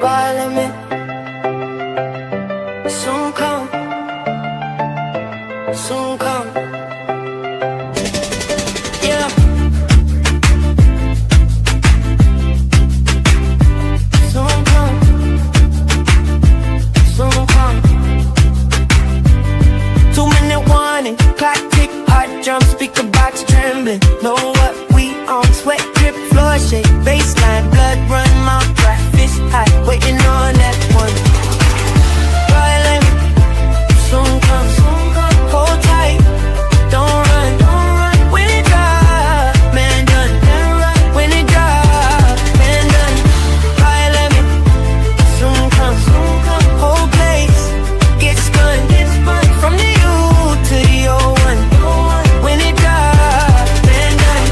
Parliament soon come, soon come. Yeah. Soon come, soon come. 2-minute warning, clock tick, heart drum, speaker box trembling. Know what we on? Sweat drip, floor shake, baseline, blood run, mouth dry, fist high, waiting on that one. Violent, soon come, hold tight, don't run, when it drop, man done, when it drop, man done. Violent, soon come, whole place gets spun, from the U to the O1, when it drop, man done.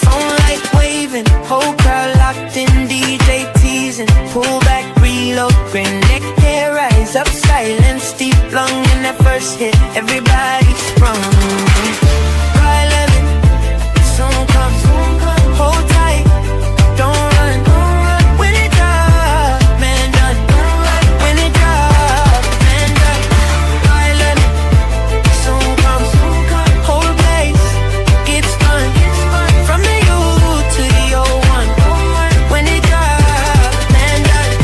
Phone light waving, whole crowd locked in, DJ teasing, pull back, reload, grin, neck hair rise up, silence deep lung in that first hit, everybody sprung. Violent, soon come, hold tight, don't run, when it drop, man done, when it drop, man done. Violent, soon come, whole place gets spun, from the U to the O1, when it drop, man done.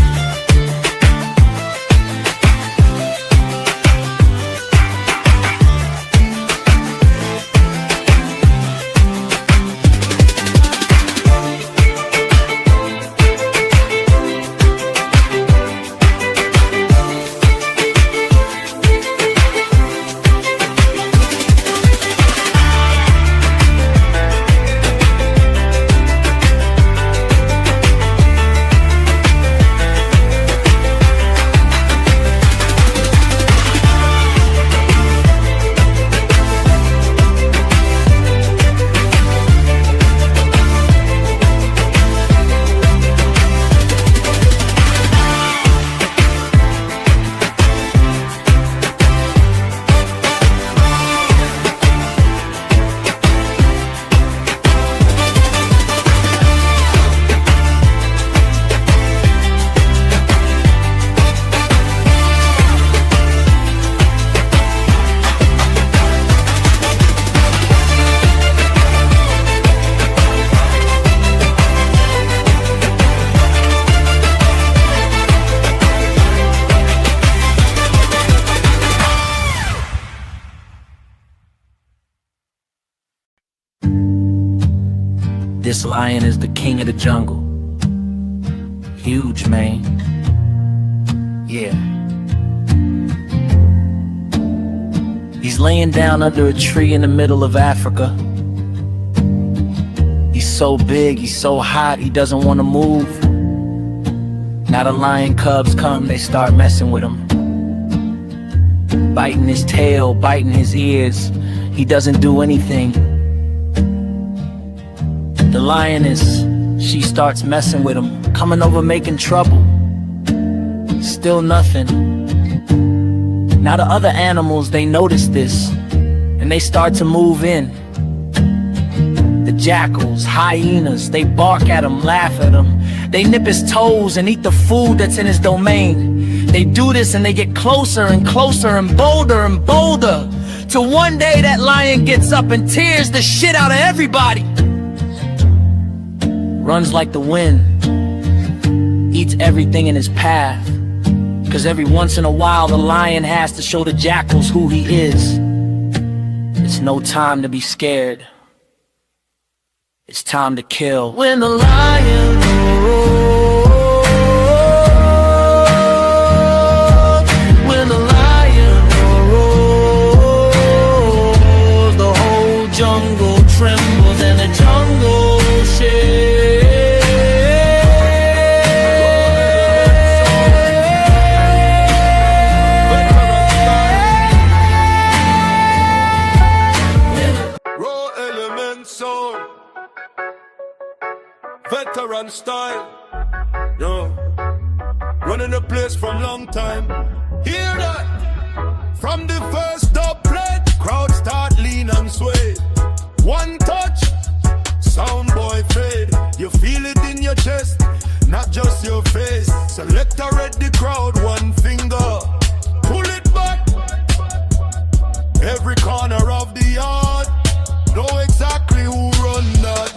This lion is the king of the jungle. Huge, man. Yeah. He's laying down under a tree in the middle of Africa. He's so big, he's so hot, he doesn't want to move. Now the lion cubs come, they start messing with him. Biting his tail, biting his ears. He doesn't do anything. The lioness, she starts messing with him, coming over making trouble. Still nothing. Now the other animals, they notice this, and they start to move in. The jackals, hyenas, they bark at him, laugh at him. They nip his toes and eat the food that's in his domain. They do this and they get closer and closer and bolder, till one day that lion gets up and tears the shit out of everybody. Runs like the wind, eats everything in his path. Cause every once in a while the lion has to show the jackals who he is. It's no time to be scared. It's time to kill. When the lion roars, when the lion roars, the whole jungle trembles and the jungle shakes. Veteran style, yo, running the place from long time. Hear that? From the first dub corner of the yard. Know exactly who run that.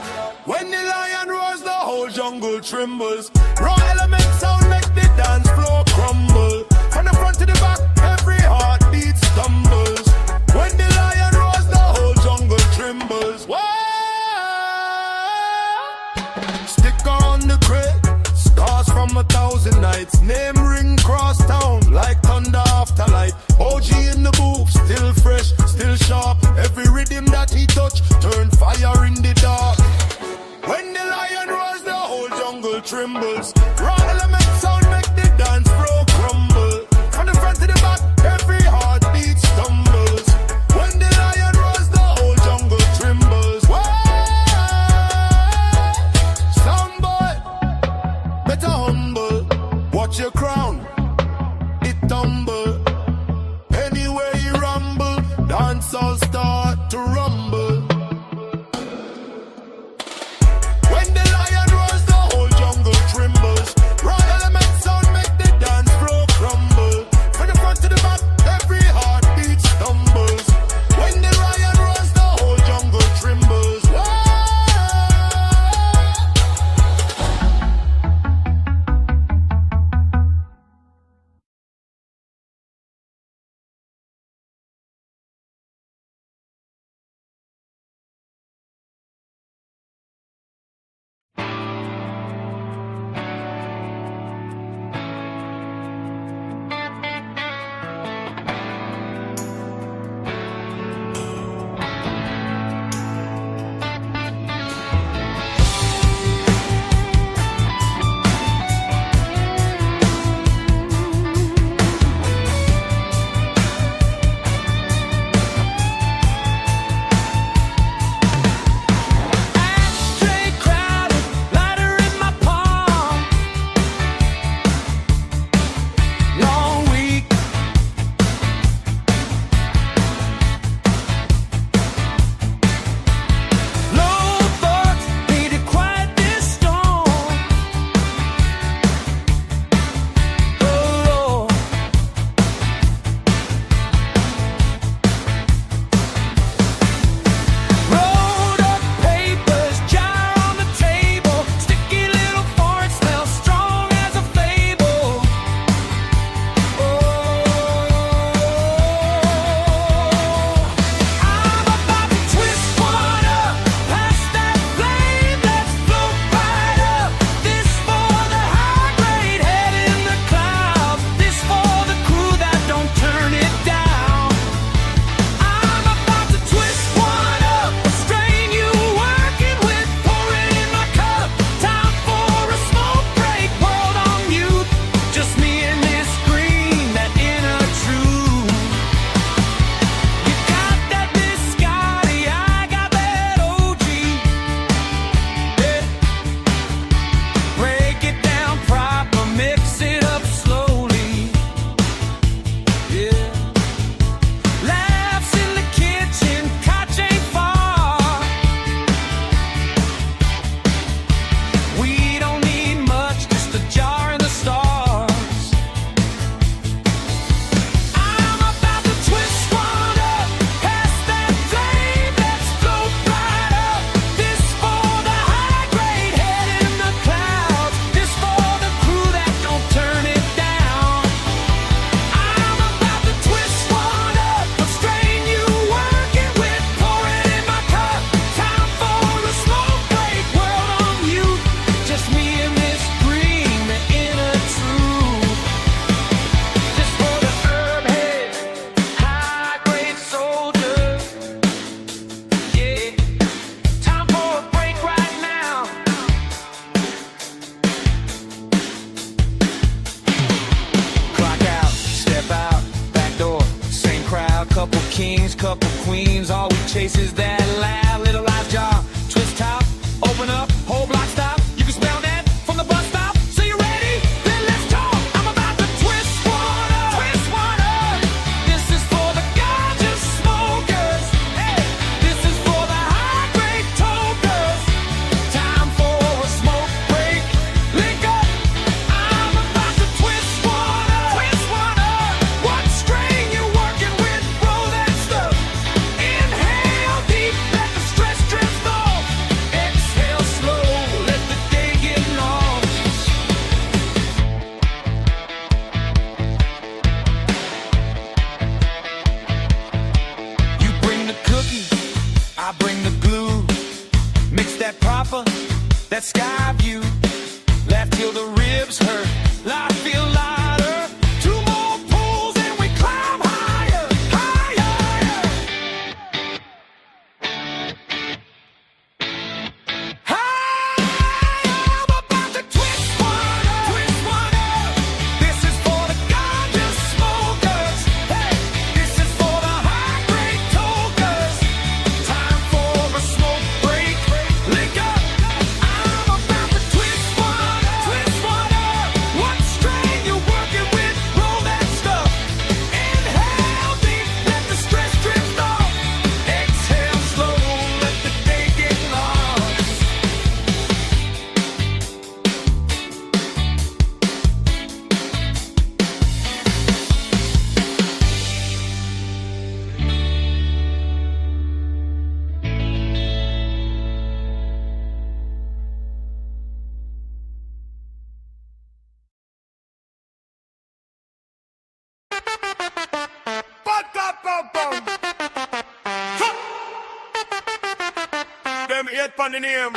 When the lion roars, the whole jungle trembles. Raw element sound make the dance floor crumble. From the front to the back, every heartbeat stumbles. When the lion roars, the whole jungle trembles. Whoa! Sticker on the crate, scars from 1,000 nights. Name ring cross town like thunder after light. OG in the booth, still fresh, still sharp. Every rhythm that he touch, turn fire in the dark. When the lion roars, the whole jungle trembles. Raw element sound make the dance floor crumble. From the front to the back, every heartbeat stumbles. When the lion roars, the whole jungle trembles. Whoa! Soundboy, better humble. Watch your crown, it tumble. Anywhere you rumble, dance all start to rumble. When the lion roars, the whole jungle trembles. Raw element sound make the dance floor crumble. From the front to the back, every heartbeat stumbles. When the lion roars, the whole jungle trembles. Whoa! couple queens. All we chase is that laugh, little life jar, twist top, open up, whole block stop. You can smell that from the bus stop. So you ready? Then let's talk. I'm about to twist one up. Twist one up. This is for the ganja smokers. Hey, this is for the high grade tokers. Time for a smoke break. Link up. I'm about to twist one up. Twist one up. What strain you working with? Roll that stuff in that sky view. Laugh till the ribs hurt. Life feel lighter. Two more pulls and we climb higher, higher. I'm about to twist one up. This is for the ganja smokers. Hey, this is for the high grade tokers. Time for a smoke break. Lick up. I'm about to twist one up. What strain you working with? Roll that stuff. Inhale deep, let the stress drift off. Exhale slow, let the day get lost. Ba-da-ba-bum. Ha! Them hate pon the name.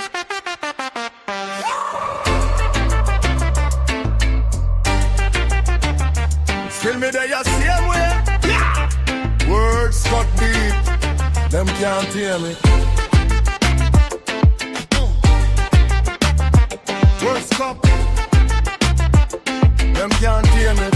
Still me there ya same way. Yeah. Words cut deep. Them can't hear me. Words cup. Them can't hear me.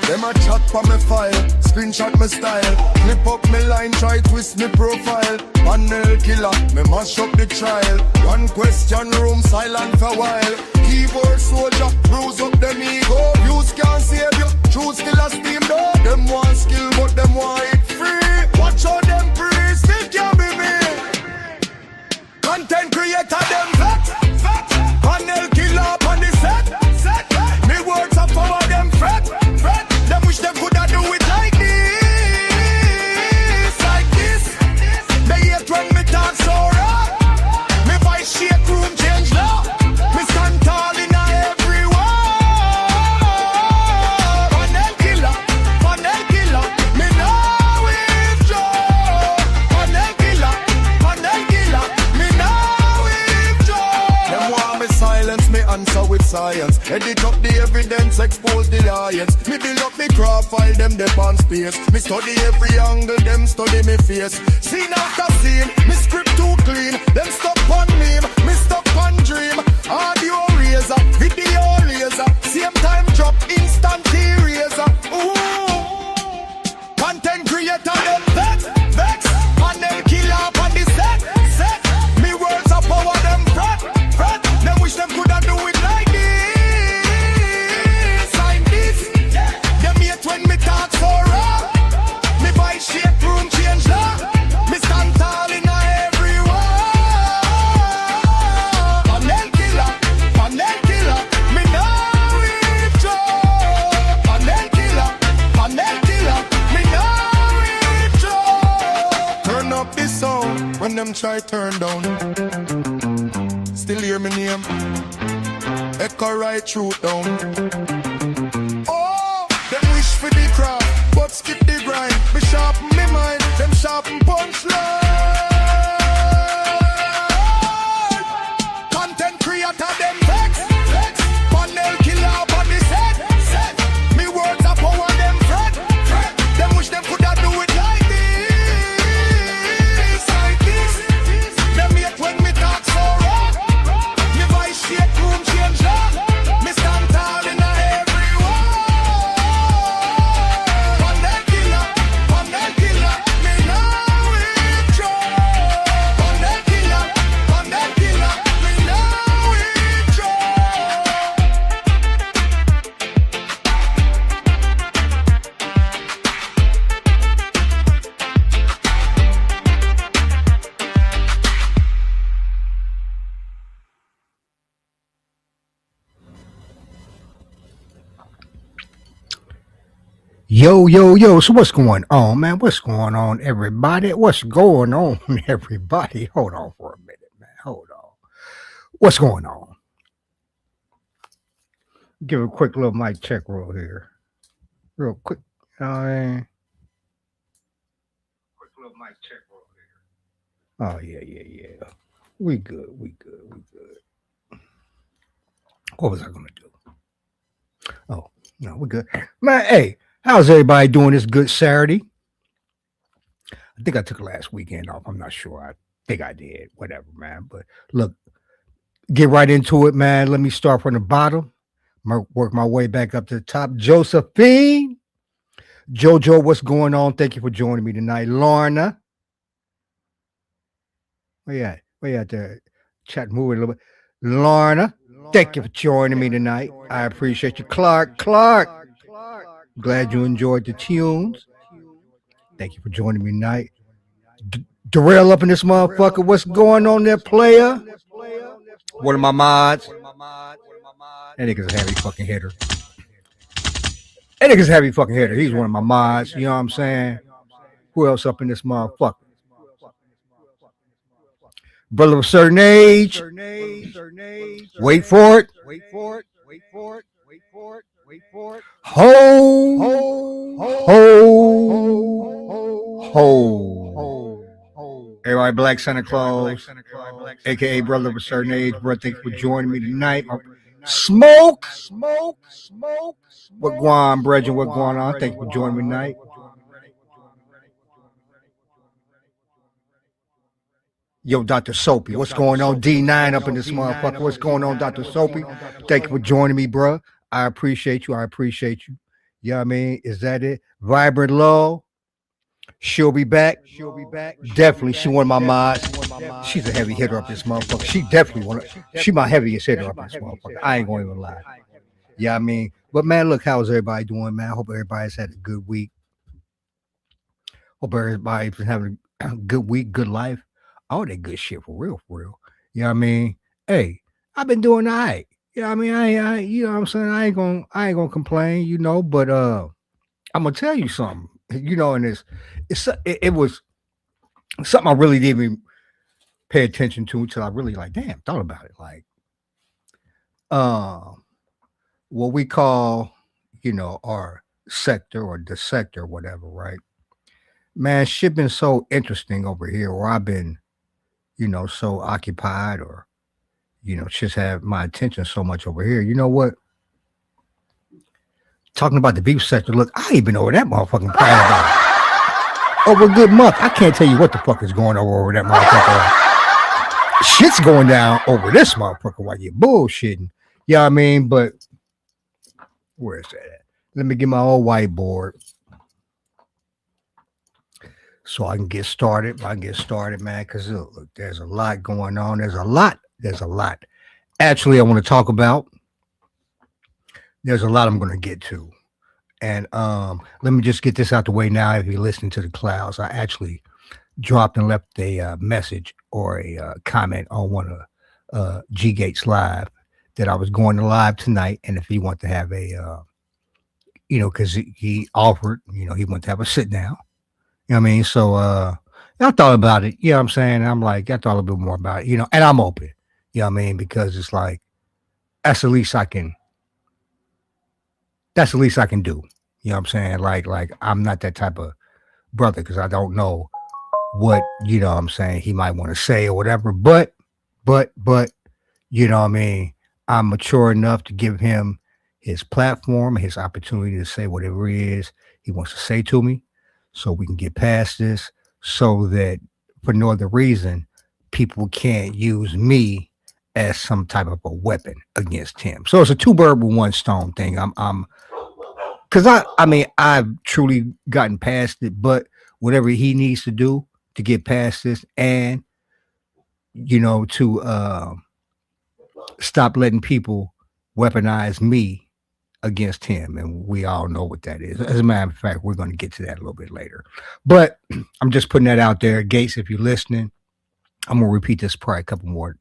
Them a chat for me file, screenshot me style. Clip up me line, try twist me profile. Panel killer, me mash up the trial. One question room, silent for a while. Keyboard soldier, bruise up them ego. Views can't save you, truth still a steam though. Them want skill, but them want it free. Watch out them free, still can't be me. Content creator, them vet. Panel killer on the set. Me words are power, them fret. Them wish them coulda do it like this. They hate when me talk so raw. Me voice shake, room change law. Me stand tall in every wall. Panel killer, me now withdraw. Panel killer, me now withdraw. Them want me silence, me answer with science. Edit up the evidence, expose the lions. Me build up me craft file, them dep on space. Me study every angle, them study me face. Scene after scene, me script too clean. Them stuck on meme, me stuck on dream. Audio razor, video laser. Same time drop, instant eraser. Ooh, content creator, them vex. Panel killer on the set. Me words are power, them fret. Them wish them coulda do it like this. Them hate when me talk so raw. Me voice shake, room change law. Me stand tall in every wall. Panel killer, me now withdraw. Panel killer, me now withdraw. Turn up the sound when them try turn down. Still hear me name. Echo right through down. Oh, them wish for the crowd, but skip the grind. Me sharpen me mind, them sharpen punchline. Content creator, them vex. Panel killer on the set. Me words are power, them fret. Them wish them coulda do it like this. Them hate when me talk so raw. Me voice shake, room change law. Me stand tall in every wall. Panel killer, me now withdraw. Panel killer, me now withdraw. Yo, so what's going on, man? What's going on, everybody? What's going on, everybody? Hold on for a minute, man. Hold on. What's going on? Give a quick little mic check roll here. Real quick. Quick little mic check roll here. Oh, yeah. We good. What was I gonna do? Oh, no, we're good. Man, hey, how's everybody doing this good Saturday? I think I took last weekend off. I'm not sure. I think I did. Whatever, man. But look, get right into it, man. Let me start from the bottom. Work my way back up to the top. Josephine, Jojo, what's going on? Thank you for joining me tonight. Lorna, where you at? Where you at there? Chat, moving a little bit. Lorna, thank you for joining me tonight. I appreciate you. Clark, glad you enjoyed the tunes. Thank you for joining me tonight. Darrell up in this motherfucker. What's going on there, player? One of my mods. That nigga's a heavy fucking hitter. He's one of my mods. You know what I'm saying? Who else up in this motherfucker? Brother of a certain age. Wait for it. Ho. Everybody, Black Santa Claus, aka Brother of a Certain Age. Bro, thank you for joining me tonight. Smoke. What going on, brethren? What going on? Thank you for joining me tonight. Yo, Dr. Soapy, what's going on? D9 up in this motherfucker. What's going on, Dr. Soapy? Thank you for joining me, bro. I appreciate you. You know what I mean? Is that it? Vibrant Low. She'll be back. Definitely. She one of my mods. She's a heavy hitter up this motherfucker. She my heaviest hitter up this motherfucker. I ain't going to even lie. Yeah, I mean, but man, look, how's everybody doing, man? I hope everybody's had a good week. Hope everybody's having a good week, good life. All that good shit for real. You know what I mean? Hey, I've been doing all right. You know what I mean? I you know what I'm saying? I ain't gonna complain, you know, but I'm gonna tell you something, you know, and it was something I really didn't even pay attention to until I really thought about it. Like what we call, you know, our sector or the sector, whatever, right? Man, shit been so interesting over here, or I've been, you know, so occupied, or, you know, just have my attention so much over here. You know what? Talking about the beef sector, look, I ain't been over that motherfucking planet over a good month. I can't tell you what the fuck is going on over that motherfucker. Shit's going down over this motherfucker while you're bullshitting. You know what I mean? But where is that at? Let me get my old whiteboard so I can get started. Man, because look, there's a lot going on. There's a lot. Actually, I want to talk about. There's a lot I'm going to get to. And let me just get this out the way now. If you're listening to the clouds, I actually dropped and left a message or a comment on one of G Gates Live that I was going to live tonight. And if he wanted to have a, you know, because he offered, you know, he wanted to have a sit down. You know what I mean? So I thought about it. You know what I'm saying? I'm like, I thought a little bit more about it, you know, and I'm open. You know what I mean? Because it's like, that's the least I can do. You know what I'm saying? Like I'm not that type of brother because I don't know what, you know what I'm saying, he might want to say or whatever. But, you know what I mean? I'm mature enough to give him his platform, his opportunity to say whatever it is he wants to say to me so we can get past this, so that for no other reason, people can't use me as some type of a weapon against him. So it's a two bird with one stone thing. Because I mean, I've truly gotten past it, but whatever he needs to do to get past this and, you know, to stop letting people weaponize me against him. And we all know what that is. As a matter of fact, we're going to get to that a little bit later. But I'm just putting that out there. Gates, if you're listening, I'm going to repeat this probably a couple more,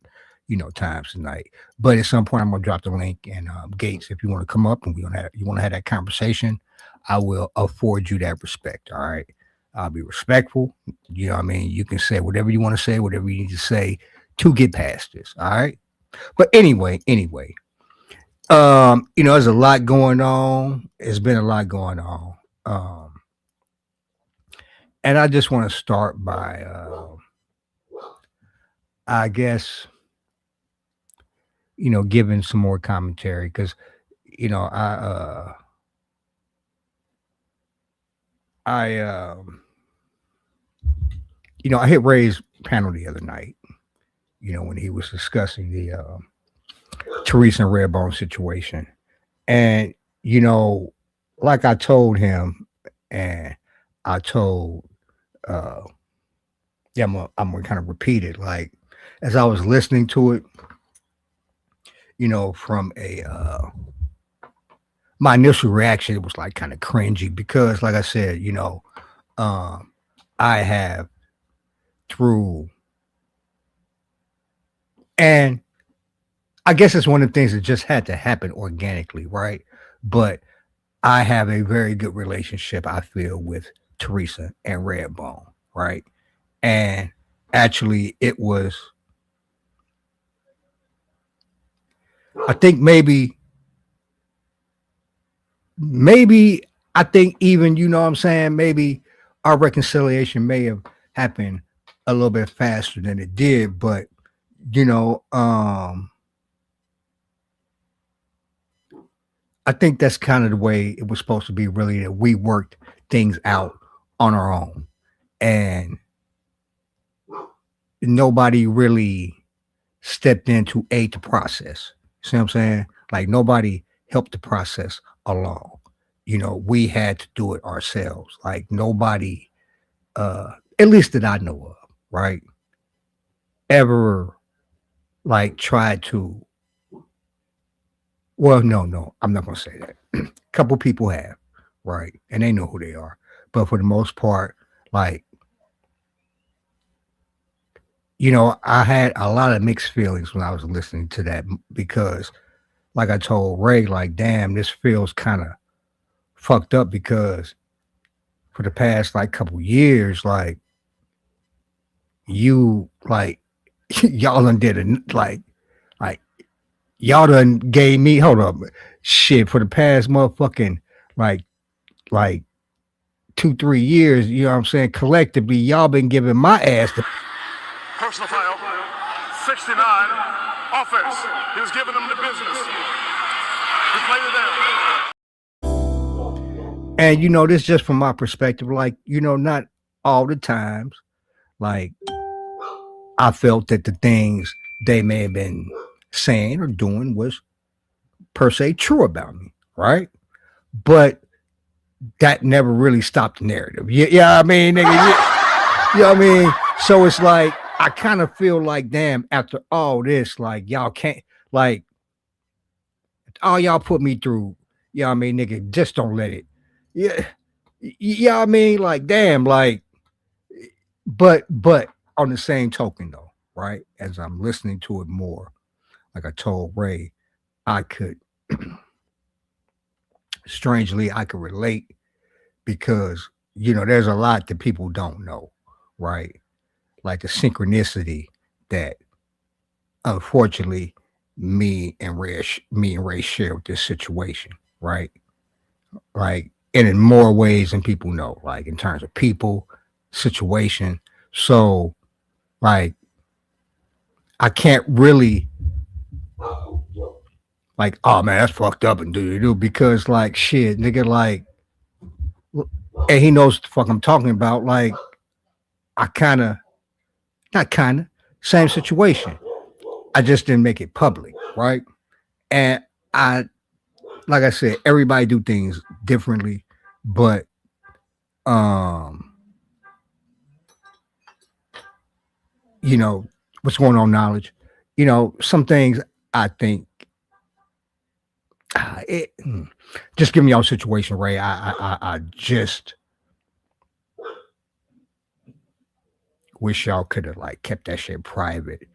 you know, times tonight. But at some point, I'm going to drop the link. And Gates, if you want to come up and you want to have that conversation, I will afford you that respect. All right. I'll be respectful. You know what I mean? You can say whatever you want to say, whatever you need to say to get past this. All right. But anyway, you know, there's a lot going on. It's been a lot going on. And I just want to start by I guess, giving some more commentary because, you know, I, uh, I, I hit Ray's panel the other night, when he was discussing the Teresa and Redbone situation. And, you know, like I told him, and I told, uh, yeah, I'm gonna kind of repeat it. Like, as I was listening to it, from my initial reaction, it was like kind of cringy because, like I said, um, I have through, and I guess it's one of the things that just had to happen organically, right? But I have a very good relationship, I feel, with Teresa and Redbone, right? And actually, it was, I think maybe, I think even, what I'm saying, maybe our reconciliation may have happened a little bit faster than it did, but, you know, um, I think that's kind of the way it was supposed to be, really, that we worked things out on our own. And nobody really stepped in to aid the process. See what I'm saying? Like nobody helped the process along. We had to do it ourselves. Like nobody, at least that I know of, right, ever like tried to. Well, no, I'm not gonna say that. A couple people have, right, and they know who they are. But for the most part, like, I had a lot of mixed feelings when I was listening to that because, like I told Ray, like, damn, this feels kind of fucked up because for the past like couple years, like you like y'all done did it like y'all done gave me hold up shit for the past motherfucking like like 2-3 years, you know what I'm saying? Collectively, y'all been giving my ass the Personal foul, 69, offense. He was giving them the business. He played it down. and this just from my perspective, like, not all the times, like I felt that the things they may have been saying or doing was per se true about me, right? But that never really stopped the narrative. Yeah, I mean, nigga, you know what I mean? So it's like I kind of feel like, damn, after all this, like y'all can't, like, all y'all put me through, you know what I mean, nigga, just don't let it. Yeah, yeah, I mean, like, damn, like, but on the same token though, right? As I'm listening to it more, like I told Ray, I could strangely I could relate because there's a lot that people don't know, right? Like the synchronicity that unfortunately me and Ray share with this situation, right? Like, and in more ways than people know, like in terms of people, situation. So, like, I can't really like, oh man, that's fucked up and do because like shit, nigga, like, and he knows what the fuck I'm talking about. Like, I not kind of, same situation. I just didn't make it public, right? And I, like I said, everybody do things differently, but what's going on, knowledge, some things I think just giving y'all a situation, Ray. I just wish y'all could have like kept that shit private,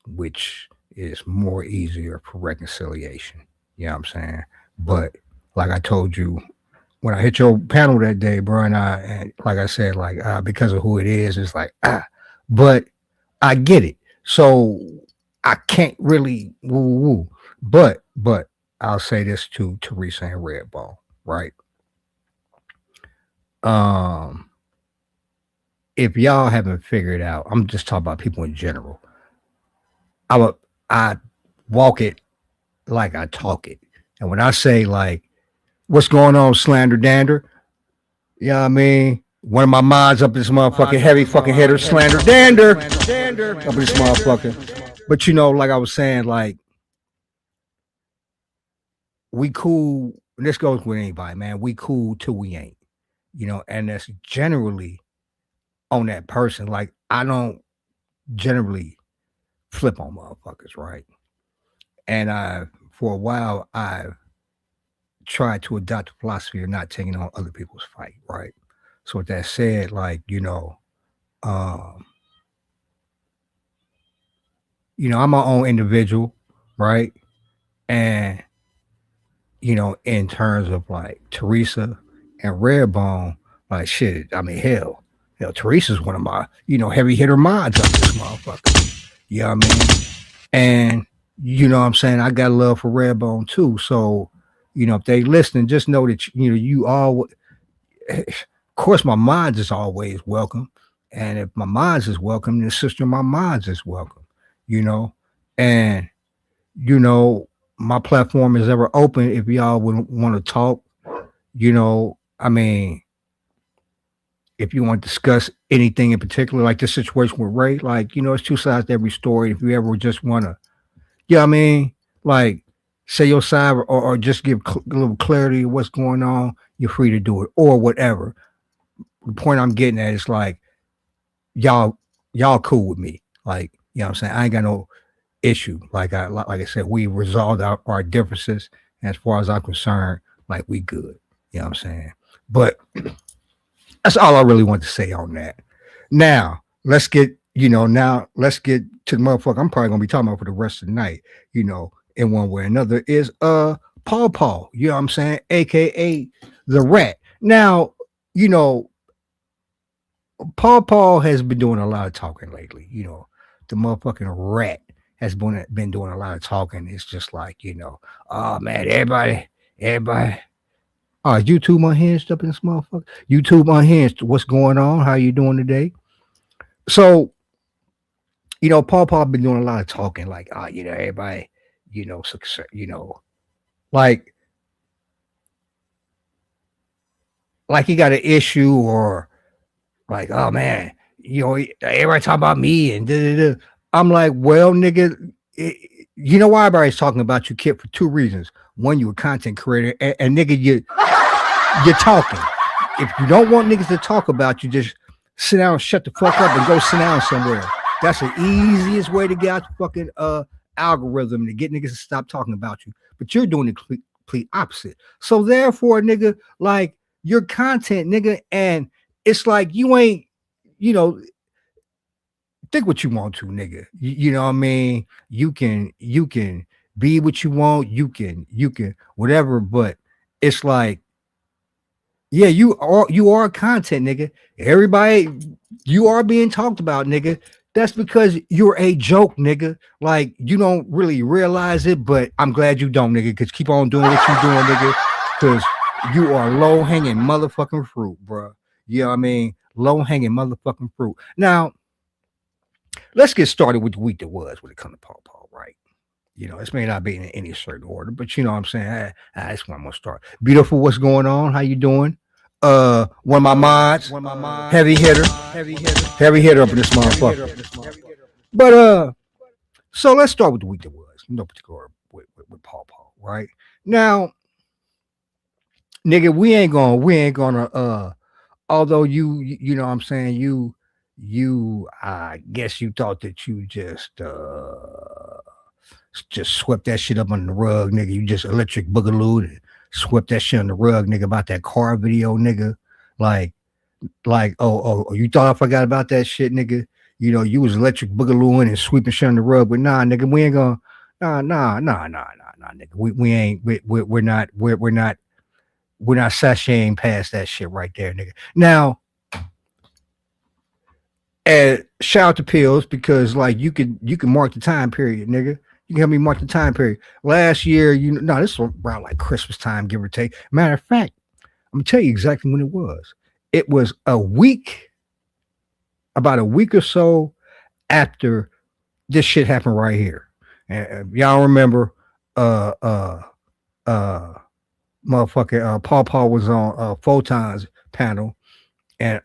which is more easier for reconciliation. You know what I'm saying? But like I told you, when I hit your panel that day, bro, and like I said, like because of who it is, it's like but I get it. So I can't really woo. But I'll say this to Teresa and Redbone, right? If y'all haven't figured out, I'm just talking about people in general. I walk it like I talk it. And when I say like, what's going on, slander dander? You know what I mean? One of my mods up in this motherfucking heavy fucking hitter, slander dander, up in this motherfucker. But you know, like I was saying, like we cool. This goes with anybody, man. We cool till we ain't, you know, and that's generally on that person. Like I don't generally flip on motherfuckers, right? And for a while, I've tried to adopt the philosophy of not taking on other people's fight, right? So with that said, like, I'm my own individual, right? And, in terms of like Teresa and Redbone, like shit, I mean, hell, Teresa's one of my, heavy hitter mods up this motherfucker. You know what I mean? And, you know what I'm saying? I got love for Redbone too. So, if they listening, just know that, you all, of course, my mods is always welcome. And if my mods is welcome, the sister of my mods is welcome, and, my platform is ever open if y'all would want to talk, I mean, if you want to discuss anything in particular, like this situation with Ray, like, it's two sides to every story. If you ever just want to, I mean, like, say your side or just give a little clarity of what's going on, you're free to do it or whatever. The point I'm getting at is like, y'all cool with me. Like, what I'm saying? I ain't got no issue. Like I said, we resolved our differences. And as far as I'm concerned, like we good. You know what I'm saying? But that's all I really want to say on that. Now, let's get to the motherfucker I'm probably gonna be talking about for the rest of the night, in one way or another, is Paul, you know what I'm saying, aka the Rat. Now, Paul has been doing a lot of talking lately. The motherfucking Rat has been doing a lot of talking. It's just like, oh man, everybody, YouTube unhinged up in this motherfucker. YouTube unhinged. What's going on? How you doing today? So, Paul been doing a lot of talking, like, everybody, success, like he got an issue or like, oh man, everybody talking about me and da-da-da. I'm like, well, nigga, you know why everybody's talking about you, Kip, for two reasons. One, you a content creator, and nigga, you're talking. If you don't want niggas to talk about you, just sit down, shut the fuck up, and go sit down somewhere. That's the easiest way to get out the fucking algorithm to get niggas to stop talking about you. But you're doing the complete opposite. So therefore, nigga, like your content, nigga, and it's like you ain't, think what you want to, nigga. You know what I mean? You can be what you want. You can whatever. But it's like, yeah, you are content, nigga. Everybody, you are being talked about, nigga. That's because you're a joke, nigga. Like you don't really realize it, but I'm glad you don't, nigga. Cause keep on doing what you're doing, nigga. Cause you are low hanging motherfucking fruit, bro. You know what I mean? Low hanging motherfucking fruit. Now, let's get started with the week that was when it comes to Paul, right? This may not be in any certain order, but you know what I'm saying? That's where I'm gonna start. Beautiful, what's going on? How you doing? One of my mods, heavy hitter up in this motherfucker. But so let's start with the week that was. No particular with Paul, right? Now, nigga, we ain't gonna although you know what I'm saying, you I guess you thought that you just swept that shit up on the rug, nigga. You just electric boogalooed and swept that shit on the rug, nigga, about that car video, nigga. Like oh, you thought I forgot about that shit, nigga. You was electric boogalooing and sweeping shit on the rug, but nah, nigga, we ain't gonna nah, nigga. We ain't we're not sashaying past that shit right there, nigga. Now, and shout out to Pills because like you can mark the time period, nigga. You can help me mark the time period. Last year, this was around like Christmas time, give or take. Matter of fact, I'm gonna tell you exactly when it was. It was about a week or so after this shit happened right here. And y'all remember, motherfucking Paul was on Photon's panel and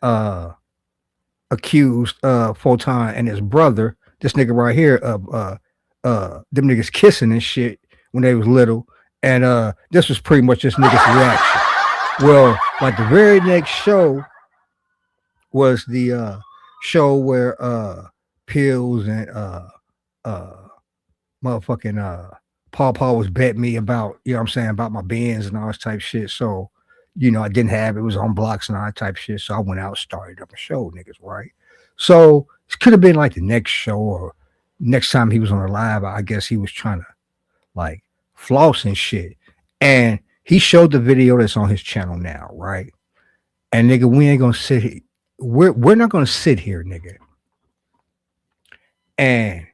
accused Photon and his brother, this nigga right here, of them niggas kissing and shit when they was little. And this was pretty much this nigga's reaction. Well, like the very next show was the show where Pills and motherfucking Paul was betting me about, you know what I'm saying, about my Benz and all this type shit. So, you know, I didn't have it. It was on blocks and all that type shit. So I went out, started up a show, niggas, right? So it could have been like the next show or next time he was on a live. I guess he was trying to like floss and shit. And he showed the video that's on his channel now, right? And nigga, we ain't gonna sit here. We're not gonna sit here, nigga, and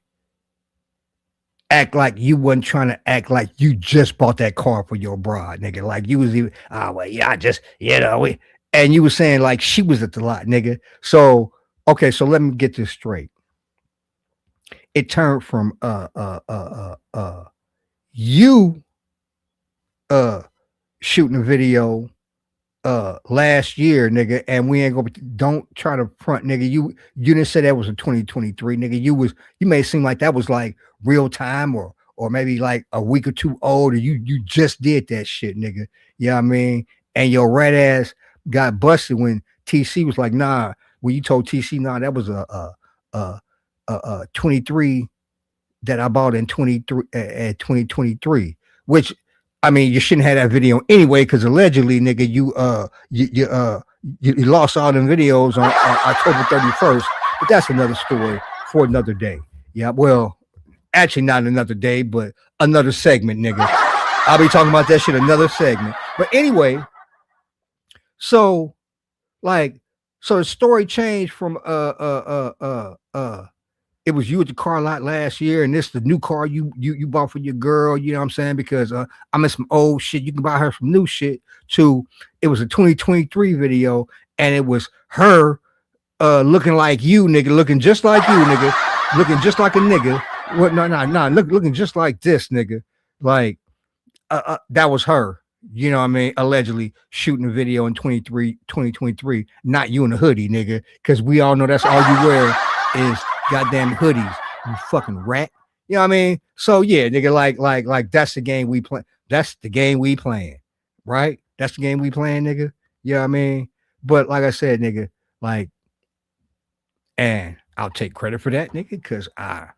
act like you wasn't trying to act like you just bought that car for your bride, nigga. Like you was even, well, yeah, I just, you know, and you was saying like she was at the lot, nigga. So, okay, so let me get this straight. It turned from you shooting a video last year, nigga, and we ain't gonna, don't try to front, nigga. You didn't say that was a 2023, nigga. You made it seem like that was like real time or maybe like a week or two old, or you just did that shit, nigga. You know what I mean? And your red ass got busted when TC was like, nah, when you told TC, nah, that was a 23 that I bought in 2023, which, I mean, you shouldn't have that video anyway, because allegedly, nigga, you lost all them videos on October 31st. But that's another story for another day. Yeah, well, actually not another day, but another segment, nigga. I'll be talking about that shit another segment. But anyway, so the story changed from it was you at the car lot last year, and this the new car you bought for your girl, you know what I'm saying? Because I'm in some old shit, you can buy her some new shit, to it was a 2023 video, and it was her looking like you, nigga, looking just like you, nigga, looking just like a nigga. What? No, looking just like this, nigga. Like that was her, you know what I mean? Allegedly shooting a video in 2023, not you in a hoodie, nigga, because we all know that's all you wear is goddamn hoodies, you fucking rat. You know what I mean? So yeah, nigga, like that's the game we play. That's the game we playing, right? That's the game we playing, nigga. You know what I mean? But like I said, nigga, like, and I'll take credit for that, nigga, because I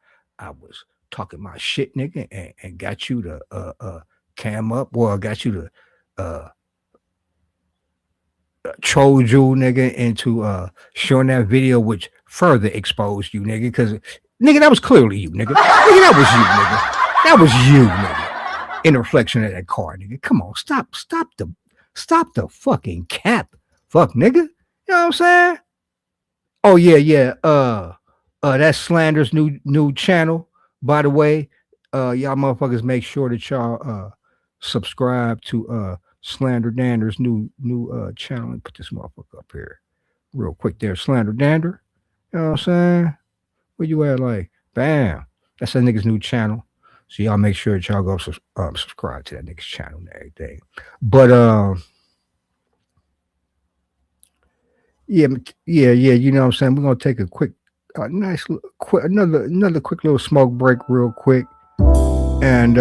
was talking my shit, nigga, and got you to cam up, or got you to troll you, nigga, into showing that video, which further exposed you, nigga, because nigga, that was clearly you, nigga. Nigga, that was you, nigga. That was you, nigga. In a reflection of that car, nigga. Come on, stop the fucking cap, fuck, nigga. You know what I'm saying? Oh yeah. That's Slander's new channel, by the way. Y'all motherfuckers make sure that y'all subscribe to Slander Dander's new channel. Let me put this motherfucker up here real quick there. Slander Dander. You know what I'm saying? Where you at? Like, bam. That's that nigga's new channel. So y'all make sure that y'all go subscribe to that nigga's channel and everything. But yeah, you know what I'm saying? We're gonna take a quick another quick little smoke break real quick, and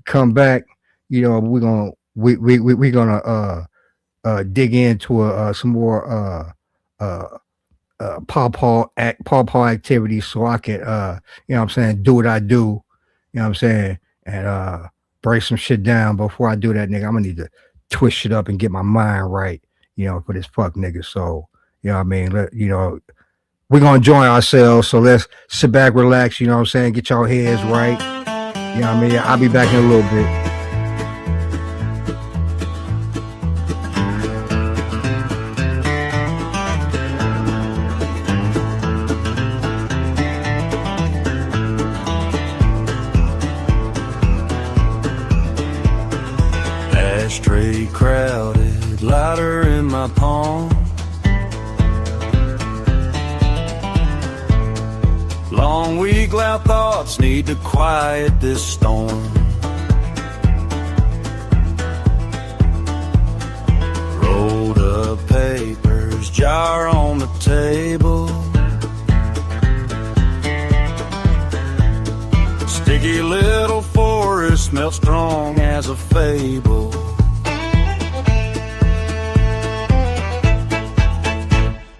come back. You know, we're gonna dig into some more Paw activities, so I can you know what I'm saying, do what I do, you know what I'm saying, and break some shit down. Before I do that, nigga, I'm gonna need to twist shit up and get my mind right, you know, for this fuck nigga. So, you know what I mean, we're gonna enjoy ourselves, so let's sit back, relax, you know what I'm saying, get y'all heads right, you know what I mean. I'll be back in a little bit. Ashtray crowded, lighter in my palm. Long week, loud thoughts need to quiet this storm. Rolled up papers, jar on the table. Sticky little forest smelled strong as a fable.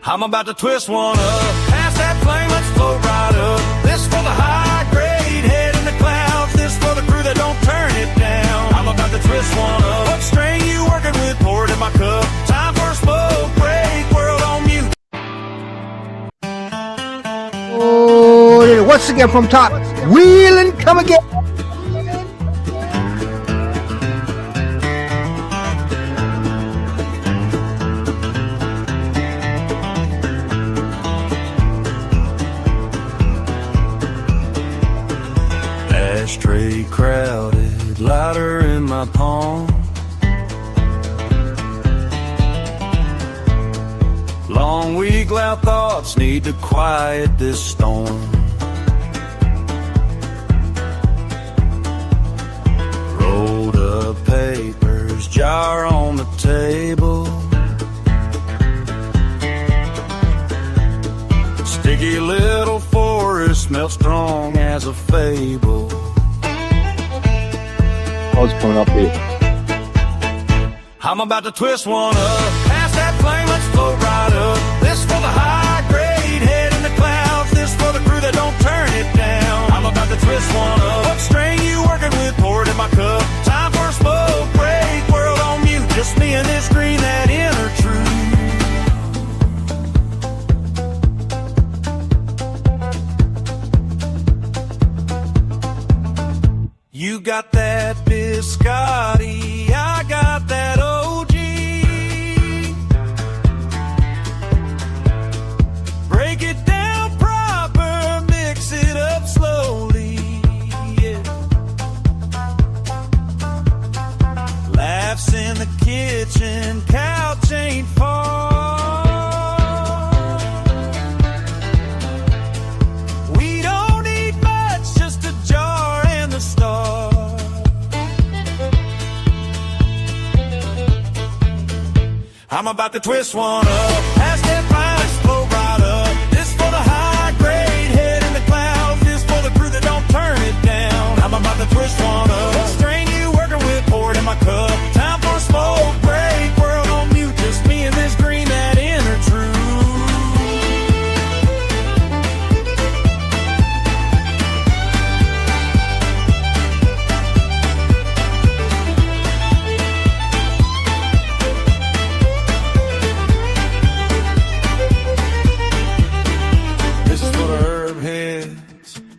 I'm about to twist one up, past that flame, let's float right up. This for the high grade, head in the clouds. This for the crew that don't turn it down. I'm about to twist one up. What strain you working with? Pour it in my cup. Time for a smoke break, world on mute. Oh, once again from top, wheel and come again. Ashtray crowded, lighter in my palm. Long week, loud thoughts need to quiet this storm. Rolled up papers, jar on the table. Sticky little forest smelled strong as a fable. I was coming up here. I'm about to twist one up, past that flame, let's float right up. This for the high grade, head in the clouds. This for the crew that don't turn it down. I'm about to twist one up. What strain you working with? Pour it in my cup. Time for a smoke break, world on mute. Just me and this green, that inner truth. You got that biscotti, I got that OG. Break it down proper, mix it up slowly, yeah. Laughs in the kitchen, couch ain't far. We don't need much, just a jar and the star. I'm about to twist one up, past that fine, let's float right up. This for the high grade, head in the clouds. This for the crew that don't turn it down. I'm about to twist one up. What strain you working with? Pour it in my cup. Time for a smoke break, world on mute. Just me and this green, that inner truth.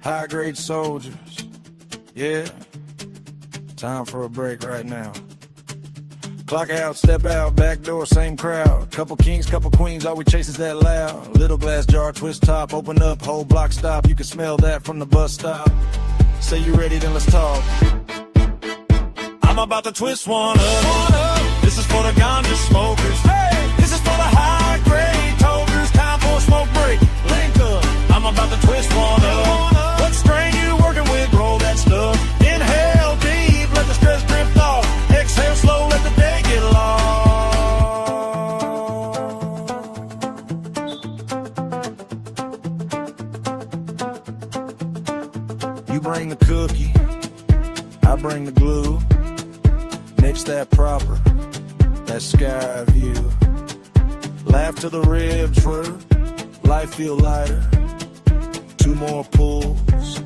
High grade soldiers, yeah. Time for a break right now. Clock out, step out, back door, same crowd. Couple kings, couple queens, all we chase is that loud. Little glass jar, twist top, open up, whole block stop. You can smell that from the bus stop. Say you ready, then let's talk. I'm about to twist one up. This is for the ganja smokers. Hey, this is for the high grade tokers. Time for a smoke break. Link up. I'm about to twist one up. What strain you working with? Roll that stuff. Inhale deep, let the stress drift off. Exhale slow, let the day get lost. You bring the cookie, I bring the glue. Mix that proper, that sky view. Laugh till the ribs hurt, life feel lighter. Two more pulls,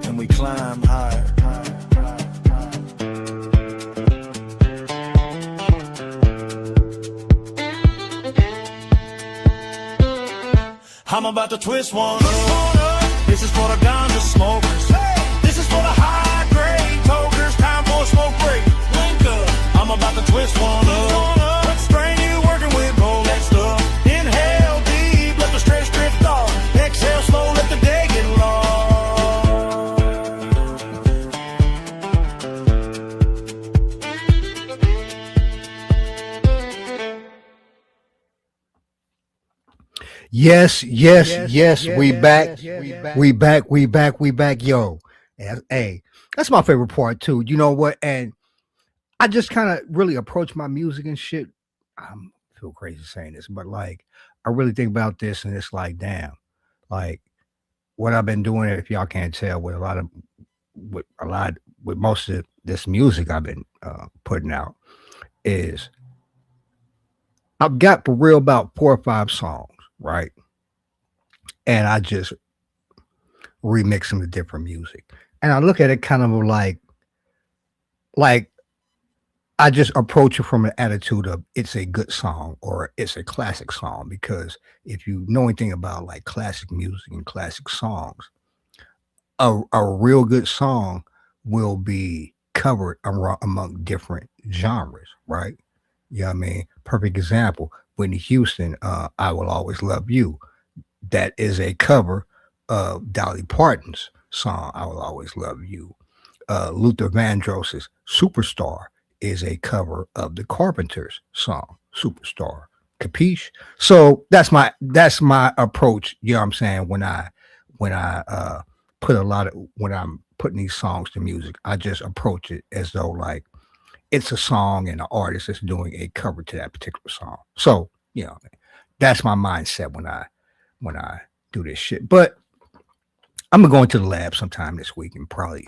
and we climb higher. I'm about to twist one up. This is for the ganja smokers. This is for the high grade tokers. Time for a smoke break. Link up. I'm about to twist one up. What strain you working with? Roll that stuff. Inhale deep, let the stress drift off. Exhale slow, let the day get lost. Yes, we back. We back, yo. Hey, that's my favorite part too. You know what? And I just kind of really approach my music and shit. I feel crazy saying this, but like I really think about this and it's like, damn, like what I've been doing, if y'all can't tell, with most of this music I've been putting out, is I've got for real about 4 or 5 songs, right? And I just remix them to different music. And I look at it kind of like I just approach it from an attitude of it's a good song or it's a classic song. Because if you know anything about like classic music and classic songs, a real good song will be covered among different genres, right? You know what I mean? Perfect example, Whitney Houston, I Will Always Love You. That is a cover of Dolly Parton's song, I Will Always Love You. Luther Vandross's Superstar is a cover of the Carpenters song, Superstar. Capiche? So that's my approach, you know what I'm saying, when I when I'm putting these songs to music, I just approach it as though like it's a song and an artist is doing a cover to that particular song. So, you know, that's my mindset when I do this shit. But I'm gonna go into the lab sometime this week and probably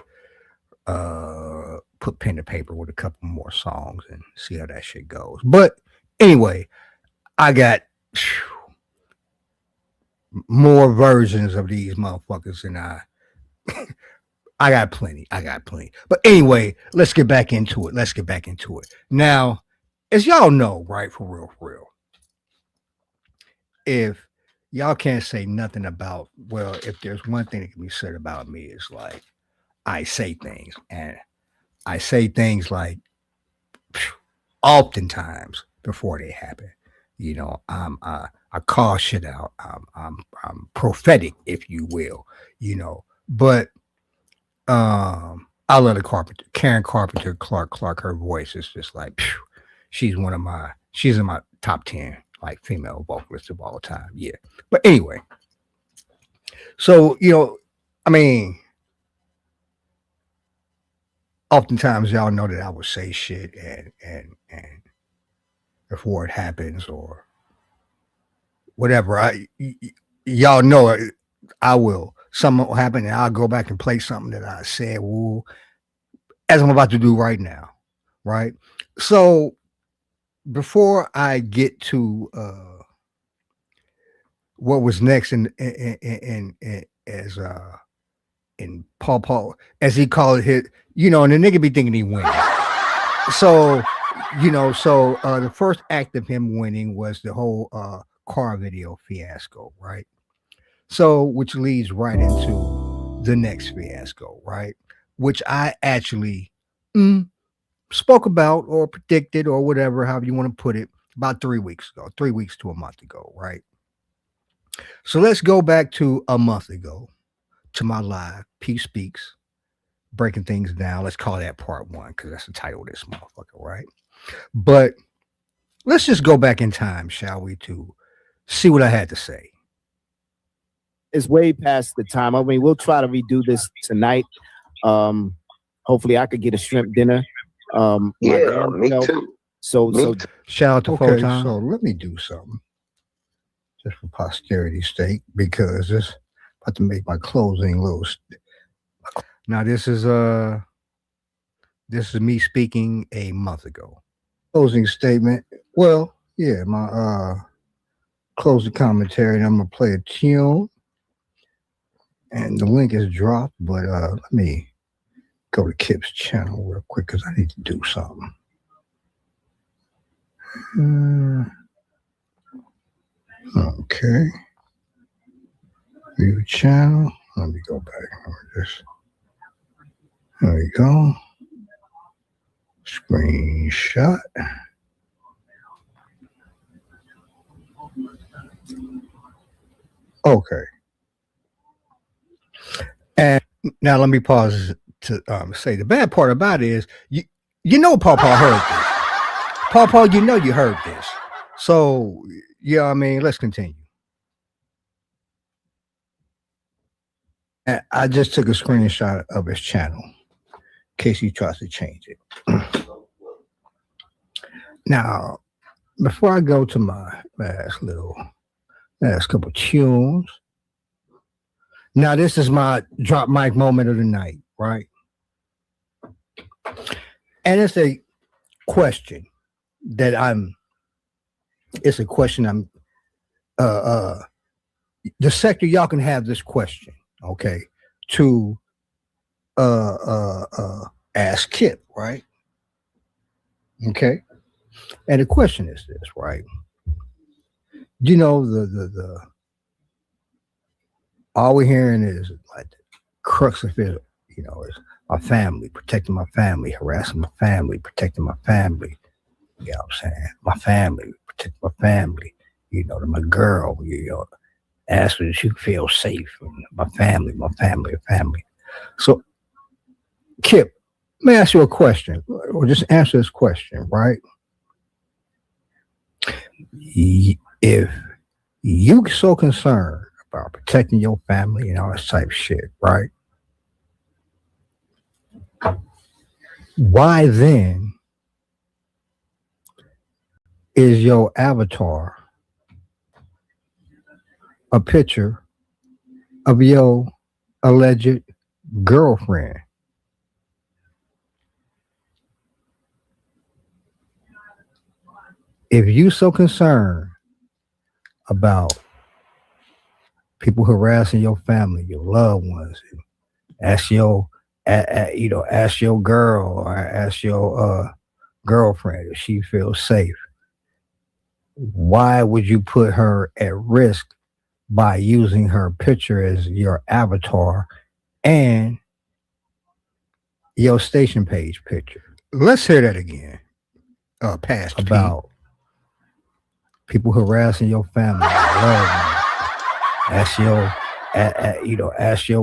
put pen to paper with a couple more songs and see how that shit goes. But anyway, I got more versions of these motherfuckers than I got plenty. But anyway, let's get back into it. Now, as y'all know, right, for real, if y'all can't say nothing about, well, if there's one thing that can be said about me, is like I say things, and I say things like oftentimes before they happen. You know, I call shit out. I'm prophetic, if you will. You know, but I love the Karen Carpenter, Clark. Her voice is just like, she's in my top 10 like female vocalists of all time. Yeah. But anyway, so, you know, I mean, oftentimes y'all know that I would say shit and before it happens or whatever, y'all know it, I will. Something will happen and I'll go back and play something that I said, woo, as I'm about to do right now. Right. So before I get to what was next in Paul, as he called it, hit, you know, and the nigga be thinking he win. So, you know, the first act of him winning was the whole car video fiasco, right? So, which leads right into the next fiasco, right? Which I actually spoke about or predicted or whatever, however you want to put it, about 3 weeks ago, 3 weeks to a month ago, right? So let's go back to a month ago to my live, P Speaks, breaking things down. Let's call that part 1 because that's the title of this motherfucker, right? But let's just go back in time, shall we, to see what I had to say. It's way past the time. I mean, we'll try to redo this tonight. Hopefully I could get a shrimp dinner. Yeah, me too. So shout out to Photon. So let me do something just for posterity's sake, because this about to make my closing little. Now this is me speaking a month ago. Closing statement. Well, yeah, my closing commentary, and I'm gonna play a tune. And the link is dropped, but let me go to Kip's channel real quick because I need to do something. Okay. View channel. Let me go back over this. There we go. Screenshot. Okay. And now let me pause to say the bad part about it is you know Paul heard this. Paul, you know you heard this. So yeah, I mean, let's continue. I just took a screenshot of his channel in case he tries to change it. Now, before I go to my last couple tunes. Now, this is my drop mic moment of the night, right? And it's a question that the sector, y'all can have this question, okay, to ask Kip, right? Okay. And the question is this, right? You know, the all we're hearing is like the crux of it, you know, is my family, protecting my family, harassing my family, protecting my family. You know what I'm saying? My family, protect my family, you know, to my girl, you know, ask her if you feel safe. My family, my family, family. So, Kip, let me ask you a question, or just answer this question, right? If you so concerned about protecting your family and all this type of shit, right? Why then is your avatar a picture of your alleged girlfriend? If you so concerned about people harassing your family, your loved ones, ask your girl or ask your girlfriend if she feels safe. Why would you put her at risk by using her picture as your avatar and your station page picture? Let's hear that again. Past about people harassing your family, ask your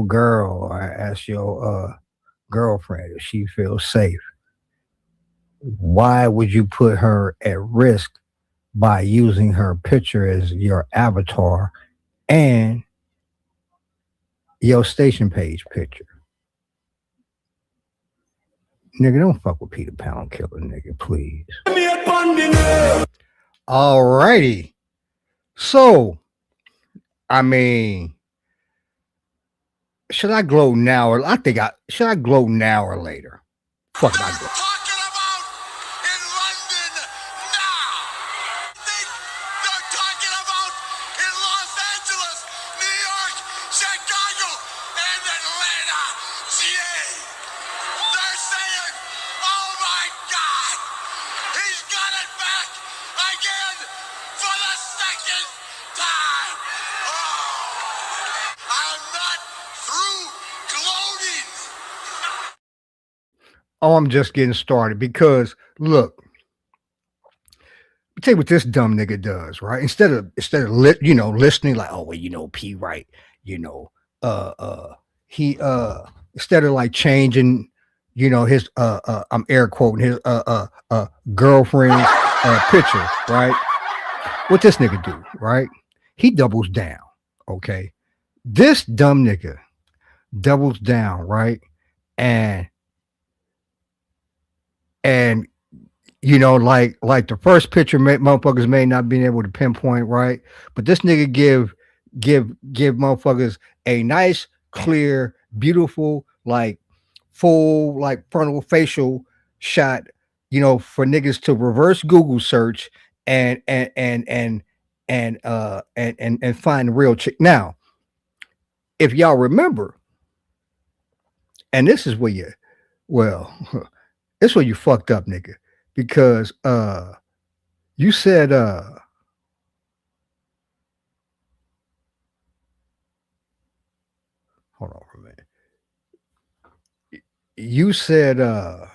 girl or ask your girlfriend if she feels safe. Why would you put her at risk by using her picture as your avatar and your station page picture? Nigga, don't fuck with Peter Pound Killer, nigga, please. All righty. So, I mean, should I glow now or should I glow now or later? Fuck it, I glow. Talking about in London now. They're talking about in Los Angeles, New York, Chicago, and Atlanta, CA. They're saying, oh my God, he's got it back again for the second time. Oh, I'm not through gloating. Oh, I'm just getting started because look, tell you what this dumb nigga does, right? Instead of listening like, oh well, you know, P right, you know, he instead of like changing, you know, his I'm air quoting his girlfriend's picture, right? What this nigga do, right? He doubles down, okay? This dumb nigga doubles down, right? And you know, like the first picture, motherfuckers may not be able to pinpoint, right? But this nigga give motherfuckers a nice, clear, beautiful, like full, like frontal facial shot, you know, for niggas to reverse Google search and find the real chick. Now, if y'all remember, and this is where this is where you fucked up, nigga, because you said hold on for a minute. You said hold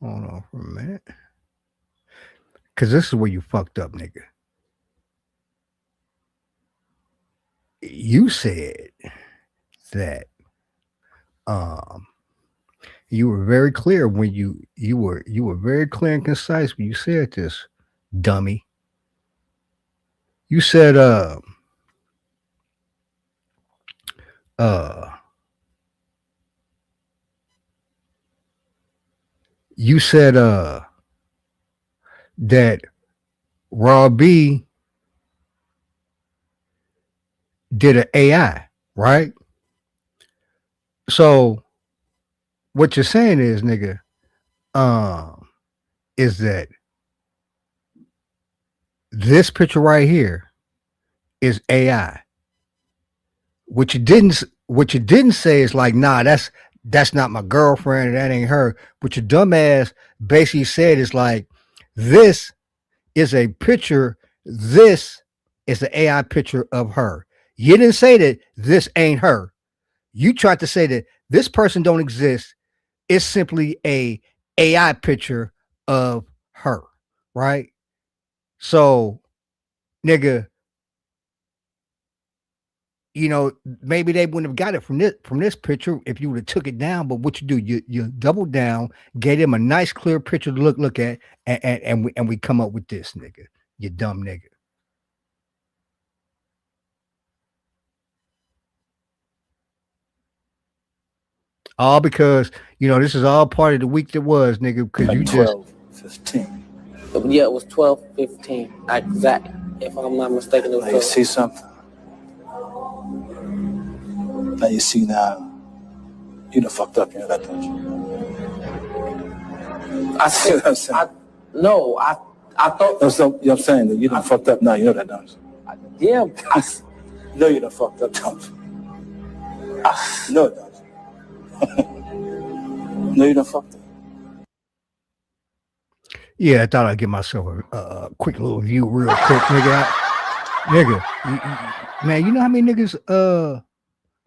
on for a minute. Cause this is where you fucked up, nigga. You said that you were very clear when you were very clear and concise when you said this, dummy. You said you said that Raw B did an AI, right? So what you're saying is, nigga, is that this picture right here is AI. What you didn't say is like, nah, that's not my girlfriend, or that ain't her. What your dumb ass basically said is like, this is a picture, this is the AI picture of her. You didn't say that this ain't her. You tried to say that this person don't exist. It's simply a AI picture of her, right? So, nigga, you know, maybe they wouldn't have got it from this picture if you would have took it down. But what you do, you double down, gave them a nice clear picture to look at, and we come up with this, nigga. You dumb nigga. All because, you know, this is all part of the week that was, nigga, because you just 15. Yeah, it was 12:15. Exactly. If I'm not mistaken, it was Now you see something. Now you see now. You done fucked up, you know that, don't you? I see what I'm saying. I thought. That's what, you know what I'm saying? That you done fucked up now, you know that, don't you? Yeah. You know you done fucked up, don't you? No, don't you? No, you done fucked up. Yeah, I thought I'd give myself a quick little view real quick, nigga. Man, you know how many niggas,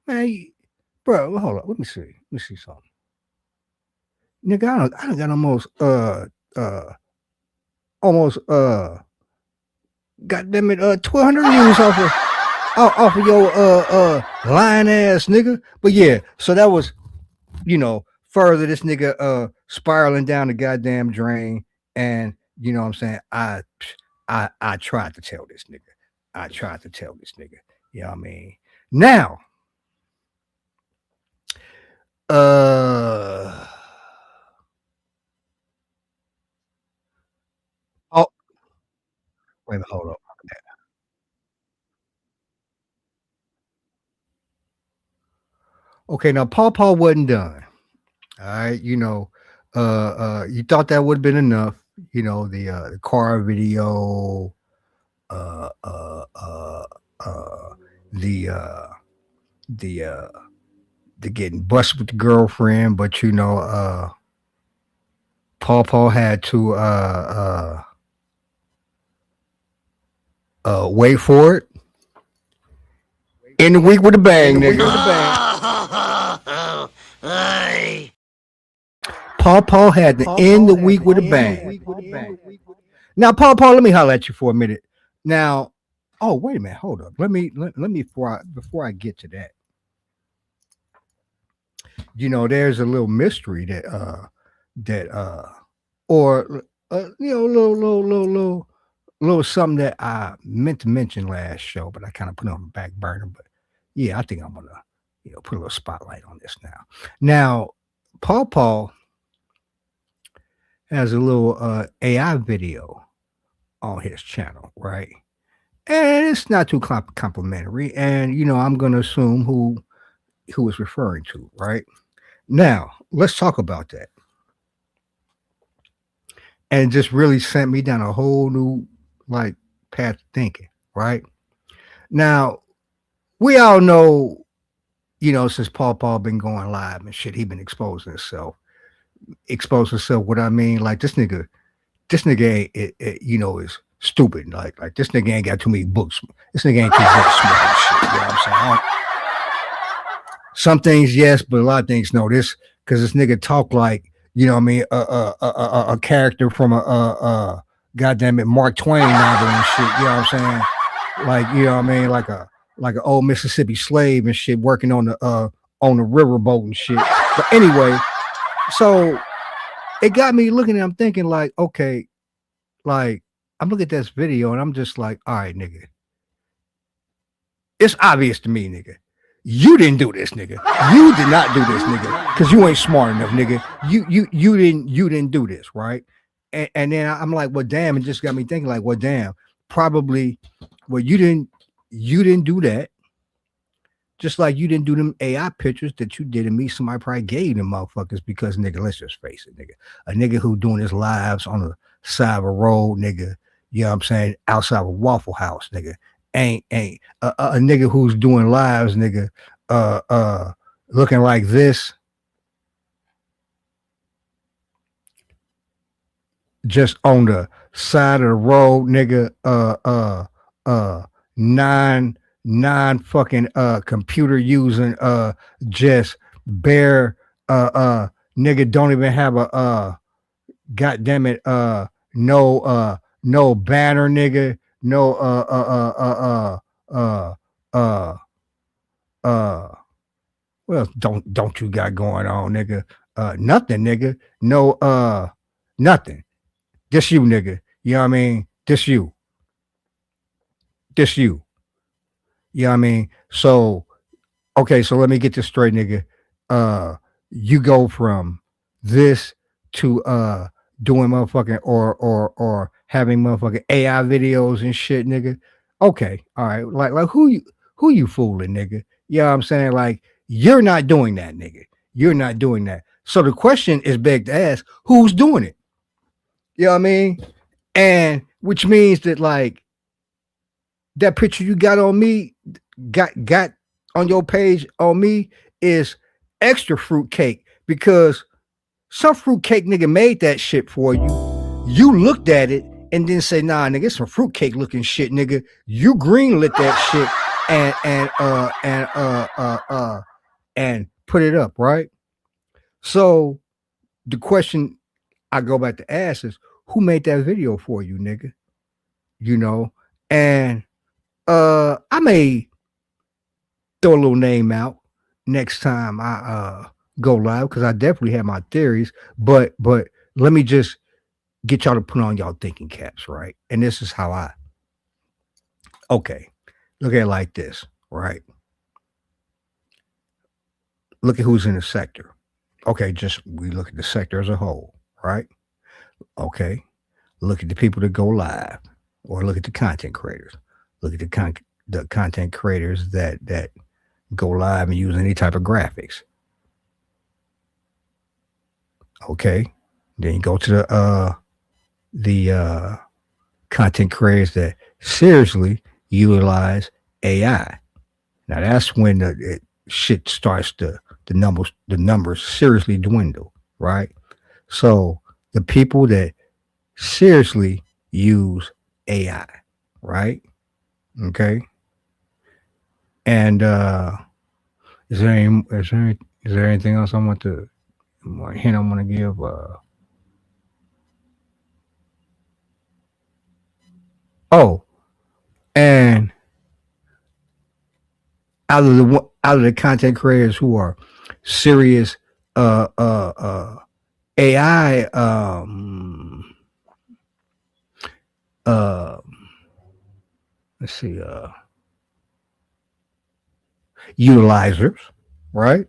man, bro, hold up, let me see something. Nigga, I done got almost, goddamn it, 1,200 views off of your, lying ass nigga. But yeah, so that was, you know, further this nigga, spiraling down the goddamn drain. And you know what I'm saying? I tried to tell this nigga. You know what I mean? Now, oh, wait a minute, hold up. Okay, now Paul wasn't done. All right, you know, you thought that would have been enough. You know, the car video, the getting busted with the girlfriend, but you know, Paul had to wait for it. In the week with a bang, nigga. Paul had to end the week with a bang. Now, Paul, let me holler at you for a minute. Now, oh, wait a minute, hold up. Let me before I get to that. You know, there's a little mystery that or you know, little something that I meant to mention last show, but I kind of put it on the back burner. But yeah, I think I'm gonna, you know, put a little spotlight on this now. Now, Paul has a little AI video on his channel, right? And it's not too complimentary. And you know, I'm gonna assume who it's referring to, right? Now, let's talk about that. And just really sent me down a whole new like path of thinking, right? Now, we all know, you know, since Paul been going live and shit, he been exposing himself. What I mean, like this nigga ain't, you know, is stupid. Like this nigga ain't got too many books. This nigga ain't too much smoking shit. You know what I'm saying? Some things yes, but a lot of things no. This because this nigga talk like, you know what I mean, a character from a goddamn it Mark Twain novel and shit. You know what I'm saying? Like, you know what I mean, like an old Mississippi slave and shit, working on the riverboat and shit. But anyway, so it got me looking at him thinking like, okay, like I'm looking at this video and I'm just like, all right, nigga. It's obvious to me, nigga. You didn't do this, nigga. You did not do this, nigga, because you ain't smart enough, nigga. You didn't do this, right? And then I'm like, well, damn, it just got me thinking, like, well, damn, probably, well, you didn't do that. Just like you didn't do them AI pictures that you did of me, somebody probably gave them motherfuckers because, nigga, let's just face it, nigga. A nigga who doing his lives on the side of a road, nigga, you know what I'm saying, outside of a Waffle House, nigga, ain't a nigga who's doing lives, nigga, looking like this, just on the side of the road, nigga, non fucking computer using, just bare nigga don't even have a goddamn it, no banner, nigga, no what else don't you got going on, nigga? Nothing, nigga. No nothing. Just you, nigga. You know what I mean? Just you. You know what I mean? So, okay, so let me get this straight, nigga. You go from this to doing motherfucking or having motherfucking AI videos and shit, nigga. Okay, all right. Like who you fooling, nigga? You know what I'm saying? Like, you're not doing that, nigga. You're not doing that. So the question is begged to ask, who's doing it? You know what I mean? And which means that, like, that picture you got on me, got on your page on me is extra fruitcake, because some fruitcake nigga made that shit for you. You looked at it and then say, nah, nigga, it's some fruitcake looking shit, nigga. You greenlit that shit and put it up, right? So the question I go back to ask is, who made that video for you, nigga? You know, and I may throw a little name out next time I go live, because I definitely have my theories, but let me just get y'all to put on y'all thinking caps, right? And this is how okay, look at it like this, right? Look at who's in the sector. Okay, just we look at the sector as a whole, right? Okay, look at the people that go live, or look at the content creators. Look at the content creators that go live and use any type of graphics. Okay, then you go to the content creators that seriously utilize AI. Now that's when the shit starts to the numbers seriously dwindle, right? So the people that seriously use AI, right? Okay. And is there anything else I want to hint I want to give? And out of the content creators who are serious AI let's see, utilizers, right?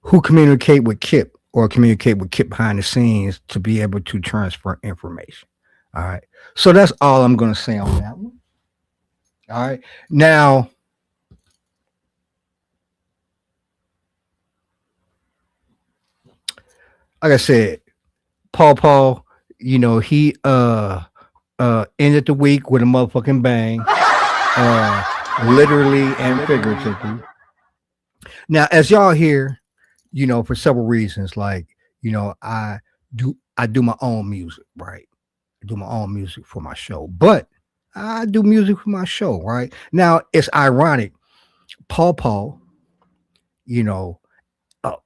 Who communicate with Kip or communicate with Kip behind the scenes to be able to transfer information. All right. So that's all I'm going to say on that one. All right. Now, like I said, Paul, you know, he ended the week with a motherfucking bang, literally and figuratively. Now, as y'all hear, you know, for several reasons, like, you know, I do my own music, right? I do my own music for my show, but I do music for my show, right? Now, it's ironic. Paul, you know,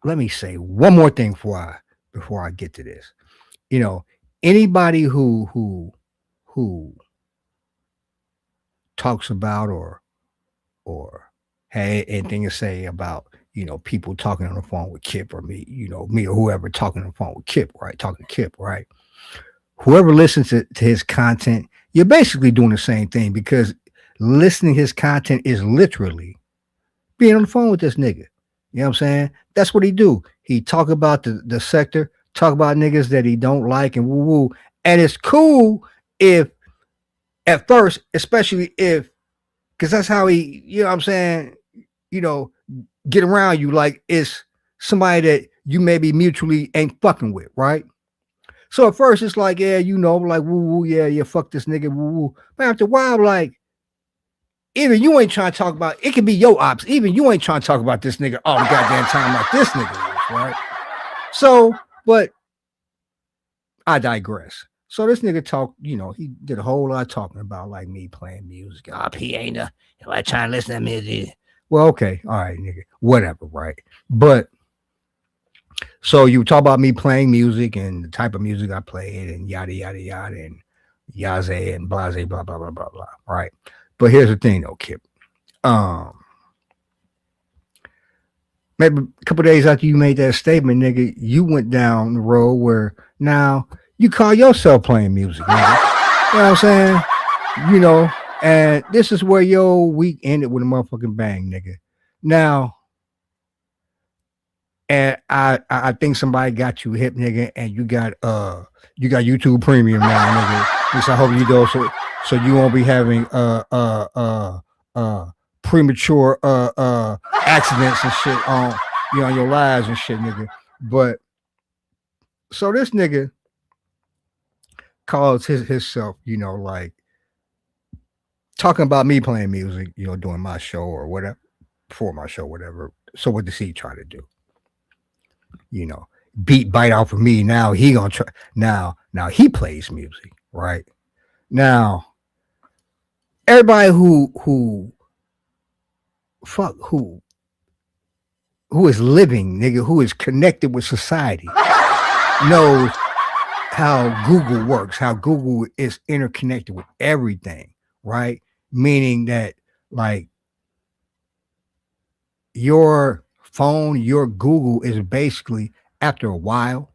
let me say one more thing before I get to this. You know, anybody who talks about or had anything to say about, you know, people talking on the phone with Kip, or me, you know, me or whoever talking on the phone with Kip, right? Talking to Kip, right? Whoever listens to his content, you're basically doing the same thing, because listening to his content is literally being on the phone with this nigga. You know what I'm saying? That's what he do. He talk about the sector, talk about niggas that he don't like and woo woo. And it's cool if at first, especially if, because that's how he, you know what I'm saying, you know, get around you like it's somebody that you maybe mutually ain't fucking with, right? So at first it's like, yeah, you know, like woo woo, yeah, fuck this nigga, woo woo. But after a while, like, even you ain't trying to talk about it, could be your ops. Even you ain't trying to talk about this nigga all the goddamn time like this nigga is, right? So, but I digress. So this nigga talk, you know, he did a whole lot of talking about like me playing music. He ain't like trying to listen to music. Well, okay, all right, nigga, whatever, right? But so you talk about me playing music and the type of music I played and yada yada yada and yaze and blase blah blah blah blah blah, right? But here's the thing, though, Kip. Maybe a couple days after you made that statement, nigga, you went down the road where now you call yourself playing music, nigga. You know what I'm saying? You know, and this is where your week ended with a motherfucking bang, nigga. Now, and I think somebody got you hip, nigga, and you got YouTube Premium now, nigga. Which I hope you do so you won't be having premature accidents and shit on your lives and shit, nigga. But so this nigga calls himself, you know, like talking about me playing music, you know, doing my show or whatever, for my show, whatever. So what does he try to do? You know, bite off of me. Now he gonna try. Now he plays music, right? Now everybody who is living, nigga, who is connected with society knows how Google works, how Google is interconnected with everything, right? Meaning that like your phone, your Google is basically, after a while,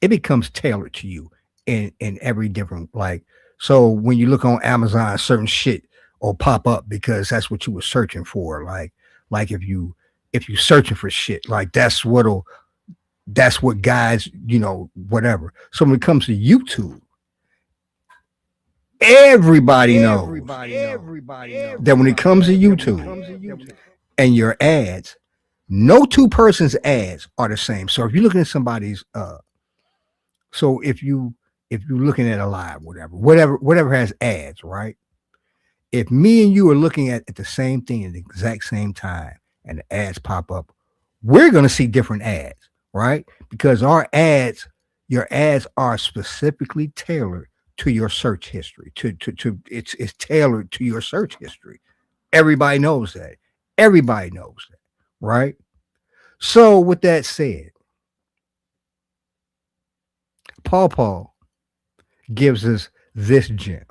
it becomes tailored to you in every different, like, so when you look on Amazon, certain shit will pop up because that's what you were searching for. Like if you searching for shit, like that's what guides, you know, whatever. So when it comes to YouTube, everybody knows that when it comes to YouTube and your ads, no two persons' ads are the same. So if you're looking at somebody's, so if you're looking at a live, whatever has ads, right? If me and you are looking at the same thing at the exact same time and the ads pop up, we're going to see different ads, right? Because your ads are specifically tailored to your search history. It's tailored to your search history. Everybody knows that. Everybody knows that, right? So with that said, Paul gives us this gem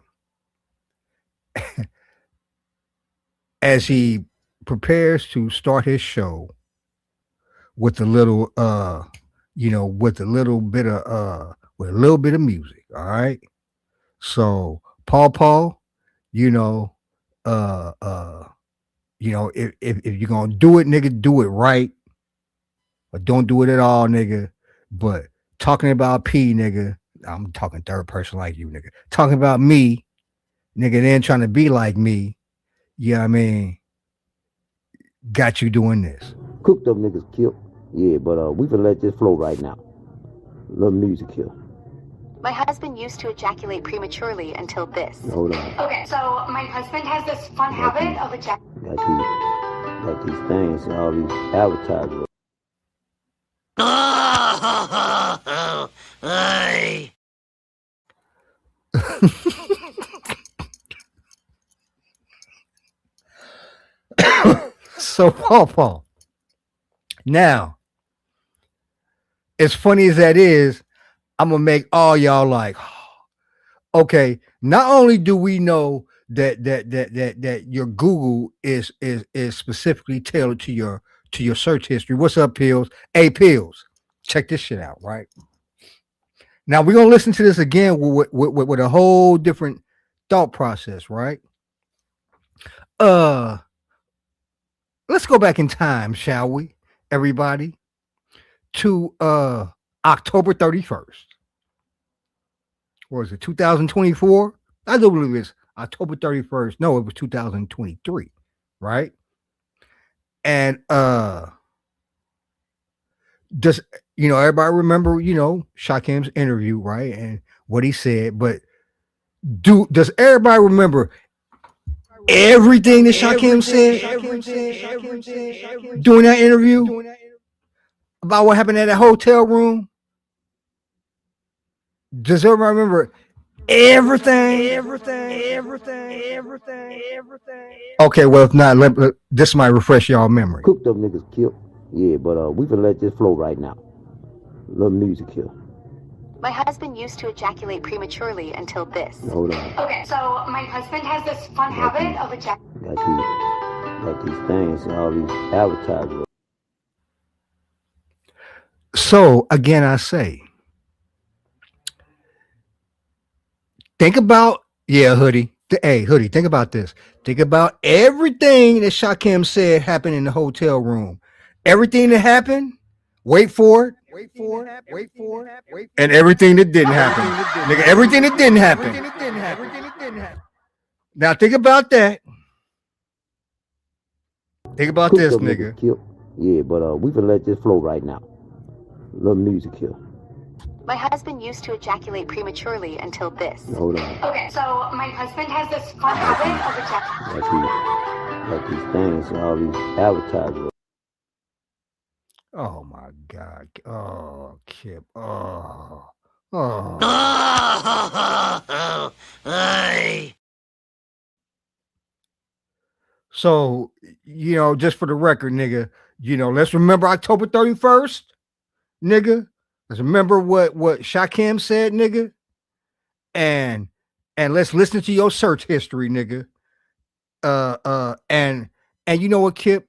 as he prepares to start his show with a little with a little bit of music. All right. So Paul, if you're gonna do it, nigga, do it right. But don't do it at all, nigga. But talking about P, nigga, I'm talking third person like you, nigga. Talking about me, nigga, then trying to be like me, you know what I mean? Got you doing this. Cooked up niggas killed. Yeah, but we can let this flow right now. Little music here. My husband used to ejaculate prematurely until this. Hold on. Okay, so my husband has this fun habit of ejaculating. Got these things, all these advertisements. So Paul. Now, as funny as that is, I'm gonna make all y'all like, okay. Not only do we know that your Google is specifically tailored to your search history. What's up, Pills? Hey, Pills, check this shit out, right? Now we're gonna listen to this again with a whole different thought process, right? let's go back in time, shall we, everybody, to October 31st. Or is it 2024? I do believe it's October 31st. No, it was 2023, right? And does everybody remember, Shakim's interview, right? And what he said, but does everybody remember everything that Shakim said during that interview about what happened at that hotel room? Does everybody remember everything? Okay, well, if not, this might refresh y'all memory. Cooked up niggas killed. Yeah, but we can let this flow right now. Little music here. My husband used to ejaculate prematurely until this. Hold on. Okay, so my husband has this fun habit of ejaculating. Got these things and all these advertisements. So again, I say, think about, Hoodie. Hey, Hoodie, think about this. Think about everything that Shakim said happened in the hotel room. Everything that happened, wait for it. And everything that didn't happen. Nigga, everything that didn't happen. Now think about that. Think about this, nigga. Yeah, but we can let this flow right now. Little music here. My husband used to ejaculate prematurely until this. Hold on. Okay, so my husband has this fun habit of ejaculating. Got these things and all these advertisements. Oh my God. Oh, Kip. So, just for the record, nigga, let's remember October 31st, nigga. Let's remember what Shakim said, nigga. And let's listen to your search history, nigga. And you know what, Kip?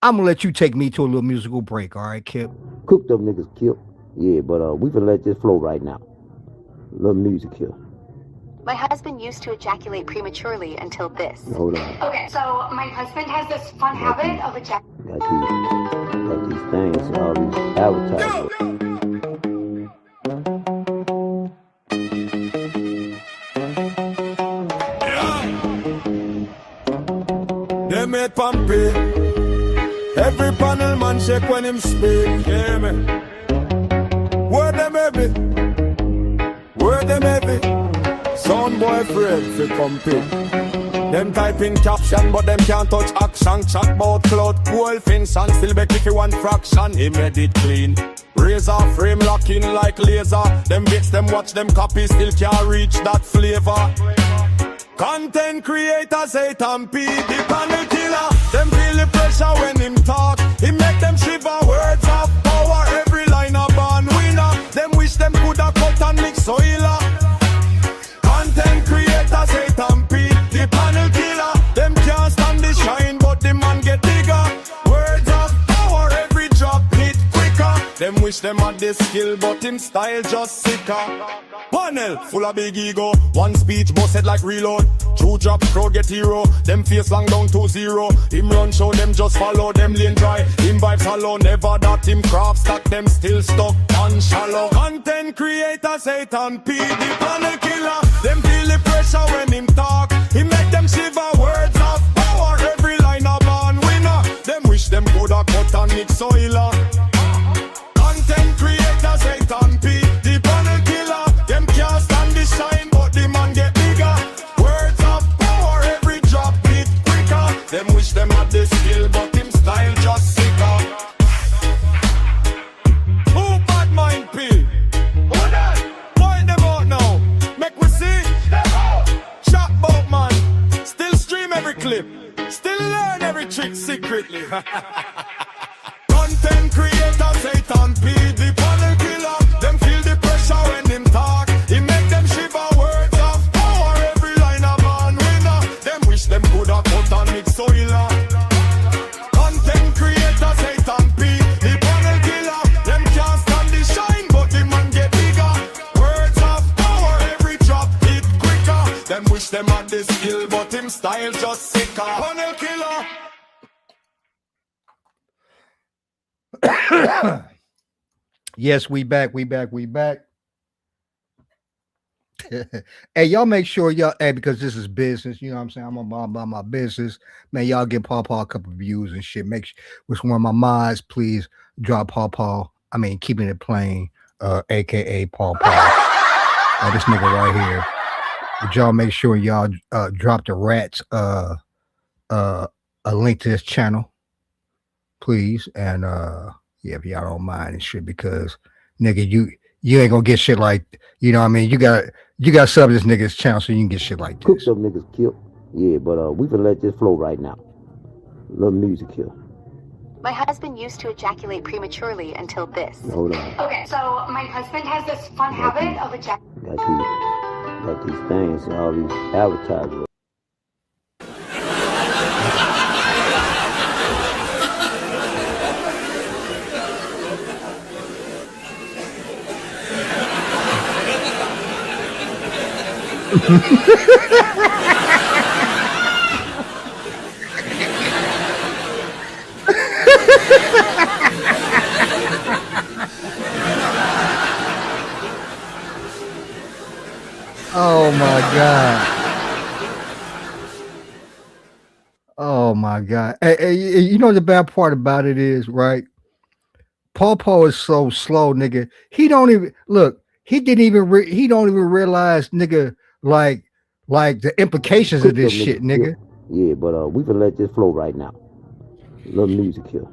I'm gonna let you take me to a little musical break, all right, Kip? Cooked up niggas killed. Yeah, but we can let this flow right now. Little music here. My husband used to ejaculate prematurely until this. Hold on. Okay, so my husband has this fun habit of ejaculating. Got these things and all these advertisements. They made Pompey. Every panel man shake when him speak. Hear me? Where them heavy? Where them heavy? Sound boy afraid fi compete. Them type in caption, but them can't touch action. Chat about cloud, cool fins, and still back if you want fraction. He made it clean. Razor frame locking like laser. Them bits, them watch them copy, still can't reach that flavor. Content creators hate and P, the panel killer. Them feel the pressure when him talk. He make them shiver, words of power. Every line a born winner. Them wish them coulda cut and mix soil. Content creators hate and P, the panel killer. Them can't stand the shine, but the man get bigger. Words of power, every drop hit quicker. Them wish them had the skill, but him style just sicker. Panel full of big ego. One speech busted like reload. Two drop crowd get hero. Them face long down to zero. Him run show them just follow them lane dry. Him vibes hollow. Never that him craft stack them still stuck and shallow. Content creators hate and P, the panel killer. Them feel the pressure when him talk. He make them shiver, words of power. Every line a born winner. Them wish them coulda cut and mix soil. Content creators hate and P, the panel killer. Them can't stand the shine, but the man get bigger. Words of power, every drop hit quicker. Them wish them had the skill, but him style just sicker. Who bad mind P? Who that? Point them out now. Make we see. Chat bout man. Still stream every clip. Still learn every trick secretly. Content creators hate and P, the panel killer. Them feel the pressure when him talk. He make them shiver, words of power. Every line a born winner. Them wish them coulda cut and mix soil. Content creators hate and P, the panel killer. Them can't stand the shine, but the man get bigger. Words of power, every drop hit quicker. Them wish them had the skill, but him style just sicker. Panel killer. Yes, we back. Hey, y'all make sure y'all, hey, because this is business, you know what I'm saying? I'm about my business. Man, y'all give Paw a couple of views and shit. Make sure, which one of my mods, please drop Paw. I mean, keeping it plain, aka Paw. This nigga right here. Would y'all make sure y'all drop the rats a link to this channel, please? And yeah, if y'all don't mind and shit, because nigga, you ain't gonna get shit like, you know what I mean? You got sub this nigga's channel so you can get shit like Cook this. some niggas killed. Yeah, but we can let this flow right now. Little music here. My husband used to ejaculate prematurely until this. Hold on. Okay, so my husband has this fun habit of ejaculating. Got these things and all these advertisements. Oh my god. Oh my god. Hey, you know the bad part about it is, right? Paw is so slow, nigga. He don't even look. He didn't even. He don't even realize, nigga, like the implications of this shit, nigga. Yeah, but we can let this flow right now. Little music here.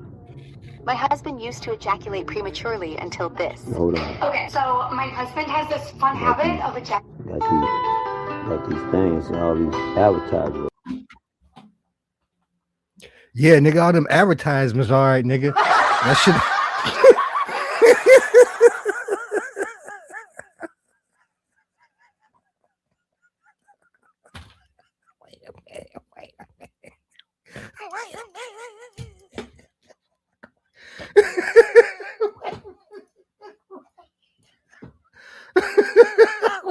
My husband used to ejaculate prematurely until this. Hold on. Okay, so my husband has this fun habit of ejaculating. Got these things and all these advertisements. Yeah, nigga, all them advertisements, all right, nigga. That shit.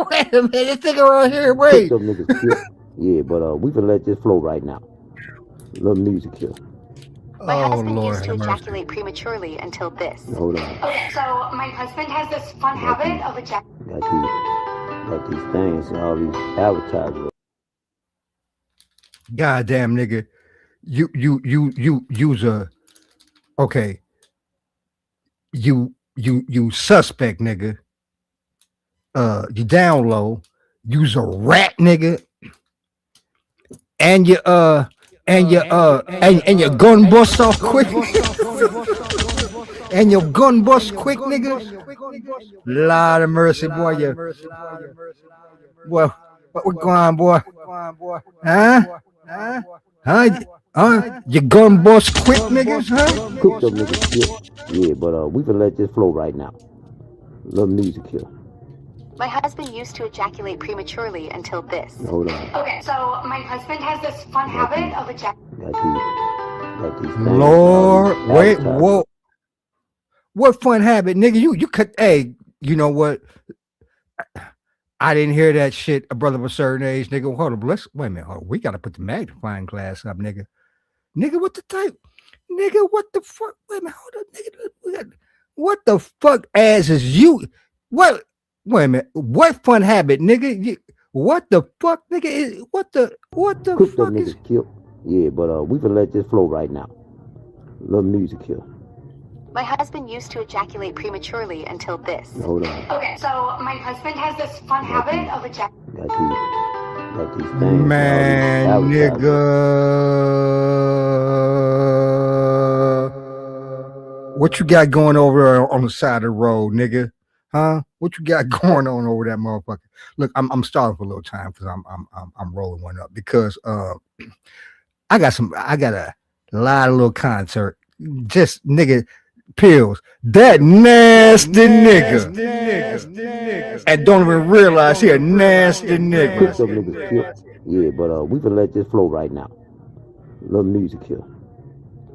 Wait a minute, this nigga right here, wait. Cook some niggas killed. Yeah, but we can let this flow right now. Little music here. My husband used to ejaculate prematurely until this. Hold on. Okay, so my husband has this fun habit of ejaculating. Got these things and all these advertisements. Goddamn, nigga, you use a okay. You suspect, nigga. You down low. Use a rat, nigga. And your gun bust off quick. And your gun bust quick, nigga. Lord of mercy, boy. What going on, boy? Huh? Your gun bust quick, niggas, huh? Cook them niggas killed. Yeah, but we can let this flow right now. Little music here. My husband used to ejaculate prematurely until this. Hold on. Okay, so my husband has this fun habit of ejaculating. Got these things. Lord, wait, whoa. What fun habit, nigga? You could, hey, you know what? I didn't hear that shit, a brother of a certain age, nigga. Hold on, wait a minute. Hold on. We gotta put the magnifying glass up, nigga. Nigga, what the type? Nigga, what the fuck? Wait a minute, hold on, nigga. What the fuck ass is you? What? Wait a minute. What fun habit, nigga? What the fuck, nigga? What the Cook fuck them is? niggas killed. Yeah, but we can let this flow right now. Little music here. My husband used to ejaculate prematurely until this. Hold on. Okay, so my husband has this fun habit of ejaculating. Got these things. Man, nigga. What you got going over there on the side of the road, nigga? Huh? What you got going on over that motherfucker? Look, I'm starting for a little time because I'm rolling one up because I got a lot of little concert. Just nigga pills. That nasty nigga. And don't even realize he a nasty nigga. Cook some niggas killed. Yeah, but we can let this flow right now. Little music here.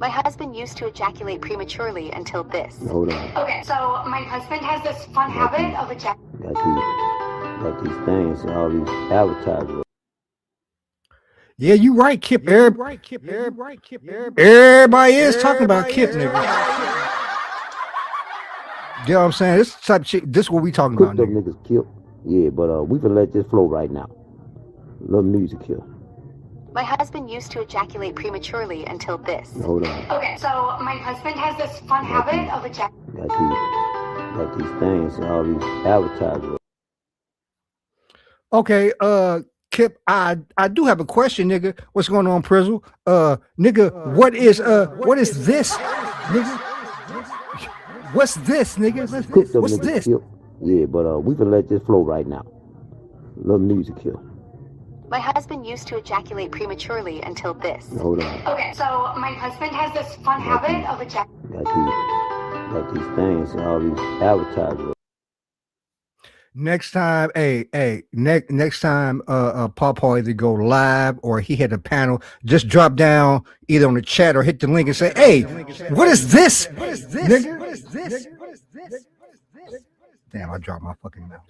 My husband used to ejaculate prematurely until this. Hold on. Okay, so my husband has this fun habit of ejaculating. Got these things and all these advertisements. Yeah, you right, Kip. Everybody is talking about Kip, nigga. You know what I'm saying? This type of shit, this what we talking Cook about, them nigga. niggas killed. Yeah, but we can let this flow right now. Little music here. My husband used to ejaculate prematurely until this. Hold on. Okay, so my husband has this fun habit of ejaculating. Got these things, all these advertisements. Okay, Kip, I do have a question, nigga. What's going on, Prizzle? Nigga, what is this? Nigga? What's this, nigga? Cook them What's niggas this? killed. Yeah, but we can let this flow right now. Little music here. My husband used to ejaculate prematurely until this. Hold on. Okay, so my husband has this fun habit of ejaculating. Got these things, all these advertisements. Next time, next time, Paw either go live or he had a panel, just drop down either on the chat or hit the link and say, "Hey, what is this? What is this? Nigga? What is this? What is this? Damn, I dropped my fucking mouse.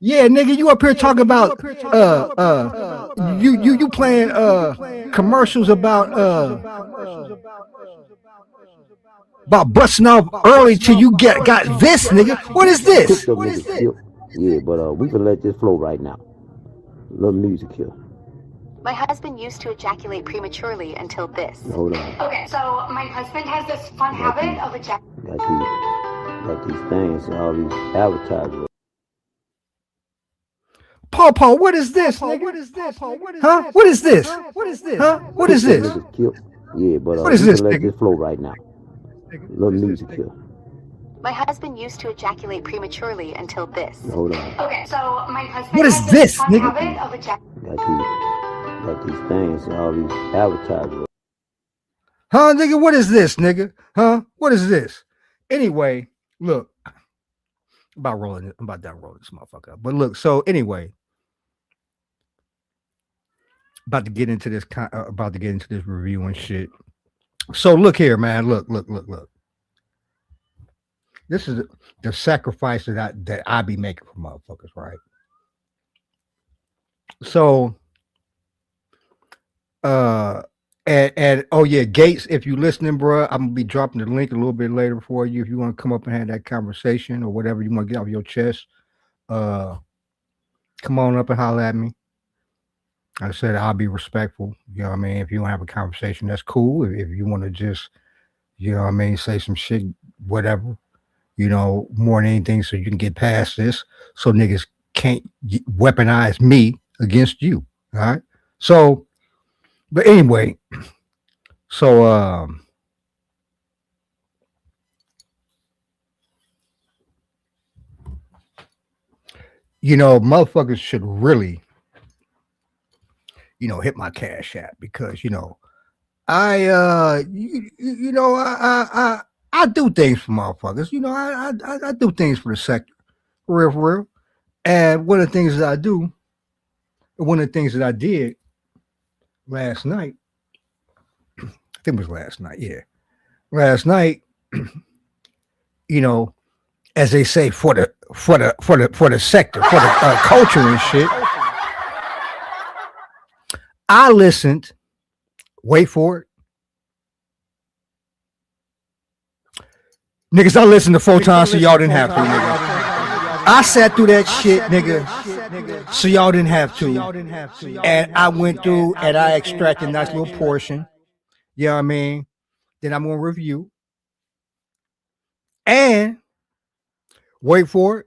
Yeah, nigga, you up here talking about you playing commercials about busting off early till you got this, nigga. What is this? What is this? Yeah, but we can let this flow right now. Little music here. My husband used to ejaculate prematurely until this. Hold on. Okay, so my husband has this fun habit of ejaculating. Got these things, all these advertisements. Paw, what is this, nigga? What is this? Huh? What is this? What is this? Huh? What is this? Yeah, but what is this, let nigga? this flow right now. Little music here. My husband used to ejaculate prematurely until this. Hold on. Okay, so my husband What is has this, fun nigga? habit of ejaculating. Got these things, all these advertisements. Huh, nigga? What is this, nigga? Huh? What is this? Anyway, look, I'm about done rolling this motherfucker up. But look, so anyway, about to get into this review and shit. So look here, man. Look. This is the sacrifice that I be making for motherfuckers, right? So, and oh yeah, Gates, if you listening, bro, I'm gonna be dropping the link a little bit later for you if you want to come up and have that conversation or whatever you want to get off your chest. Come on up and holler at me. I said I'll be respectful. You know what I mean? If you want to have a conversation, that's cool. If you want to just, you know what I mean, say some shit, whatever, you know, more than anything, so you can get past this, so niggas can't weaponize me against you. All right. So, but anyway, so you know, motherfuckers should really, you know, hit my Cash App because, you know, I do things for motherfuckers. You know, I do things for the sector, for real. And one of the things that I do, one of the things that I did last night, I think it was last night. Yeah, last night, you know, as they say, for the sector, for the culture and shit. I listened, wait for it. Niggas, I listened to 4 times so y'all didn't have to, nigga. I sat through that shit, nigga, so y'all didn't have to. And I went through and I extracted a nice little portion. You know what I mean? Then I'm going to review. And wait for it.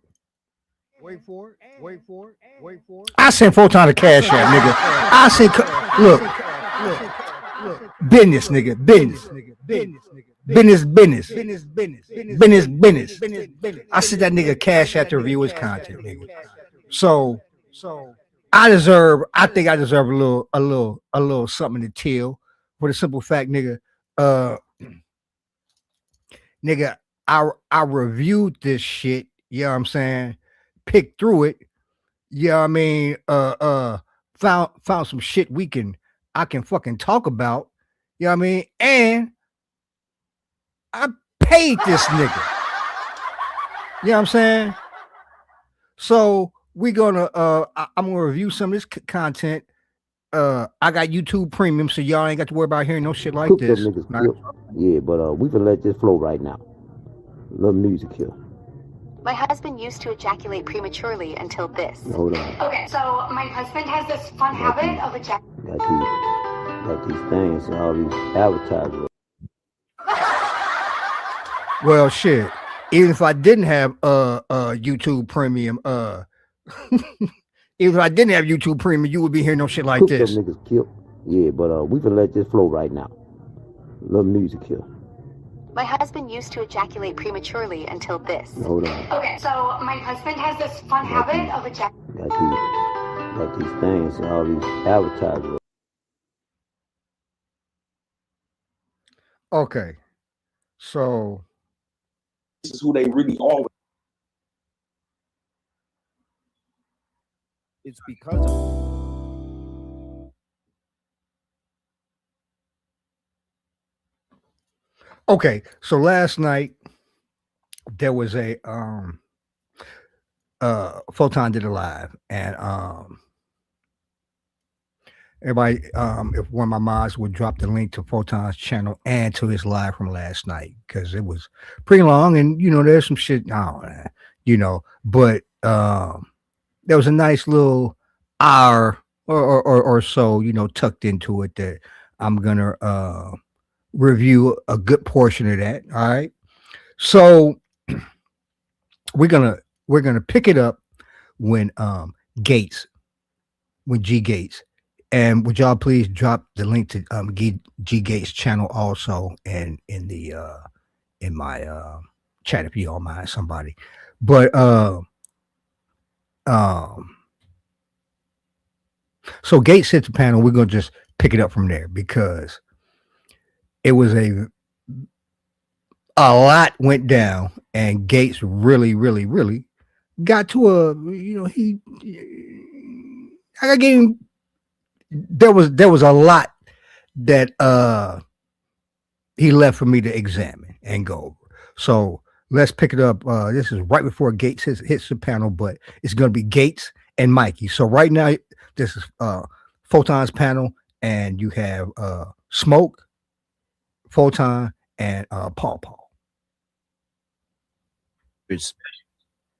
I sent 4 times to Cash App, nigga. I sent, look, business, nigga, business. I sent that nigga Cash App to review his content, nigga. So I think I deserve a little something to tell for the simple fact, nigga. Nigga, I reviewed this shit, you know what I'm saying? Picked through it, you know what I mean? Found some shit I can fucking talk about, you know what I mean? And I paid this nigga. You know what I'm saying? So I'm gonna review some of this content I got YouTube Premium, so y'all ain't got to worry about hearing no shit like Cook them this. niggas killed. Yeah, but we can let this flow right now. Little music here. My husband used to ejaculate prematurely until this. Hold on. Okay, so my husband has this fun habit of ejaculating. Got these things, all these advertisements. Well, shit. Even if I didn't have YouTube Premium, even if I didn't have YouTube Premium, you would be hearing no shit like Cook this. them niggas killed. Yeah, but we can let this flow right now. Little music here. My husband used to ejaculate prematurely until this. Hold on. Okay, so my husband has this fun habit of ejaculating. Got these things, all these advertisements. Okay. So this is who they really are. It's because of okay, so last night there was a Photon did a live, and everybody if one of my mods would drop the link to Photon's channel and to his live from last night, because it was pretty long, and you know there's some shit you know, but there was a nice little hour or so, you know, tucked into it that I'm gonna review a good portion of that. All right, so we're gonna pick it up when G Gates, and would y'all please drop the link to G Gates channel also and in the in my chat if you don't mind, somebody. But so Gates hit the panel. We're gonna just pick it up from there because it was a lot went down, and Gates really got to a, you know, I gave him, there was a lot that he left for me to examine and go over. So let's pick it up. This is right before Gates hits the panel, but it's going to be Gates and Mikey. So right now, this is Photon's panel, and you have Smoke, Photon, and Paul.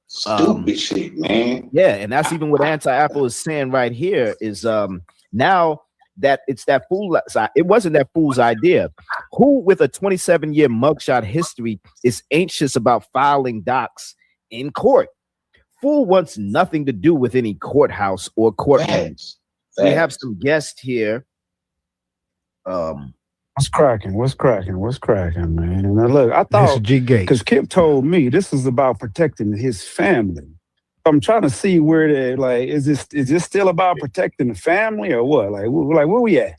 Stupid shit, man. Yeah, and that's even what Anti-Apple is saying right here is now that it's that fool. It wasn't that fool's idea. Who with a 27-year mugshot history is anxious about filing docs in court? Fool wants nothing to do with any courthouse or courtroom. We have some guests here. What's cracking, man? And look, I thought, because Kip told me this is about protecting his family. I'm trying to see where they like. Is this still about protecting the family or what? Like where we at?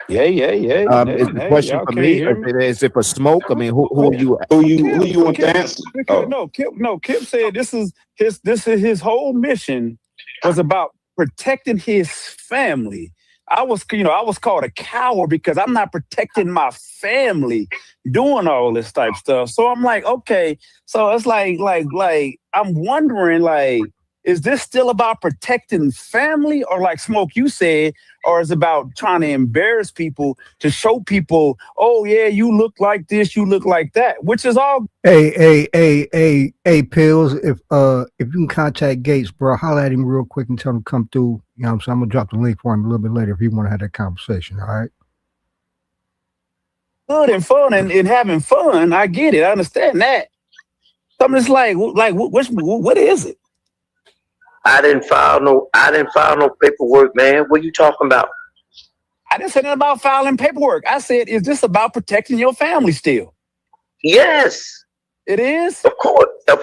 Yeah. Is the question for me? Is it for Smoke? I mean, who you want to answer? Kip said this is his whole mission was about protecting his family. I was called a coward because I'm not protecting my family doing all this type stuff. So I'm like, okay. So it's like I'm wondering, like, is this still about protecting family, or like Smoke you said, or is it about trying to embarrass people to show people, oh yeah, you look like this, you look like that, which is all. Hey, Pills, if you can contact Gates, bro, holler at him real quick and tell him to come through. You know what I'm saying? I'm gonna drop the link for him a little bit later if you want to have that conversation. All right. Good and fun and having fun. I get it. I understand that. So I'm just like what is it? I didn't file no paperwork, man. What are you talking about? I didn't say nothing about filing paperwork. I said, is this about protecting your family still? Yes. It is? Of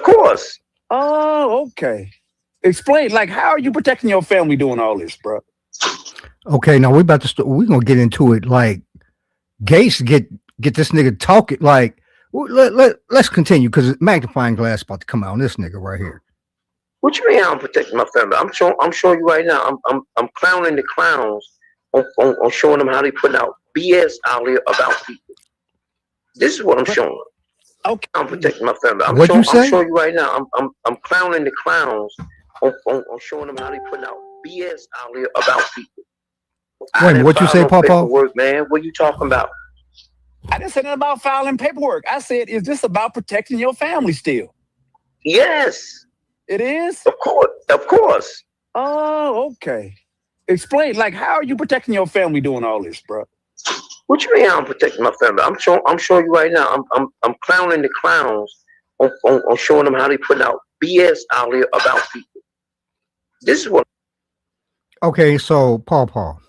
course. Oh, okay. Explain, like, how are you protecting your family doing all this, bro? Okay, now we're gonna get into it. Like, Gates get this nigga talking. Like, let's continue because magnifying glass about to come out on this nigga right here. What you mean I'm protecting my family? I'm showing you right now. I'm clowning the clowns on showing them how they put out BS out here about people. This is what I'm showing. Okay. I'm protecting my family. I'm What'd you say? I'm showing you right now. I'm clowning the clowns on showing them how they putting out BS out here about people. Wait, didn't what you file say, no Papa? paperwork, man. What you talking about? I didn't say nothing about filing paperwork. I said, is this about protecting your family still? Yes, It is? of course, of course. Oh, okay. Explain, like, how are you protecting your family doing all this, bro? What you mean I'm protecting my family? I'm showing you right now. I'm clowning the clowns on showing them how they putting out BS out here about people. This is what. Okay, so Paul,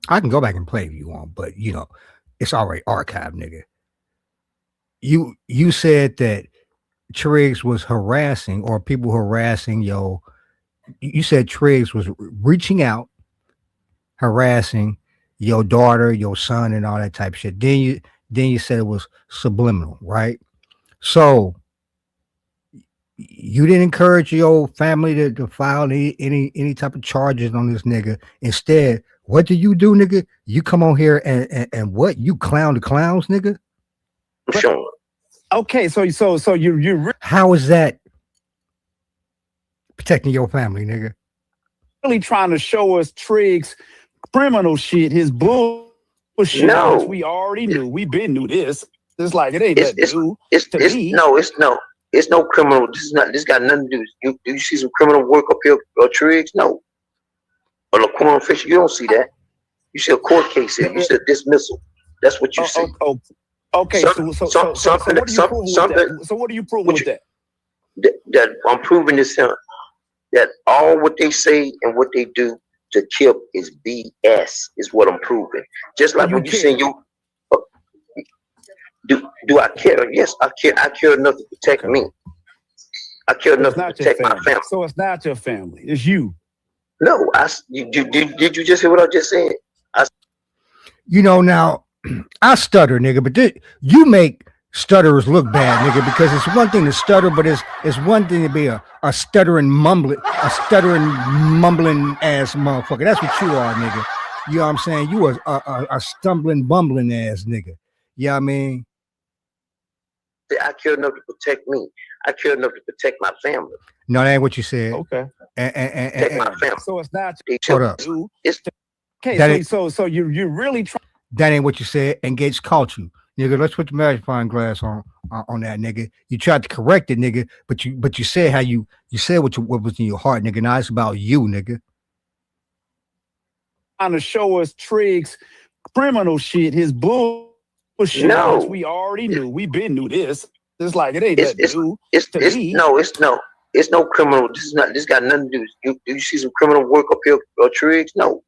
I can go back and play if you want, but you know, it's already archived, nigga. You said that Triggs was harassing or people harassing you said Triggs was reaching out, harassing your daughter, your son, and all that type of shit. Then you said it was subliminal, right? So you didn't encourage your family to file any type of charges on this nigga. Instead, what do you do, nigga? You come on here and what? You clown the clowns, nigga? Sure. Okay, so you How is that protecting your family, nigga? really trying to show us Triggs' criminal shit, his bullshit, No. which we already knew. We been knew this. It's like it ain't that new to me. It's no criminal. This got nothing to do. Do you see some criminal work up here, Triggs? No. Or Laquan Fisher, you don't see that. You see a court case here. You see a dismissal. That's what you see. Okay, so what do you prove with that? That I'm proving this here. That all what they say and what they do to Kip is BS. Is what I'm proving. Just like when you say do I care? Yes, I care. I care enough to protect me. I care enough to protect my family. So it's not your family. It's you. No, did you just hear what I just said? You know, now I stutter, nigga, but you make stutterers look bad, nigga, because it's one thing to stutter, but it's one thing to be a stuttering mumbling ass motherfucker. That's what you are, nigga. You know what I'm saying? You was a stumbling, bumbling ass nigga. You know what I mean? I care enough to protect me. I care enough to protect my family. No, that ain't what you said. Okay. Protect my family. So it's not Hold up. okay. So you really trying. That ain't what you said, and Gates caught you. Nigga, let's put the magnifying glass on that, nigga. You tried to correct it, nigga, but you said how you said what was in your heart, nigga. Now it's about you, nigga. Trying to show us Triggs' criminal shit, his bullshit, which we already knew. We been knew this. It's like it ain't that new to me. It's no criminal. This got nothing to do. Do you see some criminal work up here, Triggs? No.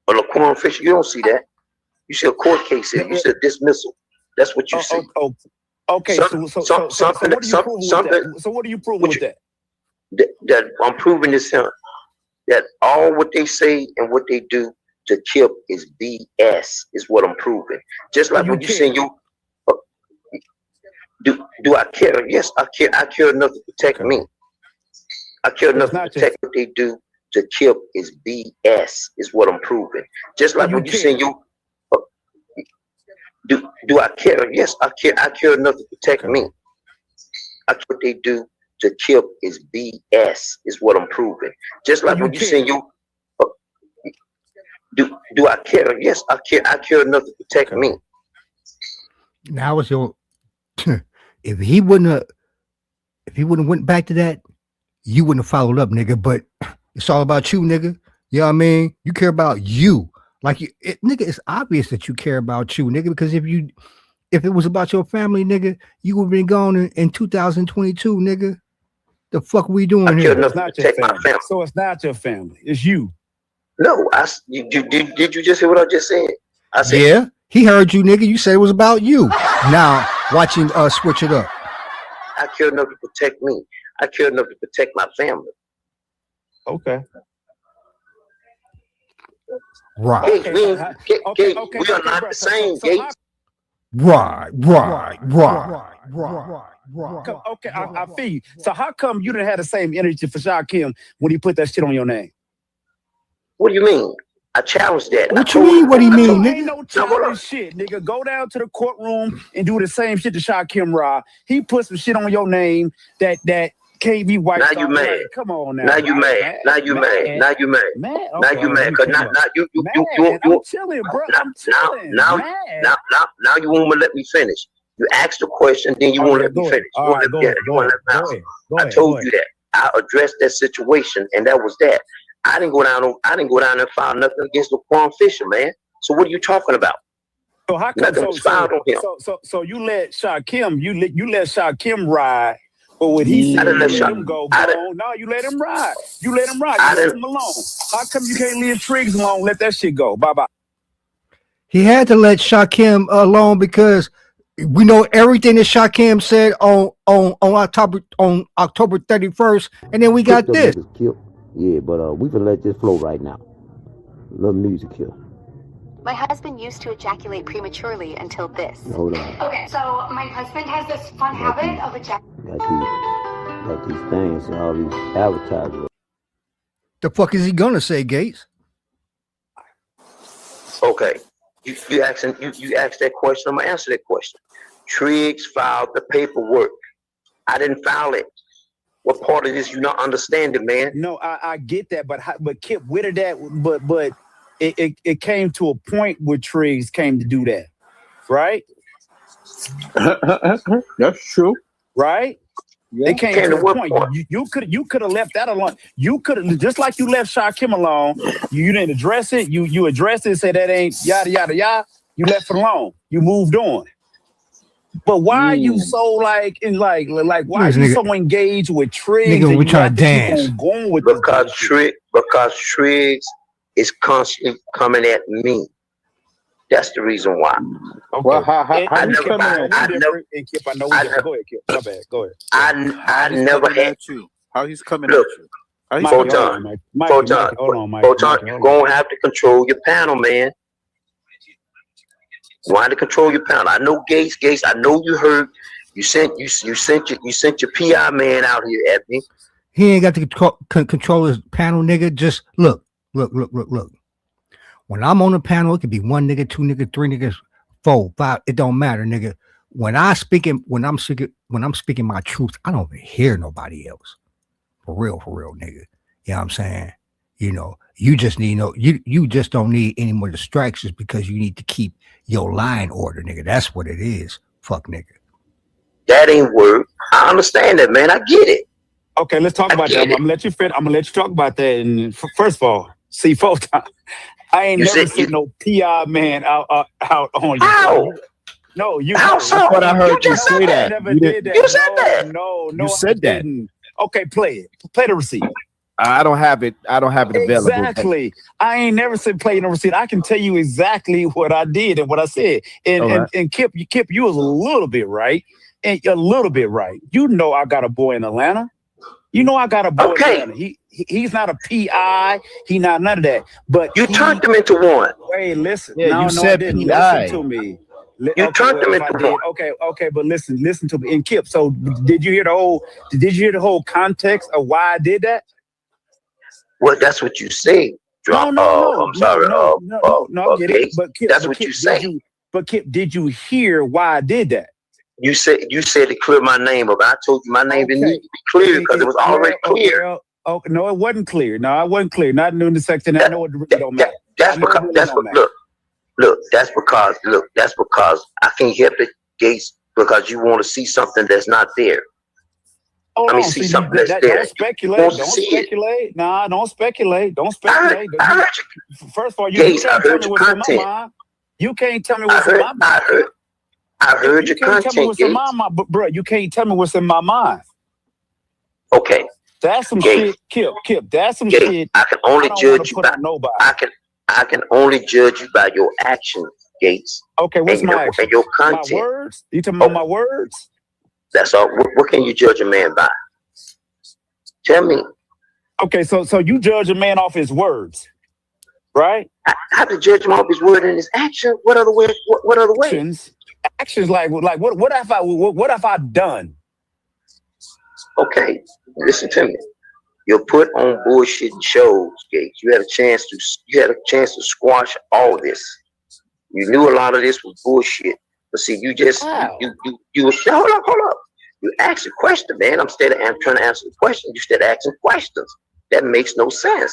Or Laquan Fisher, you don't see that. You see a court case here. You see a dismissal. That's what you see. Okay. So what are you proving with that? That I'm proving this here. That all what they say and what they do to Kip is BS. Is what I'm proving. Just like when you say do I care? Yes, I care. I care enough to protect me. I care enough to protect what they do to Kip is BS. Is what I'm proving. Just like when you say do I care? Yes, I care. I care enough to protect me. I care what they do to Kip is BS. Is what I'm proving. Just like when you say do I care? Yes, I care. I care enough to protect me. Now it's your. If he wouldn't have went back to that, you wouldn't have followed up, nigga. But it's all about you, nigga. You know what I mean? You care about you. Like nigga, it's obvious that you care about you, nigga, because if it was about your family, nigga, you would have been gone in 2022, nigga. The fuck we doing here? It's not your family. So it's not your family. It's you. No, did you just hear what I just said? I said, yeah, he heard you, nigga. You said it was about you. Now watch him switch it up. I care enough to protect me. I care enough to protect my family. Okay. Right. Gates, we are not the same, Gates. Right. Okay, I feel you. So how come you didn't have the same energy for Shaquem when he put that shit on your name? What do you mean? I challenged that. What you mean? What he mean, Ain't nigga? no challenge shit, nigga. Go down to the courtroom and do the same shit to Shakim Ra. He put some shit on your name that can't be wiped Now off. you mad. Like, come on now. Now you mad. Now you mad. Now you mad. Mad? Now Okay, you mad. Cause now you I'm chilling, bro. I'm chilling. now you won't let me finish. You asked the question, then you won't let me finish. You won't let me answer. I told you that. I addressed that situation, and that was that. I didn't go down and file nothing against Laquan Fisher, man. So what are you talking about? So how come? Nothing was filed on him. So you let Shakim, you let Shakim ride, but what he said, you let him go. No, you let him ride. You let him ride. You let him alone. How come you can't leave Triggs alone? Let that shit go. Bye bye. He had to let Shakim alone because we know everything that Shakim said on October 31st, and then we got this. Yeah, but we can let this flow right now. Little music here. My husband used to ejaculate prematurely until this. Hold on. Okay, so my husband has this fun habit of ejaculating. Got these things and all these advertisements. The fuck is he gonna say, Gates? Okay. You asked that question, I'm gonna answer that question. Triggs filed the paperwork. I didn't file it. What part of this you not understanding, man? No, I get that, but Kip, where did that? But it came to a point where Triggs came to do that, right? That's true, right? Yeah. It came to a point. You could have left that alone. You could have, just like you left Shakim alone. You didn't address it. You addressed it and said that ain't yada yada yada. You left it alone. You moved on. But why are you so like why are you so engaged with Triggs? Nigga, we trying to dance. Going with because Triggs is constantly coming at me. That's the reason why. Okay. Well, how you coming at Go ahead, Kip. My bad. Go ahead. I never had you. How he's coming at you? Photon, you're gonna have to control your panel, man. Why to control your panel? I know Gates. I know you heard. You sent your PI man out here at me. He ain't got to control his panel, nigga. Just look. When I'm on the panel, it could be 1 nigga, 2 nigga, 3 niggas, 4, 5. It don't matter, nigga. When I'm speaking my truth, I don't even hear nobody else. For real, nigga. You know what I'm saying? You know, you just need you just don't need any more distractions because you need to keep your line order, nigga. That's what it is. Fuck, nigga. That ain't word. I understand that, man. I get it. Okay, let's talk about that. I'm gonna let you talk about that. And first of all, see, Photon, I ain't never seen no PI man out on you. How? No, you. I thought I heard you say that. Never did that. You said that. No, you said that. Okay, play it. Play the receipt. I don't have it available. Exactly. I ain't never said play no receipt. I can tell you exactly what I did and what I said. And Kip, you was a little bit right. And a little bit right. You know I got a boy in Atlanta. You know I got a boy in Atlanta. He's not a PI. He not none of that. But you turned him into one. Wait, listen. Yeah, no, you said I didn't. PI. Listen to me. You turned him into one. Okay, but listen to me. And Kip, so did you hear the whole context of why I did that? Well, that's what you say. No. I'm sorry. I get it. But Kip, that's what you say. But Kip, did you hear why I did that? You said to clear my name up. I told you my name didn't need to be clear because it was already clear. Okay, no, it wasn't clear. No, it wasn't clear. Not in the section. I know it really don't matter. That's because I can't help it, Gates, because you want to see something that's not there. Don't speculate. Don't speculate. Nah, don't speculate. Don't speculate. I heard you. First of all, Gates, I heard your content. You can't tell me what's in my mind. I heard your content, tell me what's in my mind, but bro, you can't tell me what's in my mind. Okay. That's some Gates. shit, Kip. That's some Gates, shit. I can only judge you by nobody. I can only judge you by your actions, Gates. Okay, what's my action? And your content. My words? You talking about my words? That's all. What can you judge a man by? Tell me. Okay, so you judge a man off his words, right? I have to judge him off his word and his action. What other way? What other way? Actions like what have I done? Okay, listen to me. You're put on bullshit shows, Gates. You had a chance to squash all this. You knew a lot of this was bullshit. But see, you just hold up. You asked a question, man. Instead of trying to answer the question, you started asking questions. That makes no sense.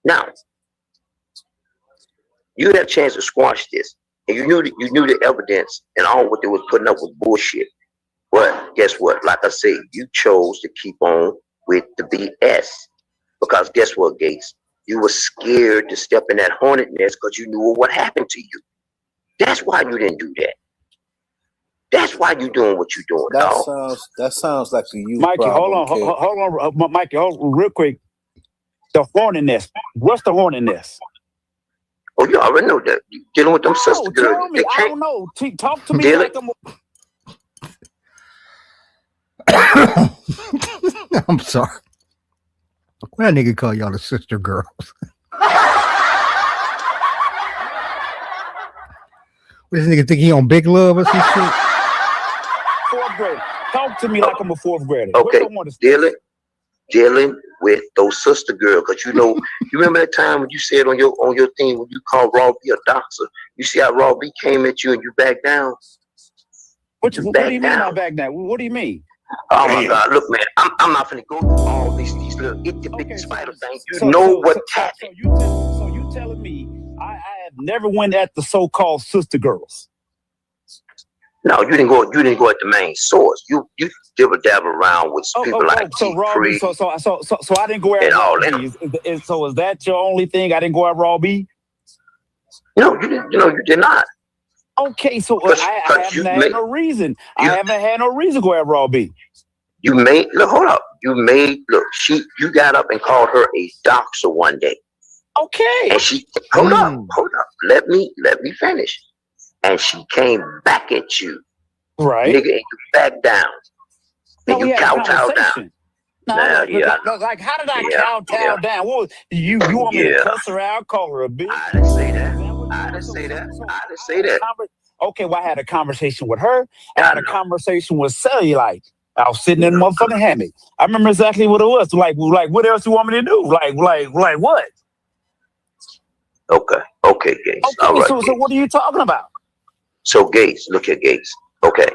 Now, you had a chance to squash this, and you knew the evidence and all what they was putting up was bullshit. But guess what? Like I said, you chose to keep on with the BS because guess what, Gates? You were scared to step in that hornet nest because you knew what happened to you. That's why you didn't do that. That's why you're doing what you're doing. That sounds like a you. Mikey, problem, hold on, Mikey, hold on, real quick. The hornet nest. What's the hornet nest? Oh, you already know that. You're dealing with them sister girls. Tell me. I don't know. Talk to me like I'm sorry. Why that nigga call y'all the sister girls? What this nigga think he on Big Love or some shit? Fourth grade. Talk to me like I'm a fourth grader. Okay, dealing with those sister girls, because you remember that time when you said on your thing when you called Raw B a doxer. You see how Raw B came at you and you backed down. What do you mean I back down? What do you mean? Oh my God! Look, man, I'm not gonna go through all these little itty bitty spider things. You know what's happening. So you telling me I have never went at the so-called sister girls? No, you didn't go at the main source. You dibble dabble around with people like so I didn't go at Raw B. So is that your only thing? I didn't go at Raw B? No, you didn't. You did not. Okay, so I haven't had no reason. I haven't had no reason to go at Raw B. Hold up. You got up and called her a doxer one day. Okay. And she hold up. Let me finish. And she came back at you. Right. Nigga, and you back down. And you kowtow down. Like how did I kowtow down? What was, you want me to cuss her out, call her a bitch? I didn't say that. Okay, well, I had a conversation with her. I had a conversation with Cellulite. I was sitting in the motherfucking hammock. I remember exactly what it was. Like, what else you want me to do? Like what? Okay, Gates. Okay, all right, so what are you talking about? So Gates, look at Gates. Okay.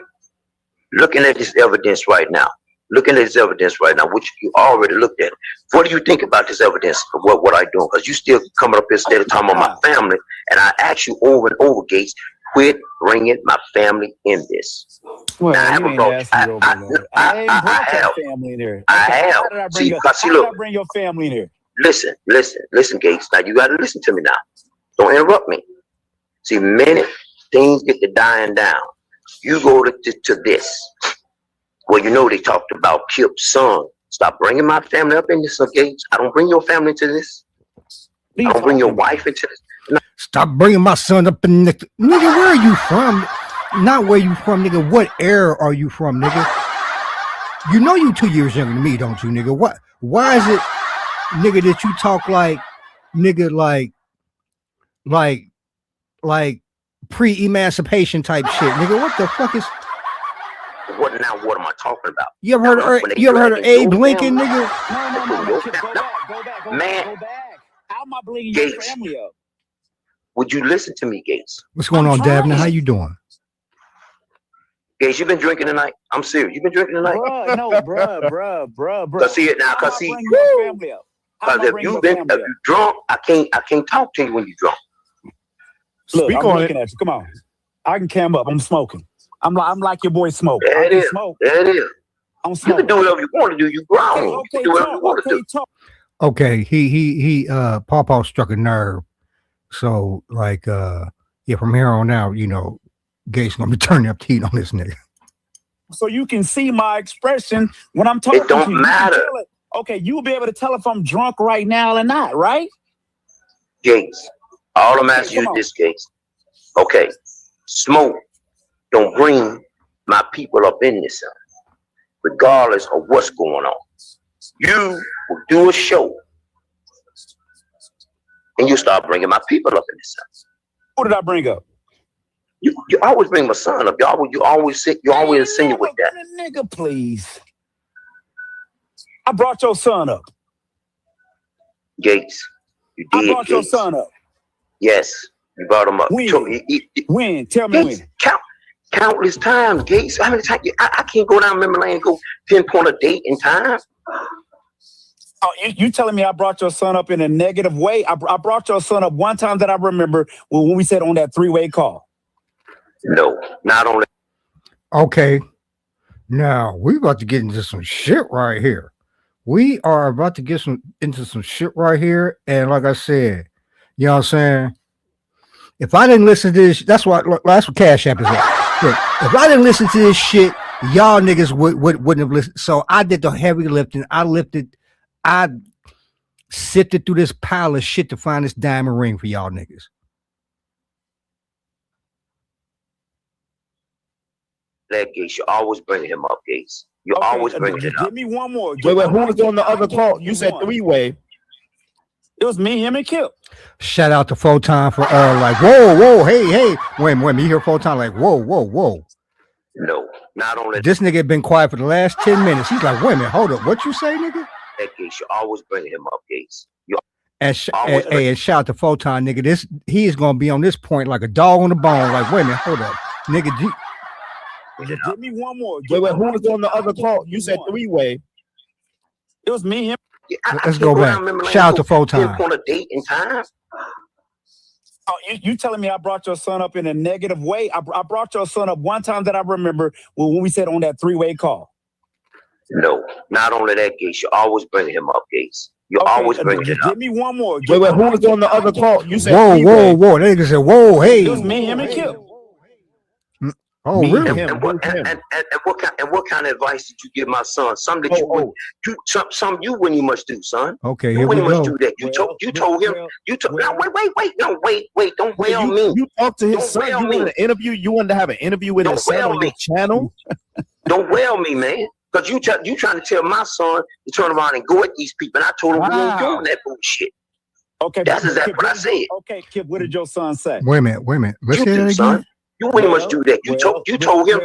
Looking at this evidence right now, which you already looked at. What do you think about this evidence of what I do? Because you still coming up instead of talking about my family, and I ask you over and over, Gates, quit bringing my family in this. Well, now, I ain't brought that family in there. I have. How did I bring your family in here? Listen, Gates. Now you got to listen to me now. Don't interrupt me. See, minute things get to dying down, you go to this. Well, they talked about Kip's son. Stop bringing my family up in this, Gates. I don't bring your family into this. I don't bring your wife into this. No. Stop bringing my son up in the... Nigga, where are you from? Not where you from, nigga. What era are you from, nigga? You 2 years younger than me, don't you, nigga? What? Why is it, nigga, that you talk like, nigga, like pre-emancipation type shit, nigga? What the fuck is... What am I talking about? You ever heard of Abe Lincoln, nigga? No. Go back. Man. Go back. How am I bringing your family up? Would you listen to me, Gates? What's going on, Davna? How you doing? Gates, you been drinking tonight? I'm serious. You been drinking tonight? Bruh. Cause see it now. Cause if you drunk, I can't talk to you when you drunk. Look, I'm looking at you. Come on. I can cam up. I'm smoking. I'm like your boy Smoke. There it is. I'm smoking. You can do whatever you want to do. You grown. You can do whatever you want to do. Okay, he Pawpaw struck a nerve. So from here on out, Gates gonna be turning up the heat on this nigga. So you can see my expression when I'm talking. It don't matter. Okay, you'll be able to tell if I'm drunk right now or not, right? Gates, all I'm asking you is this, Gates. Okay, Smoke don't bring my people up in this, regardless of what's going on. You will do a show, and you start bringing my people up in this. Who did I bring up? You always bring my son up. You always insinuate that. Nigga, please. I brought your son up. Gates. You I did, brought your Gates. son up. Yes, you brought him up. When? When? Tell me Gates, when. countless times, Gates. How many times? I can't go down memory lane and go pinpoint a date and time. Oh, you telling me I brought your son up in a negative way? I brought your son up one time that I remember when we said on that three-way call. No, not only. Okay. Now we about to get into some shit right here. We are about to get into some shit right here. And like I said, you know what I'm saying? If I didn't listen to this, that's what Cash App is at. Look, if I didn't listen to this shit, y'all niggas wouldn't have listened. So I did the heavy lifting. I sifted through this pile of shit to find this diamond ring for y'all niggas. That Gates, you always bring him up, Gates. You always bring it up. Give me one more. Wait, who was on the other call? You said three-way. It was me, him, and Kip. Shout out to Photon for like, whoa, hey, wait a minute, you hear Photon like, whoa. No, not only. This nigga been quiet for the last 10 minutes. He's like, wait a minute, hold up, what you say, nigga? That Gates, you always bring him up, Gates. And shout out to Photon, nigga. He is gonna be on this point like a dog on the bone. Like, wait a minute, hold up, nigga. Give me one more. Wait, who was on the other call? You said three-way. It was me, him. Let's go back. Shout out to Photon. On a date and time. Oh, you telling me I brought your son up in a negative way? I brought your son up one time that I remember when we said on that three-way call. No, not only that, Gates. You always bring him up, Gates. You always bring it up. Give me one more. Wait, who was on the other call? You said whoa. That nigga said, whoa, hey. It was me, him, and Kip. Oh, really? And what kind of advice did you give my son? Some that some you when you must do, son. Okay, you here we must go. do that. You told him. Now wait. Don't wail me. You talked to his son. You wanted an interview. You wanted to have an interview with his son on your channel. Don't wail me, man. Because you trying to tell my son to turn around and go at these people. And I told him we ain't doing that bullshit. Okay, that's exactly what I said. Okay, Kip, what did your son say? Wait a minute. Let's hear that again. Son. You must do that. You told him.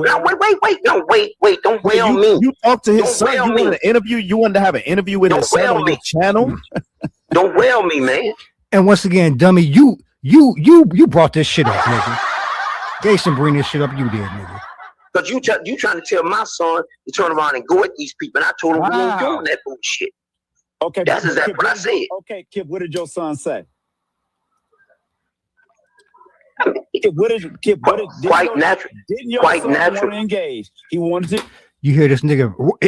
Now wait. Don't wail me. You talked to his son. You wanted an interview. You wanted to have an interview with his son on your channel. Don't wail me, man. And once again, dummy, you brought this shit up, nigga. Gates didn't bring this shit up. You did, nigga. Because you trying to tell my son to turn around and go at these people. And I told him we ain't doing that bullshit. Okay, that's exactly what I said. Okay, Kip, what did your son say? Quite natural. Didn't your son want to engage? He wanted to. You hear this nigga? What,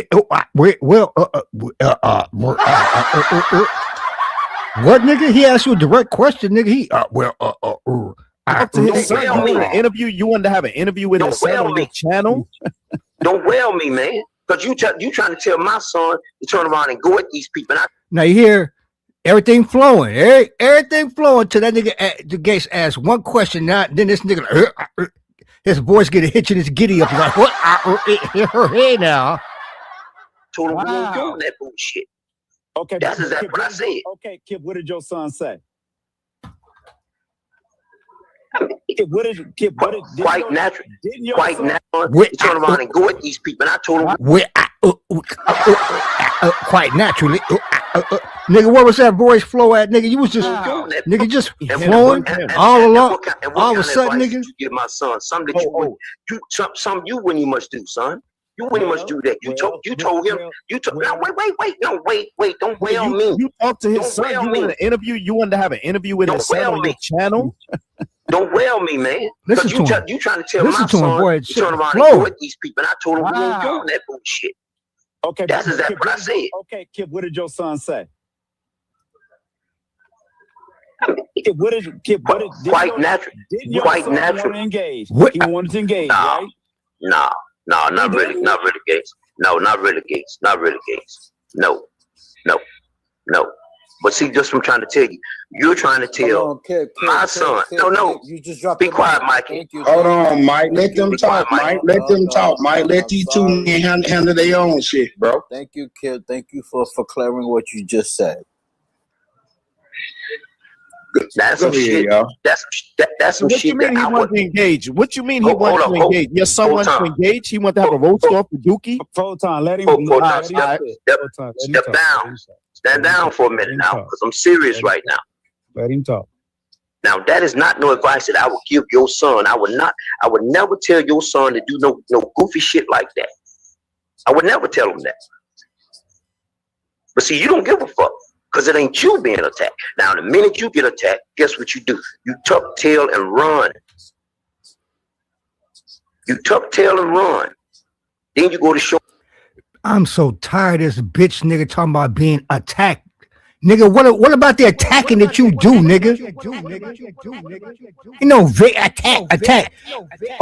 nigga? He asked you a direct question, nigga. To his son, you wanted an interview. You wanted to have an interview with his son on your channel. Don't wail me, man. Because you trying to tell my son to turn around and go at these people. Now you hear everything flowing, everything flowing till that nigga the Gates asks one question. Now then this nigga his voice get a hitch in his giddy up. He's like, what? Hey now. Told him we ain't doing that bullshit. Okay, that's exactly what I said. Okay, Kip, what did your son say? Quite natural. Turn around and go at these people. And I told him quite naturally. Nigga, what was that voice flow at, nigga? You was just nigga just flowing all along. All of a sudden, nigga. You give my son some that you when you must do, son. You when you must do that. You told him. Now wait. Don't wail me. You talked to his son. You wanted an interview. You wanted to have an interview with his son on your channel. Don't wail me, man. Listen to him. You trying to tell my son to turn around and go at these people. And I told him we ain't doing that bullshit. Okay, that's exactly what I said. Okay, Kip, what did your son say? Quite natural. Quite natural. Want to engage. He wanted to engage, right? No, not really, Gates. No, not really, Gates. No. But see, just from trying to tell you, you're trying to tell my son. No. You just dropped. Be quiet, Mikey. Hold on, Mike. Let them talk, Mike. Let them talk, Mike. Let these two men handle their own shit, bro. Thank you, kid. Thank you for clearing what you just said. That's Go some ahead, shit. y'all. That's some What shit you mean that he I wants would. to engage? What you mean he Hold wants on, to hold engage? Your son hold wants to on. engage. He wants to have a roast off with Dookie. Photon, let him. Hold Let on. him Step Photon, let him step talk. down. Stand down for a minute now, because I'm serious right now. Let him talk. Now that is not no advice that I would give your son. I would never tell your son to do no goofy shit like that. I would never tell him that. But see, you don't give a fuck, because it ain't you being attacked. Now the minute you get attacked, guess what you do? You tuck tail and run. You tuck tail and run. Then you go to show. I'm so tired of this bitch nigga talking about being attacked. Nigga, what about the attacking that you do, nigga? You know, attack.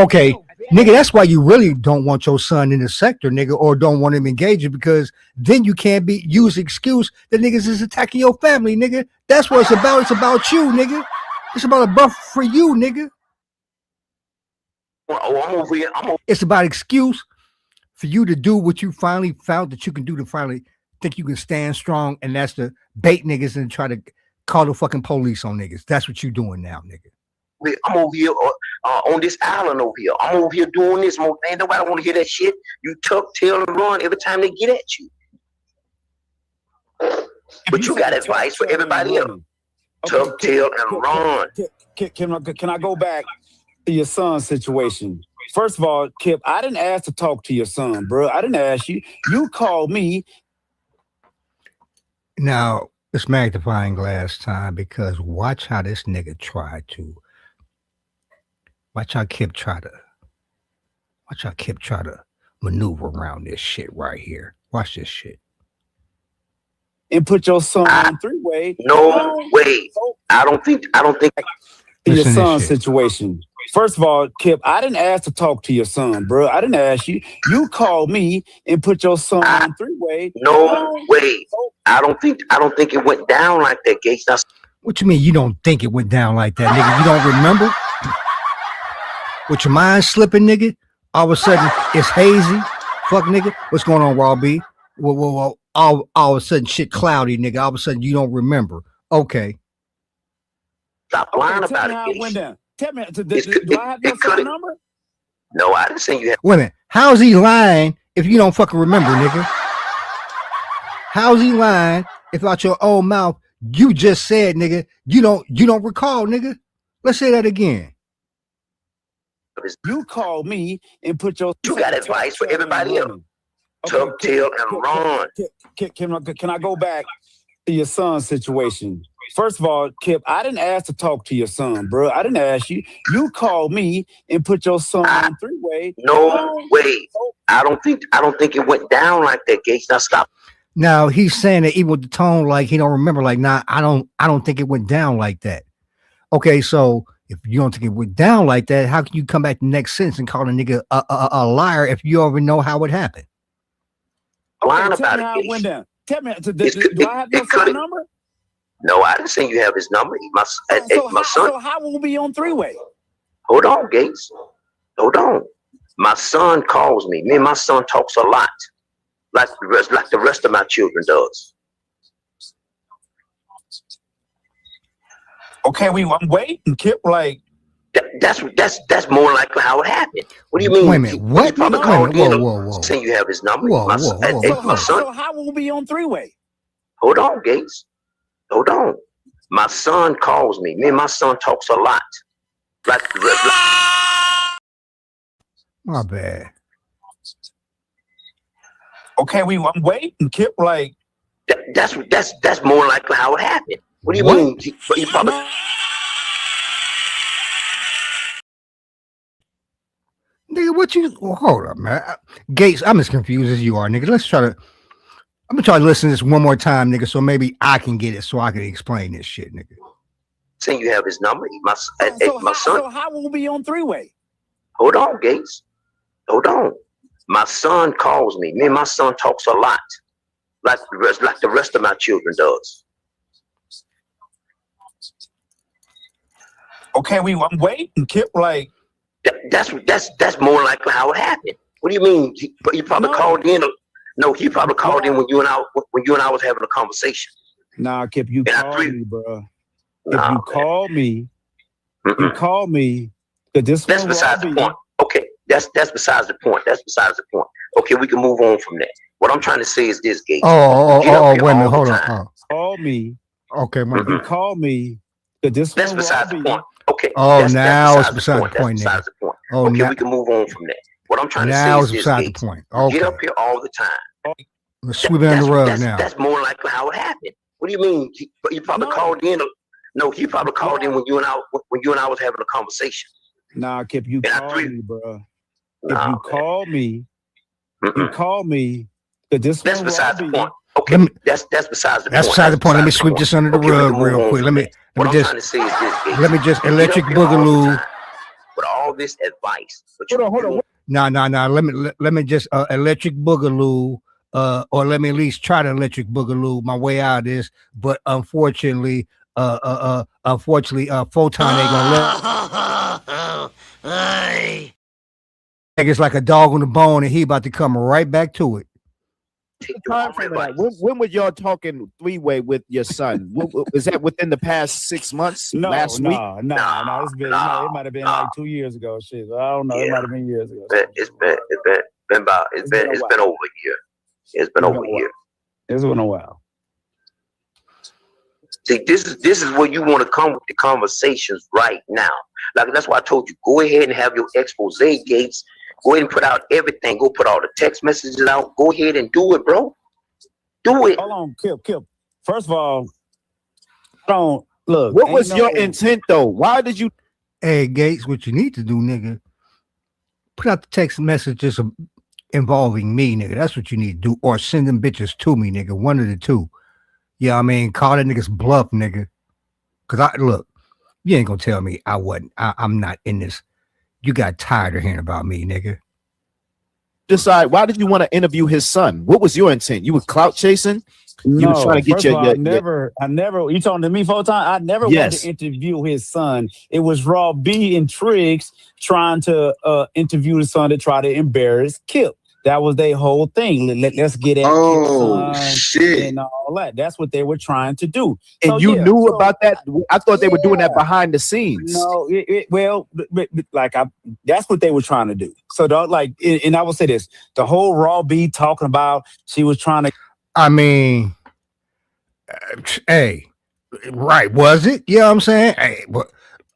Okay, nigga, that's why you really don't want your son in the sector, nigga, or don't want him engaging, because then you can't use excuse that niggas is attacking your family, nigga. That's what it's about. It's about you, nigga. It's about a buff for you, nigga. Oh, I'm over here. It's about excuse for you to do what you finally found that you can do to finally think you can stand strong, and that's to bait niggas and try to call the fucking police on niggas. That's what you doing now, nigga. I'm over here on this island over here. I'm over here doing this. Ain't nobody want to hear that shit. You tuck tail and run every time they get at you. But you got advice for everybody else. Tuck tail and run. Can I go back to your son's situation? First of all, Kip, I didn't ask to talk to your son, bro. I didn't ask you. You called me. Now, it's magnifying glass time, because watch how this nigga tried to. Watch how Kip try to maneuver around this shit right here. Watch this shit. And put your son on three-way. No way. I don't think. Your son's situation. First of all, Kip, I didn't ask to talk to your son, bro. I didn't ask you. You called me and put your son on three-way. No way. I don't think it went down like that, Gates. What you mean you don't think it went down like that, nigga? You don't remember? With your mind slipping, nigga? All of a sudden, it's hazy. Fuck, nigga. What's going on, Raw B? Whoa. All of a sudden, shit cloudy, nigga. All of a sudden, you don't remember. Okay. Stop lying Tell about me how it, it went Gates. down. Tell me, do I have your son number? No, I didn't say you had. Wait a minute. How's he lying if you don't fucking remember, nigga? How's he lying if out your own mouth you just said, nigga, you don't recall, nigga? Let's say that again. You called me and put your. You got advice for everybody else. Tuck tail and run. Can I go back to your son's situation? First of all, Kip, I didn't ask to talk to your son, bro. I didn't ask you. You called me and put your son on three-way. No way. I don't think it went down like that, Gates. Now stop. Now he's saying that even with the tone, like he don't remember. Like, nah, I don't think it went down like that. Okay, so if you don't think it went down like that, how can you come back the next sentence and call a nigga a liar if you already know how it happened? Lying Tell about me how it, it went Gates. down. Tell me, do I have your son number? No, I didn't say you have his number. My son. So how will we be on three-way? Hold on, Gates. Hold on. My son calls me. Me and my son talks a lot, like the rest of my children does. Okay, I'm waiting, Kip. Like that's more likely how it happened. What do you mean? Wait a minute. What? You probably called in saying you have his number. My son. So how will we be on three-way? Hold on, Gates. Hold on. My son calls me. Me and my son talks a lot. Like My bad. Okay, I'm waiting, Kip. Like that's more likely how it happened. What do you mean? You probably. Nigga, what you hold up, man. Gates, I'm as confused as you are, nigga. I'm gonna try to listen to this one more time, nigga, so maybe I can get it so I can explain this shit, nigga. Saying you have his number. My son. So how will we be on three-way? Hold on, Gates. Hold on. My son calls me. Me and my son talks a lot, like the rest of my children does. Okay, I'm waiting, Kip. Like that's more likely how it happened. What do you mean? You probably called in. No, he probably called in when you and I was having a conversation. Nah, Kip, you called me, bro. If you call me, you call me. This That's besides the point. Okay, that's besides the point. That's besides the point. Okay, we can move on from that. What I'm trying to say is this, Gates. Wait a minute, hold on. Call me. Okay, you call me. That's besides the point. Okay. Now it's beside the point. That's besides the point. Okay, we can move on from that. What I'm trying to say is this, beside the point. Okay. Get up here all the time. Let's sweep it under the rug now. That's more likely how it happened. What do you mean? You probably called in. No, he probably called in when you and I was having a conversation. Nah, Kip, you called me, bro. If you call me, you call me. That's besides the point. Okay, that's besides the point. That's besides the point. Let me sweep this under the rug real quick. Let me just electric boogaloo. With all this advice. Hold on. Nah. Let me just electric boogaloo. Or let me at least try to electric boogaloo my way out of this. But unfortunately, Photon ain't gonna let. It's like a dog on the bone, and he about to come right back to it. When were y'all talking three-way with your son? Is that within the past 6 months? No, last week? No. It's been. It might have been like 2 years ago. Shit, I don't know. It might have been years ago. It's been over a year. It's been over a year. It's been a while. See, this is where you want to come with the conversations right now. Like that's why I told you, go ahead and have your expose, Gates. Go ahead and put out everything. Go put all the text messages out. Go ahead and do it, bro. Do it. Hold on, Kip. First of all, don't look. What was your intent though? Why did you? Hey, Gates, what you need to do, nigga, put out the text messages involving me, nigga. That's what you need to do. Or send them bitches to me, nigga. One of the two. Yeah, I mean, call that niggas bluff, nigga. Cause look, you ain't gonna tell me I'm not in this. You got tired of hearing about me, nigga. Decide, why did you want to interview his son? What was your intent? You were clout chasing? You were trying to get I never, you talking to me, Photon? I never wanted to interview his son. It was Raw B and Triggs trying to interview the son to try to embarrass Kip. That was their whole thing. Let's get at Kip's son and all that. That's what they were trying to do. And so, you knew about that? I thought they were doing that behind the scenes. No, that's what they were trying to do. So, and I will say this: the whole Raw B talking about she was trying to. I mean, hey, right? Was it? You know what I'm saying? Hey, but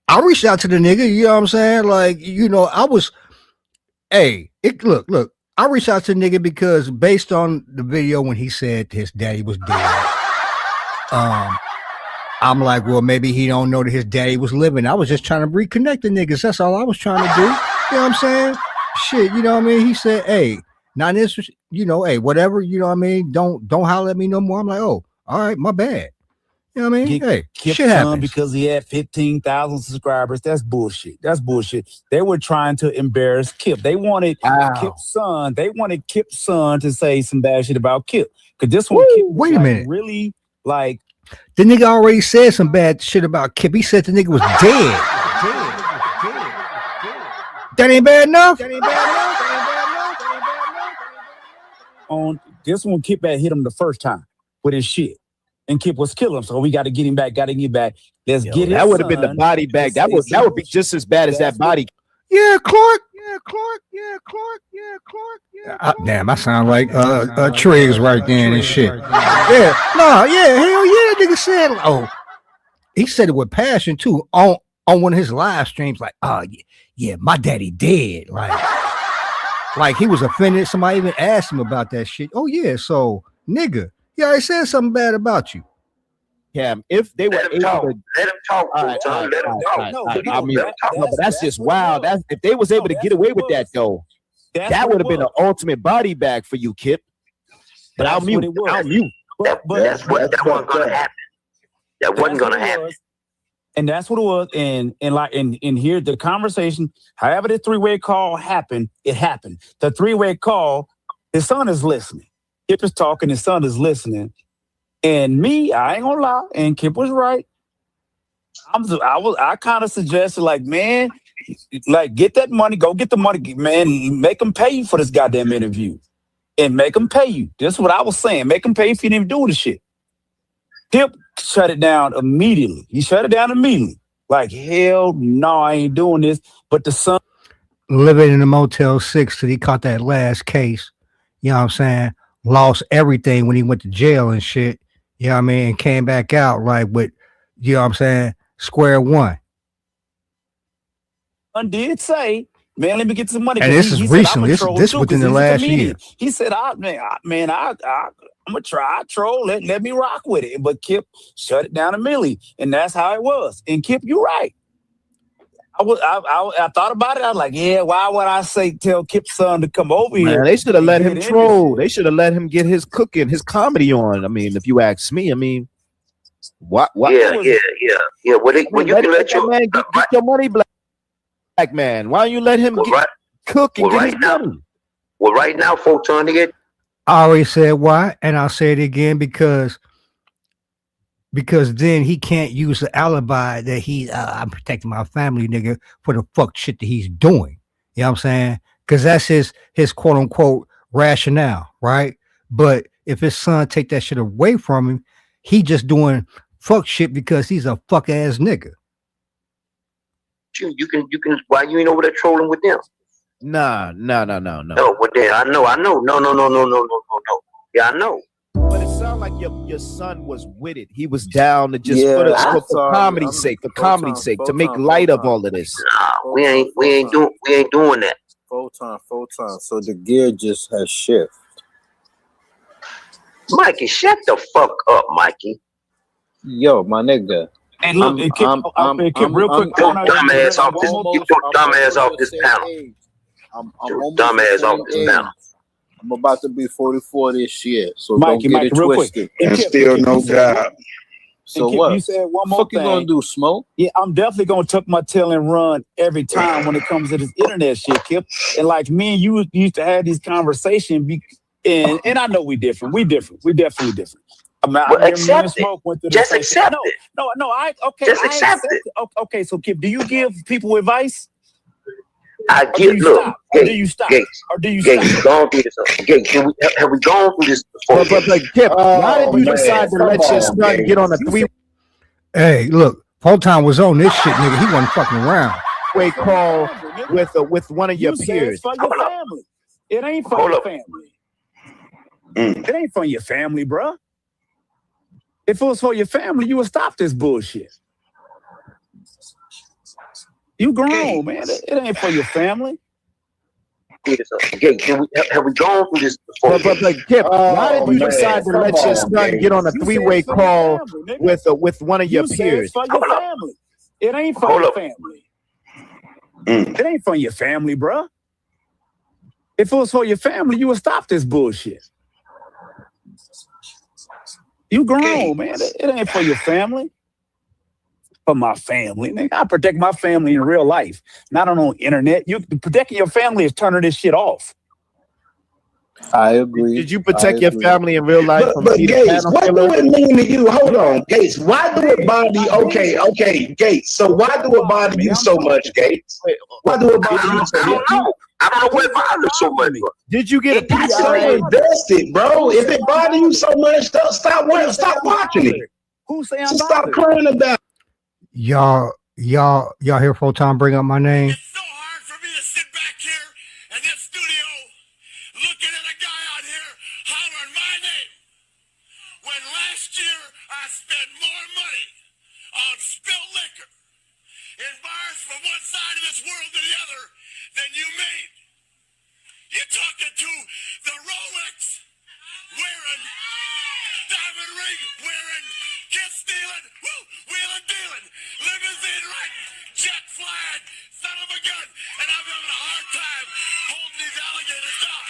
I reached out to the nigga. You know what I'm saying? Like, you know, I was. Hey, look. I reached out to the nigga because based on the video when he said his daddy was dead, I'm like, well, maybe he don't know that his daddy was living. I was just trying to reconnect the niggas. That's all I was trying to do. You know what I'm saying? Shit, you know what I mean? He said, hey, not this, you know, hey, whatever, you know what I mean? Don't holler at me no more. I'm like, oh, all right, my bad. You know what I mean? Hey, shit happens. Because he had 15,000 subscribers. That's bullshit. They were trying to embarrass Kip. They wanted Kip's son. They wanted Kip's son to say some bad shit about Kip. Because this one, Kip was wait a minute. Really, like. The nigga already said some bad shit about Kip. He said the nigga was dead. That ain't bad enough? On this one, Kip had hit him the first time with his shit. And Kip was killing him, so we got to get him back. Let's get him. That would have been the body bag. That would be just as bad as that body. Yeah, Clark. Damn, I sound like Triggs right there and shit. Hell yeah, that nigga said. Oh, he said it with passion too on one of his live streams. Like, oh yeah, my daddy dead. Like he was offended. Somebody even asked him about that shit. Oh yeah, so nigga. Yeah, I said something bad about you. Yeah, if they were able to let him talk. But that's just wild. If they was able to get away with that though, that would have been the ultimate body bag for you, Kip. But I'll mute. That wasn't gonna happen. That wasn't gonna happen. And that's what it was. And here the conversation, however the three-way call happened, it happened. The three-way call, his son is listening. Kip is talking, his son is listening. And me, I ain't gonna lie, and Kip was right. I kind of suggested, like, man, like, get that money, go get the money, man, make them pay you for this goddamn interview. And make them pay you. That's what I was saying. Make them pay if you didn't even do the shit. Kip shut it down immediately. He shut it down immediately. Like, hell no, I ain't doing this. But the son living in the Motel 6 till he caught that last case. You know what I'm saying? Lost everything when he went to jail and shit. You know what I mean? And came back out like with, you know what I'm saying, square one. did say, man, let me get some money. And this is recently. This within the last year. He said, I'm gonna try. I troll. Let me rock with it. But Kip shut it down immediately, and that's how it was. And Kip, you're right. I thought about it. I was like, yeah, why would I tell Kip's son to come over here? Man, they should have let him troll. Industry. They should have let him get his cooking, his comedy on. I mean, if you ask me, I mean, what? Yeah. Well, you can let your man get your money, black man. Why don't you let him cook and get his money? Well, right now, Photon, nigga. I already said why, and I'll say it again because then he can't use the alibi that I'm protecting my family, nigga, for the fuck shit that he's doing. You know what I'm saying? Because that's his quote unquote rationale, right? But if his son take that shit away from him, he just doing fuck shit because he's a fuck ass nigga. You can. Why you ain't over there trolling with them? No. No, with them. I know. No. Yeah, I know. But it sounded like your son was with it. He was down to just for comedy's sake, to make light of all of this. Nah, we ain't doing that. Photon. So the gear just has shifted. Mikey, shut the fuck up, Mikey. Yo, my nigga. And look, Kip, real quick. Get your dumbass off this panel. I'm dumbass off this panel. I'm about to be 44 this year, so Mikey, don't get it twisted. And still no job. So Kip, what? You said one more thing. What you gonna do, Smoke? Yeah, I'm definitely gonna tuck my tail and run every time when it comes to this internet shit, Kip. And like me and you used to have these conversations, and I know we different. We definitely different. Accept it. Just accept it. No. Just accept it. Okay, so Kip, do you give people advice? I get. Look, Gates. Gone through this. Gates, have we gone through this before? But Kip, why did you decide to let your son get on a three? Hey, look, Photon was on this shit, nigga. He wasn't fucking around. Way call with one of your peers. For your family. It ain't for your family. It ain't for your family, bro. If it was for your family, you would stop this bullshit. You grown, man. It ain't for your family. Have we gone through this before? But Kip, why did you decide to let your son get on a three-way call with one of your peers? It's for your family. It ain't for your family. It ain't for your family, bro. If it was for your family, you would stop this bullshit. You grown, man. It ain't for your family. For my family. Nigga, I protect my family in real life, not on the internet. You protecting your family is turning this shit off. I agree. Did you protect your family in real life? But Gates, what do it mean to you? Hold on, Gates. Why do it bother you? Okay, Gates. So why do it bother you so much, Gates? Why do it bother you so much? I don't know what bothers so much. Did you get a That's so invested, bro. If it bothers you so much, stop watching it. Who's saying so stop crying about it. Y'all hear Photon bring up my name? It's so hard for me to sit back here in this studio looking at a guy out here hollering my name. When last year I spent more money on spilled liquor in bars from one side of this world to the other than you made. You're talking to the Rolex wearing, diamond ring wearing, kiss stealing, wheeling dealing, limousine riding, jet flying, son of a gun, and I'm having a hard time holding these alligators down.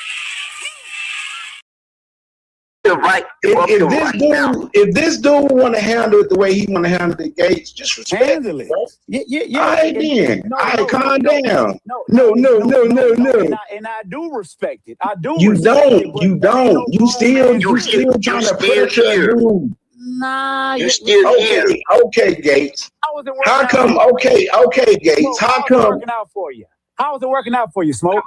If this dude want to handle it the way he want to handle the Gates, just respect handle it. Yeah. All right, then. All right, calm down. No. And I do respect it. I do. You don't. You still trying to pressure dude. Nah, you still here. Okay, Gates. How come? Okay, Gates. How come? Working out for you? How is it working out for you, Smoke?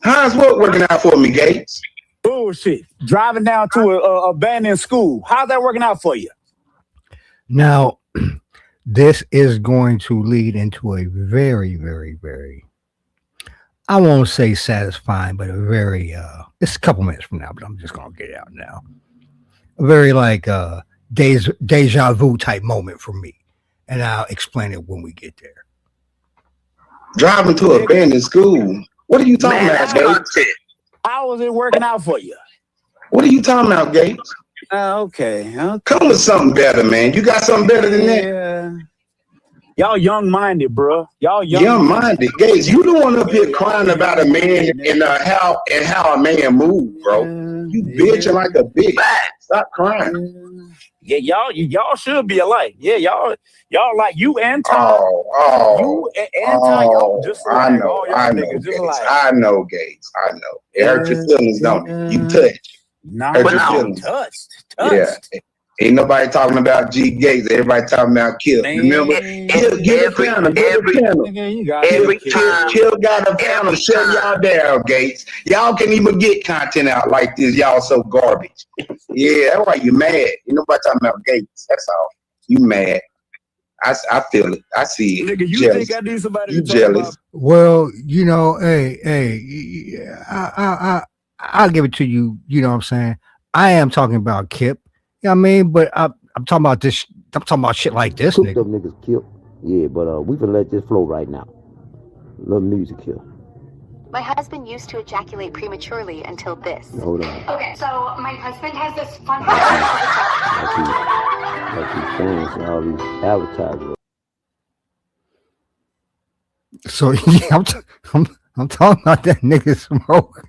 How's what working out for me, Gates? Bullshit. Driving down to a abandoned school. How's that working out for you? Now, this is going to lead into a very, very, very, I won't say satisfying, but a very, it's a couple minutes from now, but I'm just going to get it out now. A very like deja vu type moment for me. And I'll explain it when we get there. Driving to a abandoned school. What are you talking about, Gates? How was it working out for you? What are you talking about, Gates? Okay. Come with something better, man. You got something better than that? Yeah. Y'all young-minded, bro. Y'all young-minded. Gates, you the one up here crying about a man and how a man moves, bro. You bitching like a bitch. Stop crying. Yeah, y'all should be alike. Yeah, y'all like you anti. You anti. Y'all just like I know, all y'all I know, niggas just Gates. like. I know, Gates. I know. It hurt your feelings, don't it? You touched. Nah, Hurt your feelings. touched. Yeah. Ain't nobody talking about G Gates. Everybody talking about Kill. Remember? Kill got a panel. Shut y'all down, Gates. Y'all can't even get content out like this. Y'all so garbage. Yeah, that's why you mad. Ain't nobody talking about Gates. That's all. You mad. I feel it. I see it. Nigga, you jealous. think I need somebody You to jealous. talk about? Well, I'll give it to you. You know what I'm saying? I am talking about Kip. You know what I mean? But I'm talking about this. I'm talking about shit like this, Cooked nigga. up niggas killed. Yeah, but we can let this flow right now. Little music here. My husband used to ejaculate prematurely until this. Hold on. Okay, so my husband has this fun habit Like these things and all these advertisers. So yeah, I'm talking about that nigga Smoke.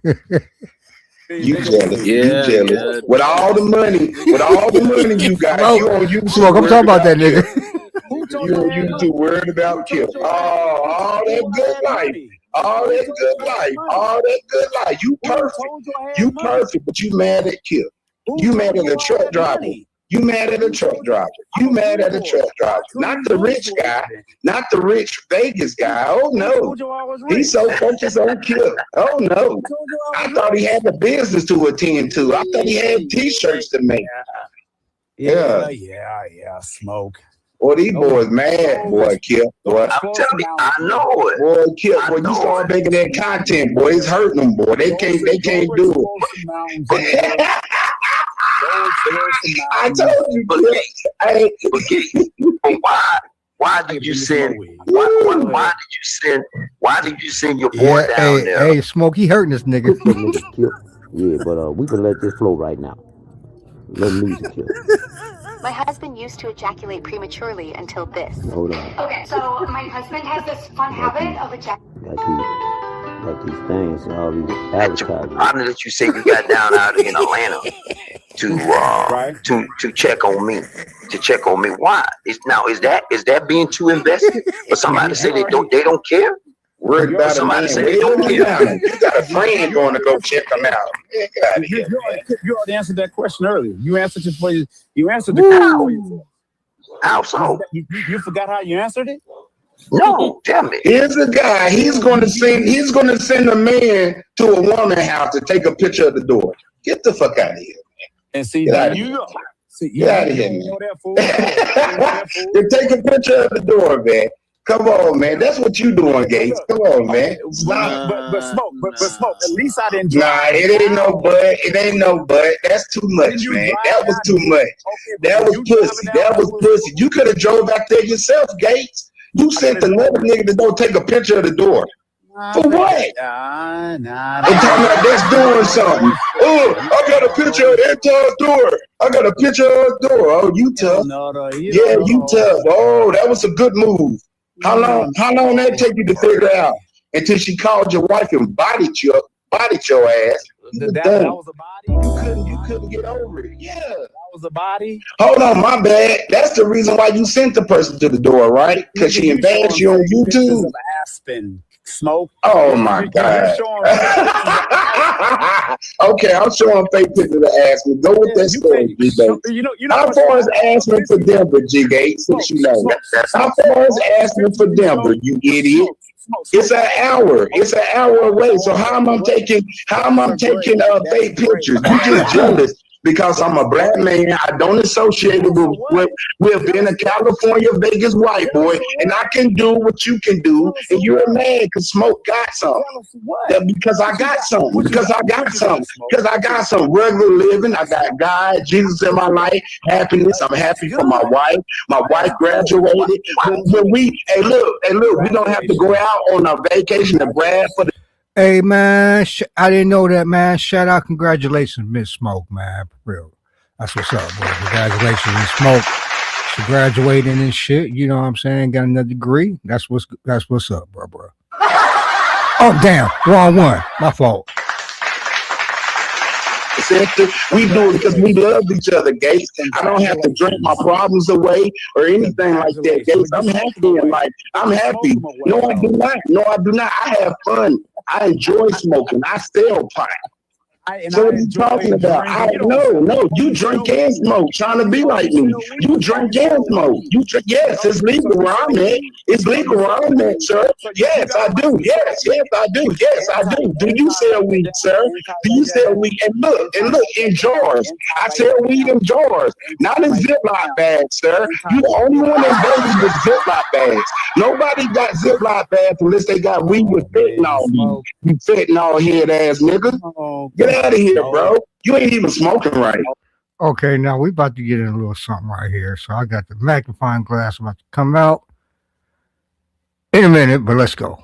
You jealous. You jealous. With all the money you got, you on YouTube. Smoke, I'm talking about that nigga. You on YouTube worried about Kip. Oh, all that good life. All that good life. All that good life. You perfect. You perfect, but you mad at Kip. You mad at a truck driver. You mad at a truck driver. You mad at a truck driver. Not the rich guy. Not the rich Vegas guy. Oh no. He's so focused on Kip. Oh no. I thought he had a business to attend to. I thought he had t-shirts to make. Yeah, Smoke. Boy, these boys mad, boy, Kip. Boy. I'm telling you, I know it. Boy, Kip, when you start making that content, boy, it's hurting them, boy. They can't do it. I told you, but why did you send? Why did you send your boy down there? Hey, Smoke, he hurting this nigga. Yeah, but we can let this flow right now. Little music here. My husband used to ejaculate prematurely until this. Hold on. Okay, so my husband has this fun habit of ejaculating. Like these things and all these advertisers. Why did you say you got down out in Atlanta to check on me? To check on me? Why? Is that being too invested? For somebody to say they don't care? Worried about somebody say they don't care. You got a friend going to go check them out. You already answered that question earlier. You answered it for you. You answered the question for you. How so? You forgot how you answered it? No, tell me. Here's a guy. He's going to send a man to a woman's house to take a picture of the door. Get the fuck out of here, man. And see, get out of here, man. To take a picture of the door, man. Come on, man. That's what you doing, Gates. Come on, man. But Smoke. At least I didn't. Nah, it ain't no but. It ain't no but. That's too much, man. That was too much. That was pussy. That was pussy. You could have drove back there yourself, Gates. You sent another nigga to go take a picture of the door. For what? Nah. I'm talking about that's doing something. Oh, I got a picture of that door. I got a picture of the door. Oh, you tough. Yeah, you tough. Oh, that was a good move. How long that take you to figure out until she called your wife and bodied your ass? That was a body. You couldn't get over it. Yeah. That was a body. Hold on, my bad. That's the reason why you sent the person to the door, right? Because she embarrassed you on YouTube. Aspen Smoke. Oh my God. Okay, I'm showing fake pictures of Aspen. Go with that story, G Gates. How far is Aspen for Denver, G Gates? Since you know. How far is Aspen for Denver, you idiot? It's an hour. It's an hour away. So how am I taking fake pictures? You just jealous. because I'm a black man. I don't associate with being a California Vegas white boy, and I can do what you can do, and you're a man because Smoke got some. Because I got some. Because I got some. Because I got some regular living. I got God, Jesus in my life, happiness. I'm happy for my wife. My wife graduated. When we, hey look, we don't have to go out on a vacation to brag for the. Hey man, I didn't know that, man. Shout out, congratulations, Miss Smoke, man. For real, that's what's up, boy. Congratulations, Miss Smoke. She graduating and shit. You know what I'm saying? Got another degree. That's what's up, bro. Oh damn, wrong one. My fault. We do it because we love each other, Gates. I don't have to drink my problems away or anything like that, Gates. I'm happy in life. I'm happy. No, I do not. I have fun. I enjoy smoking. I sell pot. So what are you talking about? No, you drink and smoke, trying to be like me. You drink and smoke. Yes, it's legal where I'm at. It's legal where I'm at, sir. Yes, I do. Yes, I do. Yes, I do. Do you sell weed, sir? Do you sell weed? And look, in jars. I sell weed in jars, not in Ziploc bags, sir. You the only one in Vegas with Ziploc bags. Nobody got Ziploc bags unless they got weed with fentanyl. You fentanyl head ass nigga. Get out of here, bro. You ain't even smoking right. Okay, now we about to get in a little something right here. So I got the magnifying glass about to come out in a minute, but let's go.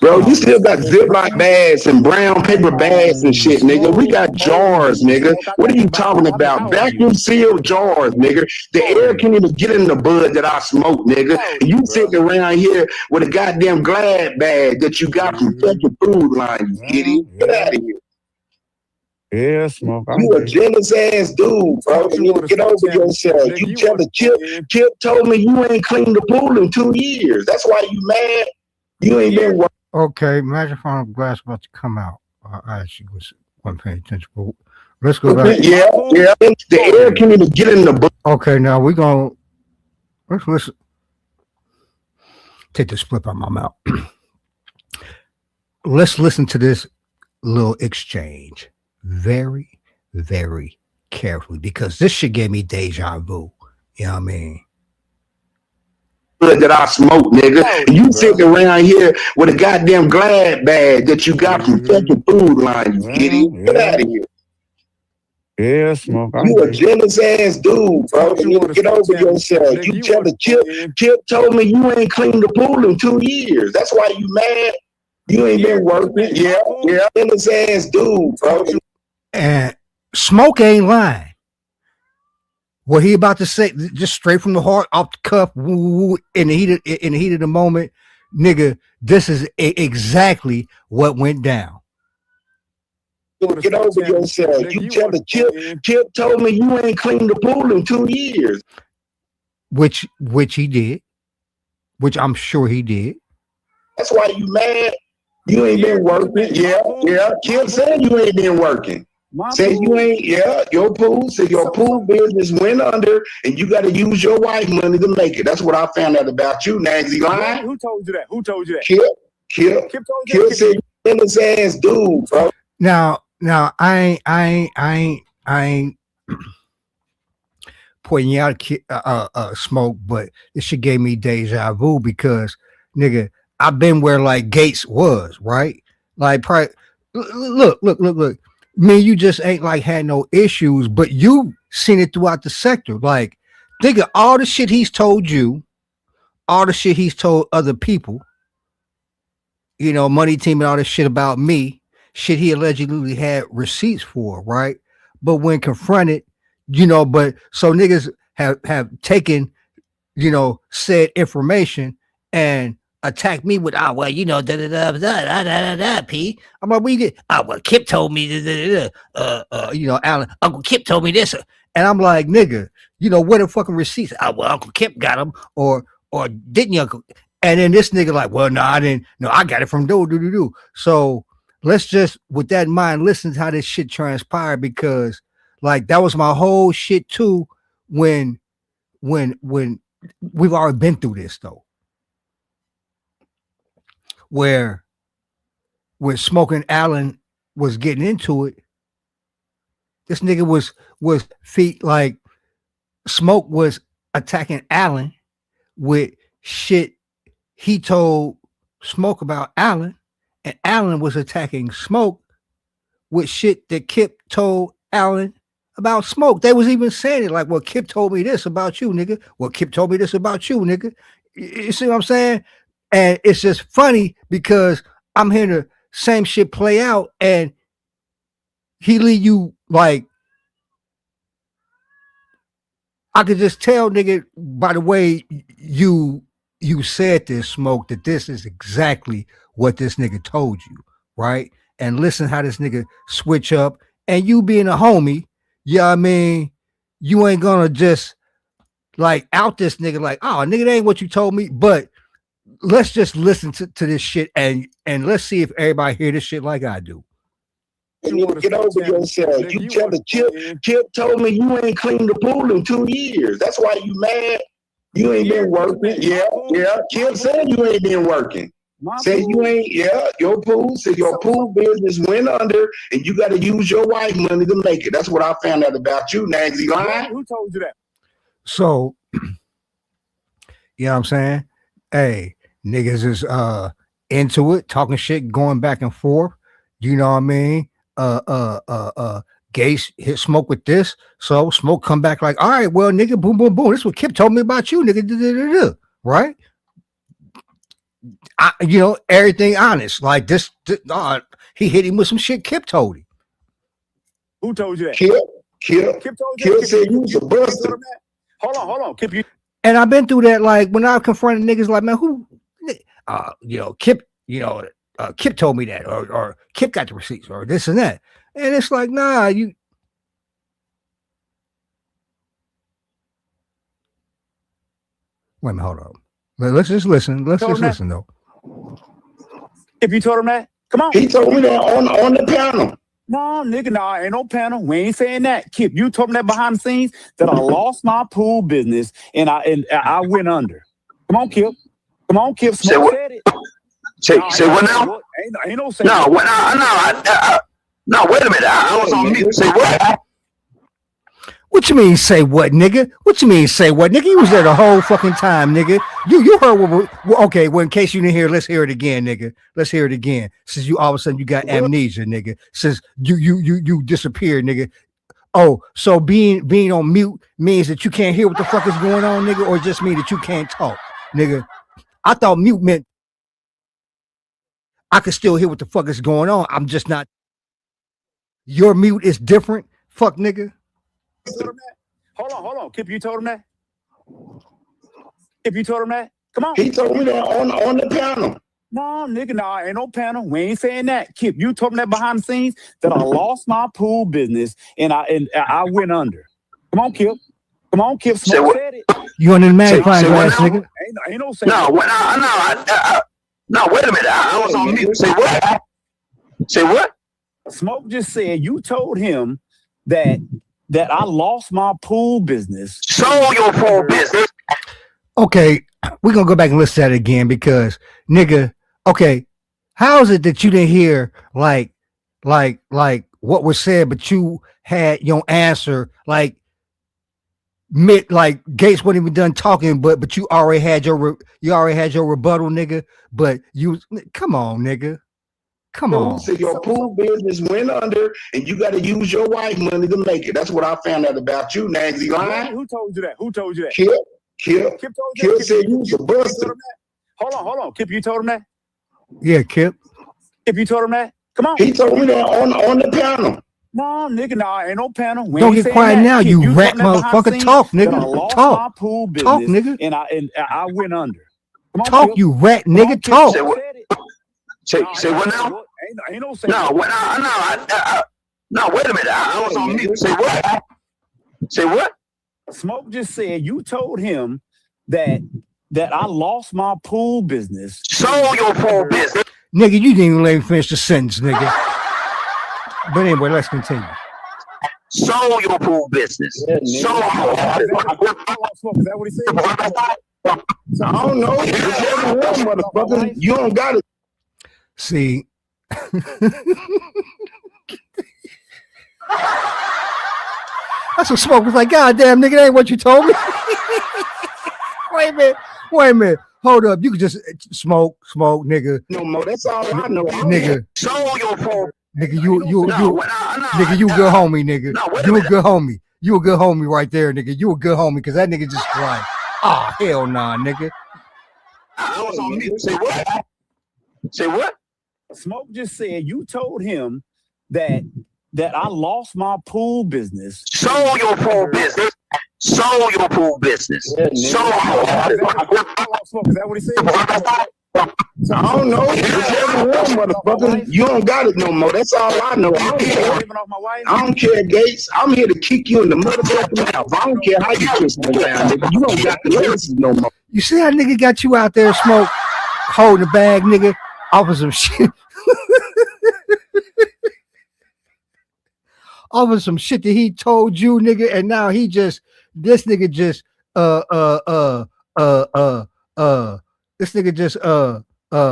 Bro, you still got Ziploc bags and brown paper bags and shit, nigga. We got jars, nigga. What are you talking about? Vacuum sealed jars, nigga. The air can't even get in the bud that I smoke, nigga. And you sitting around here with a goddamn Glad bag that you got from fucking Food Line, you idiot. Get out of here. Yeah, Smoke. You a jealous ass dude, bro. You need to get over yourself. You tell the Kip told me you ain't cleaned the pool in 2 years. That's why you mad. You ain't been working. Okay, magnifying glass about to come out. I actually wasn't paying attention. But let's go back. Yeah. The air can't even get in the book. Okay, now we're gonna let's listen. Take the split out my mouth. Let's listen to this little exchange very, very carefully because this shit gave me deja vu. You know what I mean? That I smoke, nigga. And you sitting around here with a goddamn Glad bag that you got from fucking Food Line, you idiot. Get out of here. Yeah, Smoke. You a jealous ass dude, bro. You need to get over yourself. You tell the Kip told me you ain't cleaned the pool in 2 years. That's why you mad. You ain't been working. Yeah. Jealous ass dude, bro. And Smoke ain't lying. What he about to say, just straight from the heart, off the cuff, woo, in the heat of the moment, nigga, this is exactly what went down. Get over yourself. You tell the Kip told me you ain't cleaned the pool in 2 years. Which he did. Which I'm sure he did. That's why you mad. You ain't been working. Yeah. Kip said you ain't been working. Say you ain't, your pool business went under and you got to use your wife money to make it. That's what I found out about you, Nagsy lying. Who told you that? Kip said you jealous ass dude, bro. Now I ain't pointing out Smoke, but this shit gave me deja vu because nigga, I've been where like Gates was, right? Like look. Me, you just ain't like had no issues, but you seen it throughout the sector. Like, nigga, all the shit he's told you, all the shit he's told other people, you know, Money Team and all this shit about me, shit he allegedly had receipts for, right? But when confronted, you know, but so niggas have taken, you know, said information and attack me with, well, you know, P. I'm like, what you get? Well, Kip told me, you know, Alan, Uncle Kip told me this. And I'm like, nigga, you know, where the fucking receipts? Well, Uncle Kip got them, or didn't you, Uncle? And then this nigga like, well, no, I didn't. No, I got it from do. So let's just, with that in mind, listen to how this shit transpired because, like, that was my whole shit too. When we've already been through this though. Where when Smoking Allen was getting into it, This nigga was feet like Smoke was attacking Allen with shit he told Smoke about Allen, and Allen was attacking Smoke with shit that Kip told Allen about Smoke. They was even saying it like, well, Kip told me this about you, nigga. Well, Kip told me this about you, nigga. You see what I'm saying? And it's just funny because I'm hearing the same shit play out, and he leave you like, I could just tell, nigga, by the way you said this, Smoke, that this is exactly what this nigga told you, right? And listen how this nigga switch up, and you being a homie, yeah, I mean, you ain't gonna just like out this nigga like, oh, nigga, that ain't what you told me. But let's just listen to this shit and let's see if everybody hear this shit like I do. You get over yourself. You tell the Kip told me you ain't cleaned the pool in 2 years. That's why you mad. You ain't been working. Yeah. Kip said you ain't been working. Say you ain't, your pool, say your pool business went under and you got to use your wife money to make it. That's what I found out about you, Nagsy Line. Who told you that? So, you know what I'm saying? Hey, niggas is into it, talking shit, going back and forth. You know what I mean? Gase hit Smoke with this. So Smoke come back like, all right, well, nigga, boom, boom, boom. This is what Kip told me about you, nigga. Right? You know, everything honest. Like this he hit him with some shit Kip told him. Who told you that? Kip told you Kip said you was a buster. Hold on. Kip, you. And I've been through that, like when I confronted niggas like, man, who you know, Kip, you know, Kip told me that, or Kip got the receipts, or this and that. And it's like, nah, you. Wait a minute, hold on. Let's just listen. Let's just listen, though. If you told him that, come on. He told me that on the panel. No, nigga, nah, ain't no panel. We ain't saying that. Kip, you told me that behind the scenes that I lost my pool business and I went under. Come on, Kip. Come on, Kip. Smoke said it. Say what now? Ain't no say. No, no, wait a minute. I was on mute. Say what? What you mean say what, nigga? What you mean say what, nigga? You was there the whole fucking time, nigga. You heard what okay, well, in case you didn't hear, let's hear it again, nigga. Let's hear it again. Since you all of a sudden you got amnesia, nigga. Since you disappeared, nigga. Oh, so being on mute means that you can't hear what the fuck is going on, nigga, or just mean that you can't talk, nigga? I thought mute meant I could still hear what the fuck is going on. I'm just not. Your mute is different, fuck nigga. Hold on. Kip, you told him that? If you told him that, come on. He told me that on the panel. No, nigga, nah, ain't no panel. We ain't saying that. Kip, you told him that behind the scenes that I lost my pool business and I went under. Come on, Kip. Come on, Kip. Smoke said it. You under the magnifying glass, nigga? Ain't no say. No, no, wait a minute. I was on mute. Say what? Say what? Smoke just said you told him that I lost my pool business. Sold your pool business. Okay, we're gonna go back and listen to that again because nigga, okay, how is it that you didn't hear like what was said, but you had your answer like Gates wasn't even done talking, but you already had your rebuttal, nigga. But you come on, nigga. Come on. So your pool business went under, and you got to use your wife money to make it. That's what I found out about you, Nagsy Line. Who told you that? Who told you that? Kip told you Kip said you was a buster. Hold on. Kip, you told him that? Yeah, Kip. Kip, you told him that? Come on. He told me that on the panel. No, nigga, nah, ain't no panel. We Don't ain't get quiet that. now, Kip, you rat told him that behind motherfucker. the Talk, scenes that I nigga. lost Talk. my pool business Talk, nigga. And I went under. Come on, Talk, Kip. you rat, Come nigga. on, Kip. Talk. Say what now? Ain't no say. No, no, wait a minute. I was on mute. Say what? Say what? Smoke just said you told him that I lost my pool business. Sold your pool business. Nigga, you didn't even let me finish the sentence, nigga. But anyway, let's continue. Sold your pool business. Sold your Is that what he said? I don't know. Motherfucker, you don't got it. See. That's what Smoke was like. God damn, nigga, that ain't what you told me. Wait a minute. Hold up. You could just smoke, nigga. No more. That's all I know. Nigga. Show your phone. Nigga, nigga, you a good homie, nigga. You a good homie. You a good homie right there, nigga. You a good homie, because that nigga just like, hell nah, nigga. I was on mute. Say what? Say what? Smoke just said you told him that I lost my pool business. Show your pool business. Show your pool business. Show Is that what he said? I don't know. Motherfucker. You don't got it no more. That's all I know. I don't care, Gates. I'm here to kick you in the motherfucking mouth. I don't care how you twist me down, nigga. You don't got the answers no more. You see how nigga got you out there, Smoke, holding the bag, nigga, off of some shit. Off of some shit that he told you, nigga, and now this nigga just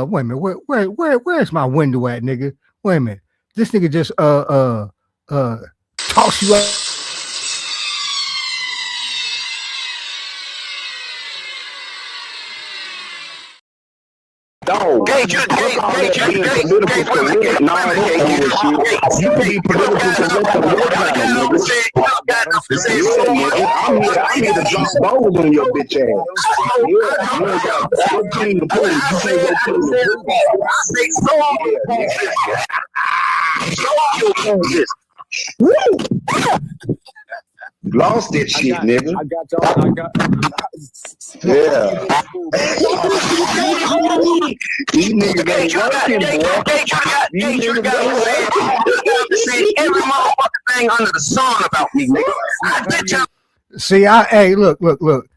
wait a minute, where's my window at, nigga? Wait a minute. This nigga just toss you out. Dog. Gage, you can be political I'm here to drop balls on your bitch ass. You ain't got to clean the pool. You can't go clean the pool. Lost that shit, nigga. I got y'all. Yeah. These niggas ain't working, boy. These niggas say every motherfucking thing under the sun about me, nigga. I bet y'all. See, hey, look.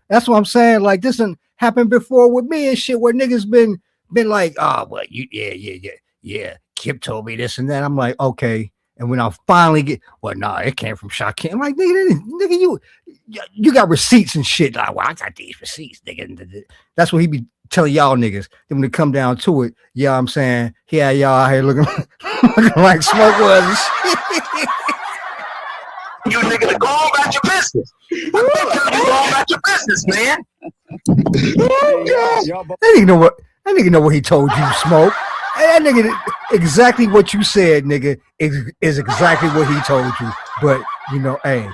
That's what I'm saying. Like, this done happened before with me and shit, where niggas been like, well, yeah. Kip told me this and that. I'm like, okay. And when I finally get, it came from Shaquem. I'm like, nigga, you got receipts and shit. Like, well, I got these receipts, nigga. That's what he be telling y'all niggas. Then when it come down to it, yeah, I'm saying, yeah, y'all out here looking like Smoke was and shit. You nigga, go on about your business. You go on about your business, man. That nigga know what he told you, Smoke. That nigga, exactly what you said, nigga, is exactly what he told you. But, you know, hey.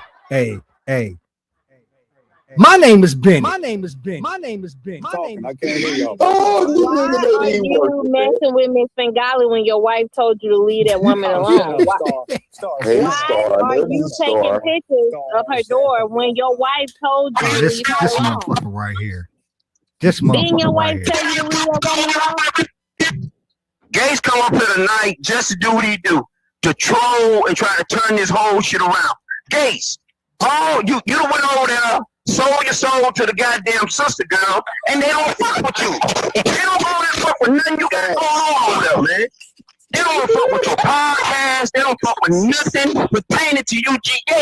My name is Benny. Why are you messing with Miss Bengali when your wife told you to leave that woman alone? Why are you taking pictures of her door when your wife told you to leave her alone? Motherfucker right here. This motherfucker Didn't your wife right tell you to leave that woman alone? Gage come up here tonight just to do what he do, to troll and try to turn this whole shit around. Gage, you went over there, sold your soul to the goddamn sister girl, and they don't fuck with you. They don't go there fuck with nothing you got going on over there, man. They don't fuck with your podcast. They don't fuck with nothing pertaining to UGA.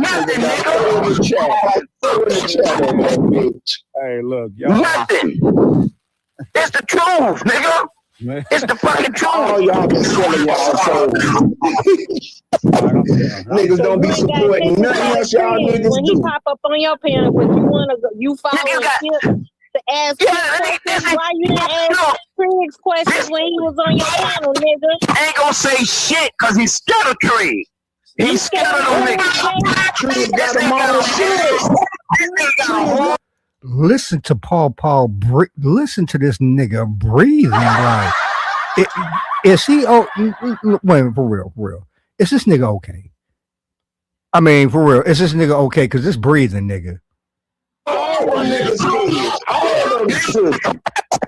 Nothing, nigga. Hey, look, y'all. Nothing. It's the truth, nigga. It's the fucking truth. All y'all been selling y'all souls. Niggas don't be supporting nothing else y'all niggas do. When he pop up on your panel, but you wanna go, you follow him to ask questions. Why you didn't ask Craig's questions when he was on your panel, nigga? Ain't gonna say shit because he's scared of Craig. He's scared of them niggas. Craig got him all shit. Listen to Paul. Listen to this nigga breathing. Like, is he? Oh, wait, for real. Is this nigga okay? I mean, for real, is this nigga okay? Cause this breathing nigga. All niggas good. All niggas.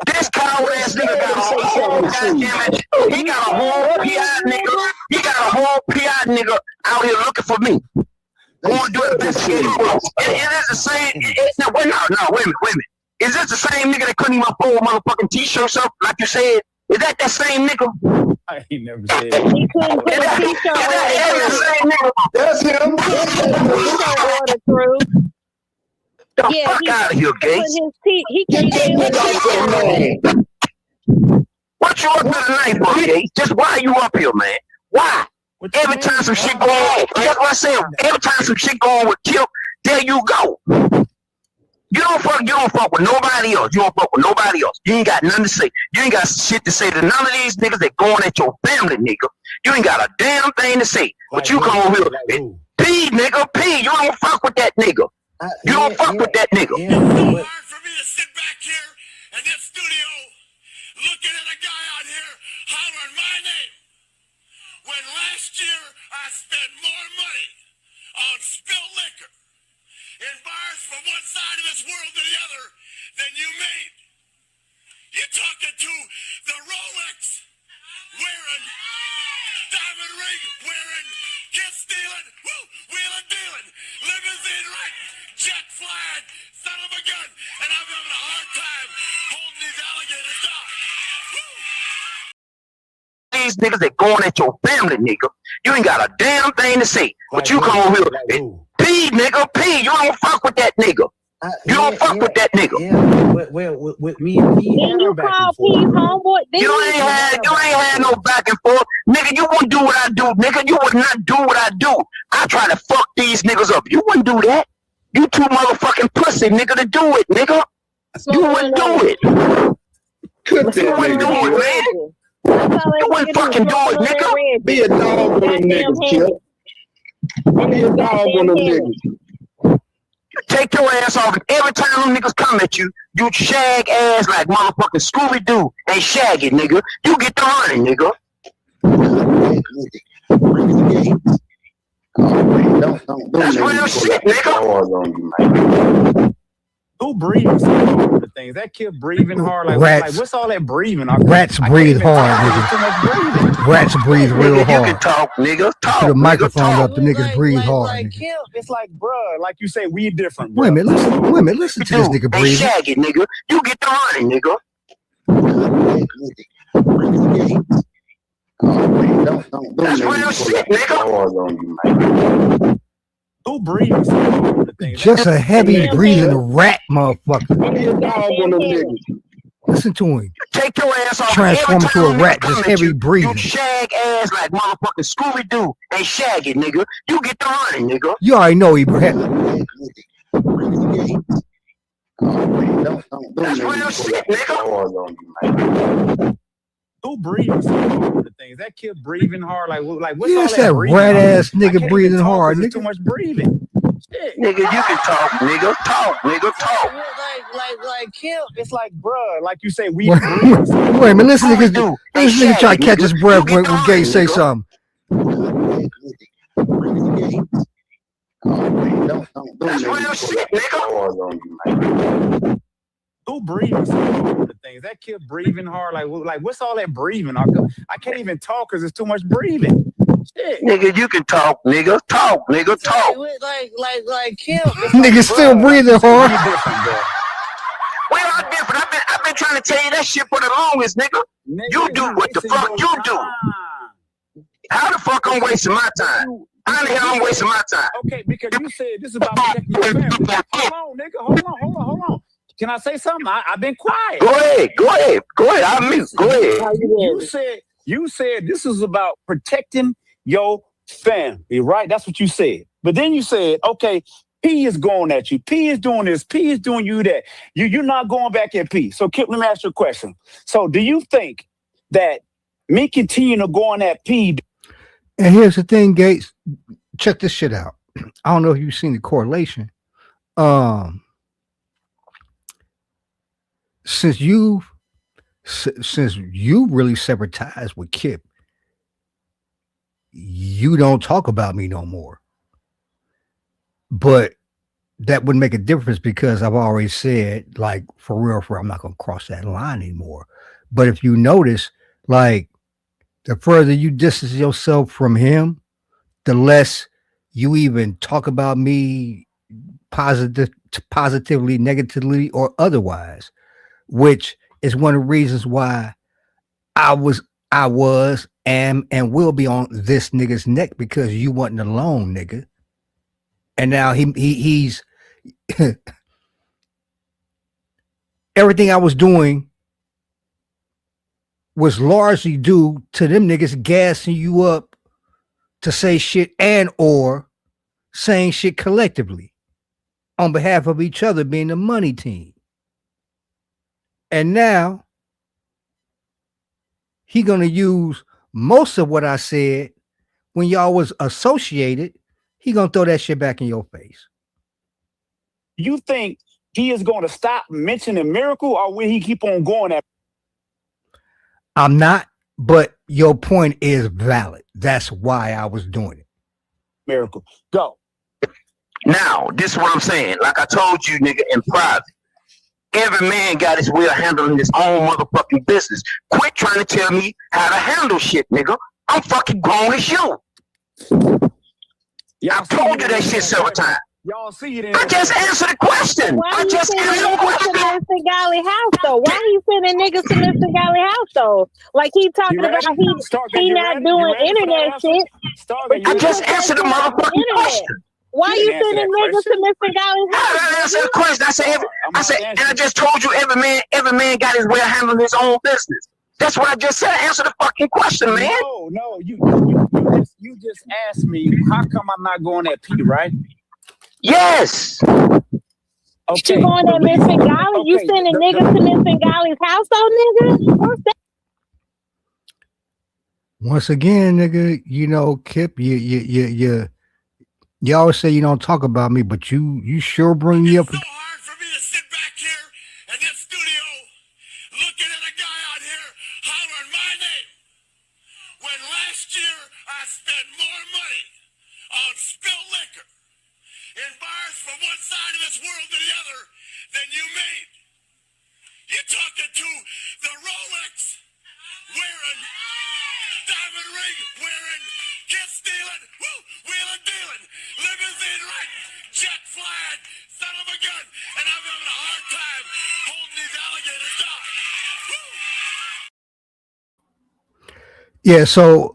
This coward ass nigga got a whole goddamn. He got a whole PI nigga. He got a whole PI nigga out here looking for me. I want to do it best shit. It is the same. No, wait a minute. Is this the same nigga that couldn't even pull motherfucking t-shirts up like you said? Is that same nigga? I ain't never said that. He couldn't put a t-shirt on. That's him. The fuck out of here, Gates. He can't. What you up to tonight, bro, Gates? Just why you up here, man? Why? Every time some shit go on, that's what I said. Every time some shit go on with Kip, there you go. You don't fuck with nobody else. You don't fuck with nobody else. You ain't got nothing to say. You ain't got shit to say to none of these niggas that going at your family, nigga. You ain't got a damn thing to say. But you come over here, P, nigga, P. You don't fuck with that nigga. You don't fuck with that nigga. It's hard for me to sit back here in this studio looking at a guy out here hollering my name when last year I spent more money on spilled liquor in bars from one side of this world to the other than you made. You're talking to the Rolex wearing, diamond ring wearing, kiss stealing, wheeling dealing, limousine riding, jet flying, son of a gun, and I'm having a hard time holding these alligators down. These niggas that going at your family, nigga. You ain't got a damn thing to say. But you come over here, P, nigga, P. You don't fuck with that nigga. You don't fuck with that nigga. With me and P. Then you call P homeboy. You ain't had no back and forth. Nigga, you wouldn't do what I do, nigga. You would not do what I do. I try to fuck these niggas up. You wouldn't do that. You too motherfucking pussy, nigga, to do it, nigga. You wouldn't do it. You wouldn't do it, man. You wouldn't fucking do it, nigga. Be a dog on them niggas, Kip. Be a dog on them niggas. Take your ass off, and every time them niggas come at you, you shag ass like motherfucking Scooby-Doo and shag it, nigga. You get the money, nigga. That's real shit, nigga. Who breathes the things? That kid breathing hard. Like what's all that breathing? Rats breathe hard, nigga. Rats breathe real hard. You can talk, nigga. Talk. Put a microphone up, the niggas breathe hard. Like Kip, it's like, bruh, like you say, we different. Wait a minute, listen to this nigga breathing. Shag it, nigga. You get the money, nigga. That's real shit, nigga. Who breathes the things? Just a heavy breathing rat motherfucker. Listen to him. Take your ass off. Transform into a rat, just heavy breathing. You shag ass like motherfucking Scooby-Doo and shag it, nigga. You get the money, nigga. You already know, Ibrahim. That's real shit, nigga. Who breathes the things? That kid breathing hard. Like what's Yeah, all that rat ass nigga breathing hard, nigga. Too much breathing. Shit. Nigga, you can talk, nigga. Talk, nigga. Talk. Like Kip, it's like, bruh, like you say, we. Wait a minute, listen, nigga. This nigga try to catch his breath when Gay say something. That's real shit, nigga. Who breathes the things? That kid breathing hard. Like what's all that breathing? I can't even talk because it's too much breathing. Shit. Nigga, you can talk, nigga. Talk, nigga. Talk. Like Kip. Nigga still breathing hard. We are different. I've been trying to tell you that shit for the longest, nigga. You do what the fuck you do. How the fuck I'm wasting my time? How the hell I'm wasting my time? Okay, because you said this is about protecting your family. Hold on, nigga. Hold on. Can I say something? I've been quiet. Go ahead. I'm mute. Go ahead. You said this is about protecting your family, right? That's what you said. But then you said, okay, P is going at you. P is doing this. P is doing you that. You're not going back at P. So, Kip, let me ask you a question. So, do you think that me continuing to go on at P? And here's the thing, Gates. Check this shit out. I don't know if you've seen the correlation. Since you really severed ties with Kip, you don't talk about me no more. But that wouldn't make a difference because I've already said, like, for real, I'm not going to cross that line anymore. But if you notice, like, the further you distance yourself from him, the less you even talk about me positively, negatively, or otherwise, which is one of the reasons why I was, am, and will be on this nigga's neck because you wasn't alone, nigga. And now he's everything I was doing was largely due to them niggas gassing you up to say shit and or saying shit collectively on behalf of each other, being the money team. And now he gonna use most of what I said when y'all was associated. He gonna throw that shit back in your face. You think he is going to stop mentioning Miracle, or will he keep on going at? I'm not, but your point is valid. That's why I was doing it. Miracle, go. Now, this is what I'm saying. Like I told you, nigga, in private. Every man got his way of handling his own motherfucking business. Quit trying to tell me how to handle shit, nigga. I'm fucking grown as you. I've told you that shit several times. Y'all see it. I just answered the question. Why I you just sending answered the niggas to question. Mr. Galley house though? Why he sending niggas to Mr. Galley house though? Like he talking about he not doing internet shit. I just answered the motherfucking question. Why you sending niggas to Mr. Galley's house? I answered the question. I said, and I just told you every man got his way of handling his own business. That's what I just said. Answer the fucking question, man. No, you just asked me how come I'm not going at P, right? Yes. Okay. You going at Miss Bengali? You sending niggas to Miss Bengali's house, though, nigga? What's that? Once again, nigga, you know, Kip, you always say you don't talk about me, but you sure bring me up. in bars from one side of this world to the other than you made. You're talking to the Rolex wearing, diamond ring wearing, kiss stealing, wheeling dealing, limousine riding, jet flying, son of a gun, and I'm having a hard time holding these alligators down. Yeah, so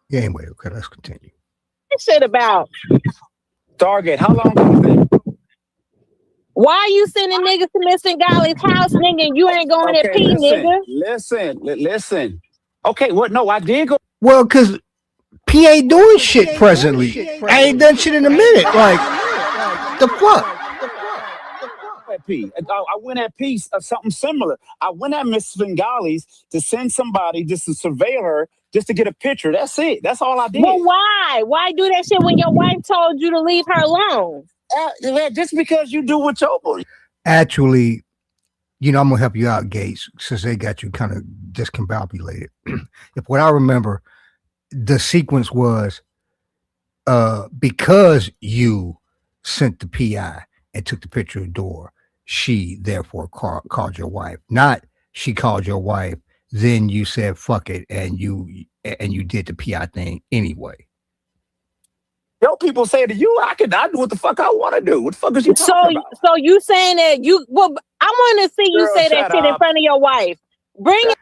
yeah, anyway, okay, let's continue. This shit about Stargate, how long has it been? Why are you sending niggas to Miss Ngali's house, nigga, and you ain't going at P, nigga? Listen. Okay, what? No, I did go. Well, because P ain't doing shit presently. I ain't done shit in a minute. Like, the fuck? At P. I went at P, something similar. I went at Miss Bengali's to send somebody just to surveil her, just to get a picture. That's it. That's all I did. Well, why? Why do that shit when your wife told you to leave her alone? Just because you do what your boy. Actually, you know, I'm gonna help you out, Gates, since they got you kind of discombobulated. If what I remember, the sequence was because you sent the PI and took the picture of the door, she therefore called your wife. Not she called your wife, then you said fuck it, and you did the PI thing anyway. Yo, people say to you, I do what the fuck I want to do. What the fuck is you talking about? So you saying that you? Well, I want to see you say that shit in front of your wife. Bring it.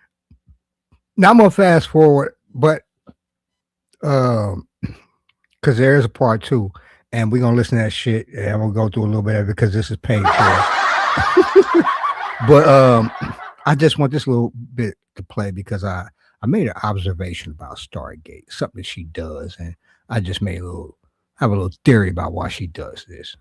Now I'm gonna fast forward, but because there is a part 2, and we're gonna listen to that shit, and I'm gonna go through a little bit of it because this is painful. But I just want this little bit to play because I made an observation about Stargate, something she does, and I just made have a little theory about why she does this.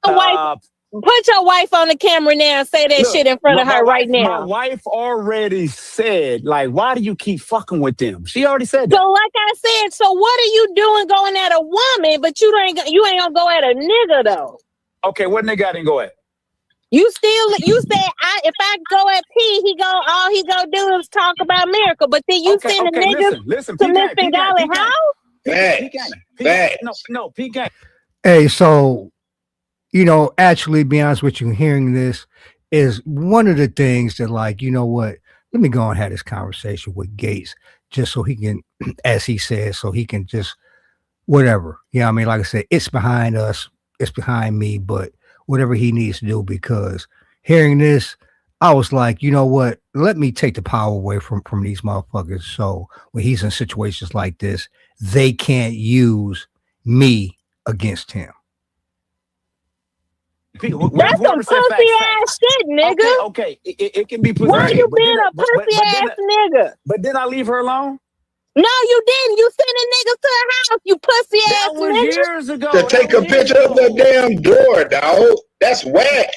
Put your wife on the camera now and say that shit in front of her right now. My wife already said, like, why do you keep fucking with them? She already said that. So like I said, so what are you doing going at a woman, but you ain't gonna go at a nigga though? Okay, what nigga I didn't go at? You said if I go at P, all he gonna do is talk about Miracle, but then you send a nigga to Miss Bengali house? No, P gang. Hey, so, you know, actually, be honest with you, hearing this is one of the things that, like, you know what, let me go and have this conversation with Gates just so he can, as he says, so he can just, whatever. You know what I mean? Like I said, it's behind us, it's behind me, but whatever he needs to do, because hearing this, I was like, you know what, let me take the power away from these motherfuckers. So when he's in situations like this, they can't use me against him. That's some pussy ass shit, nigga. Okay. It can be pussy. Why you being a pussy ass nigga? But then I leave her alone? No, you didn't. You sending niggas to the house, you pussy ass That was nigga. years ago. To take a picture of the damn door, dog. That's whack.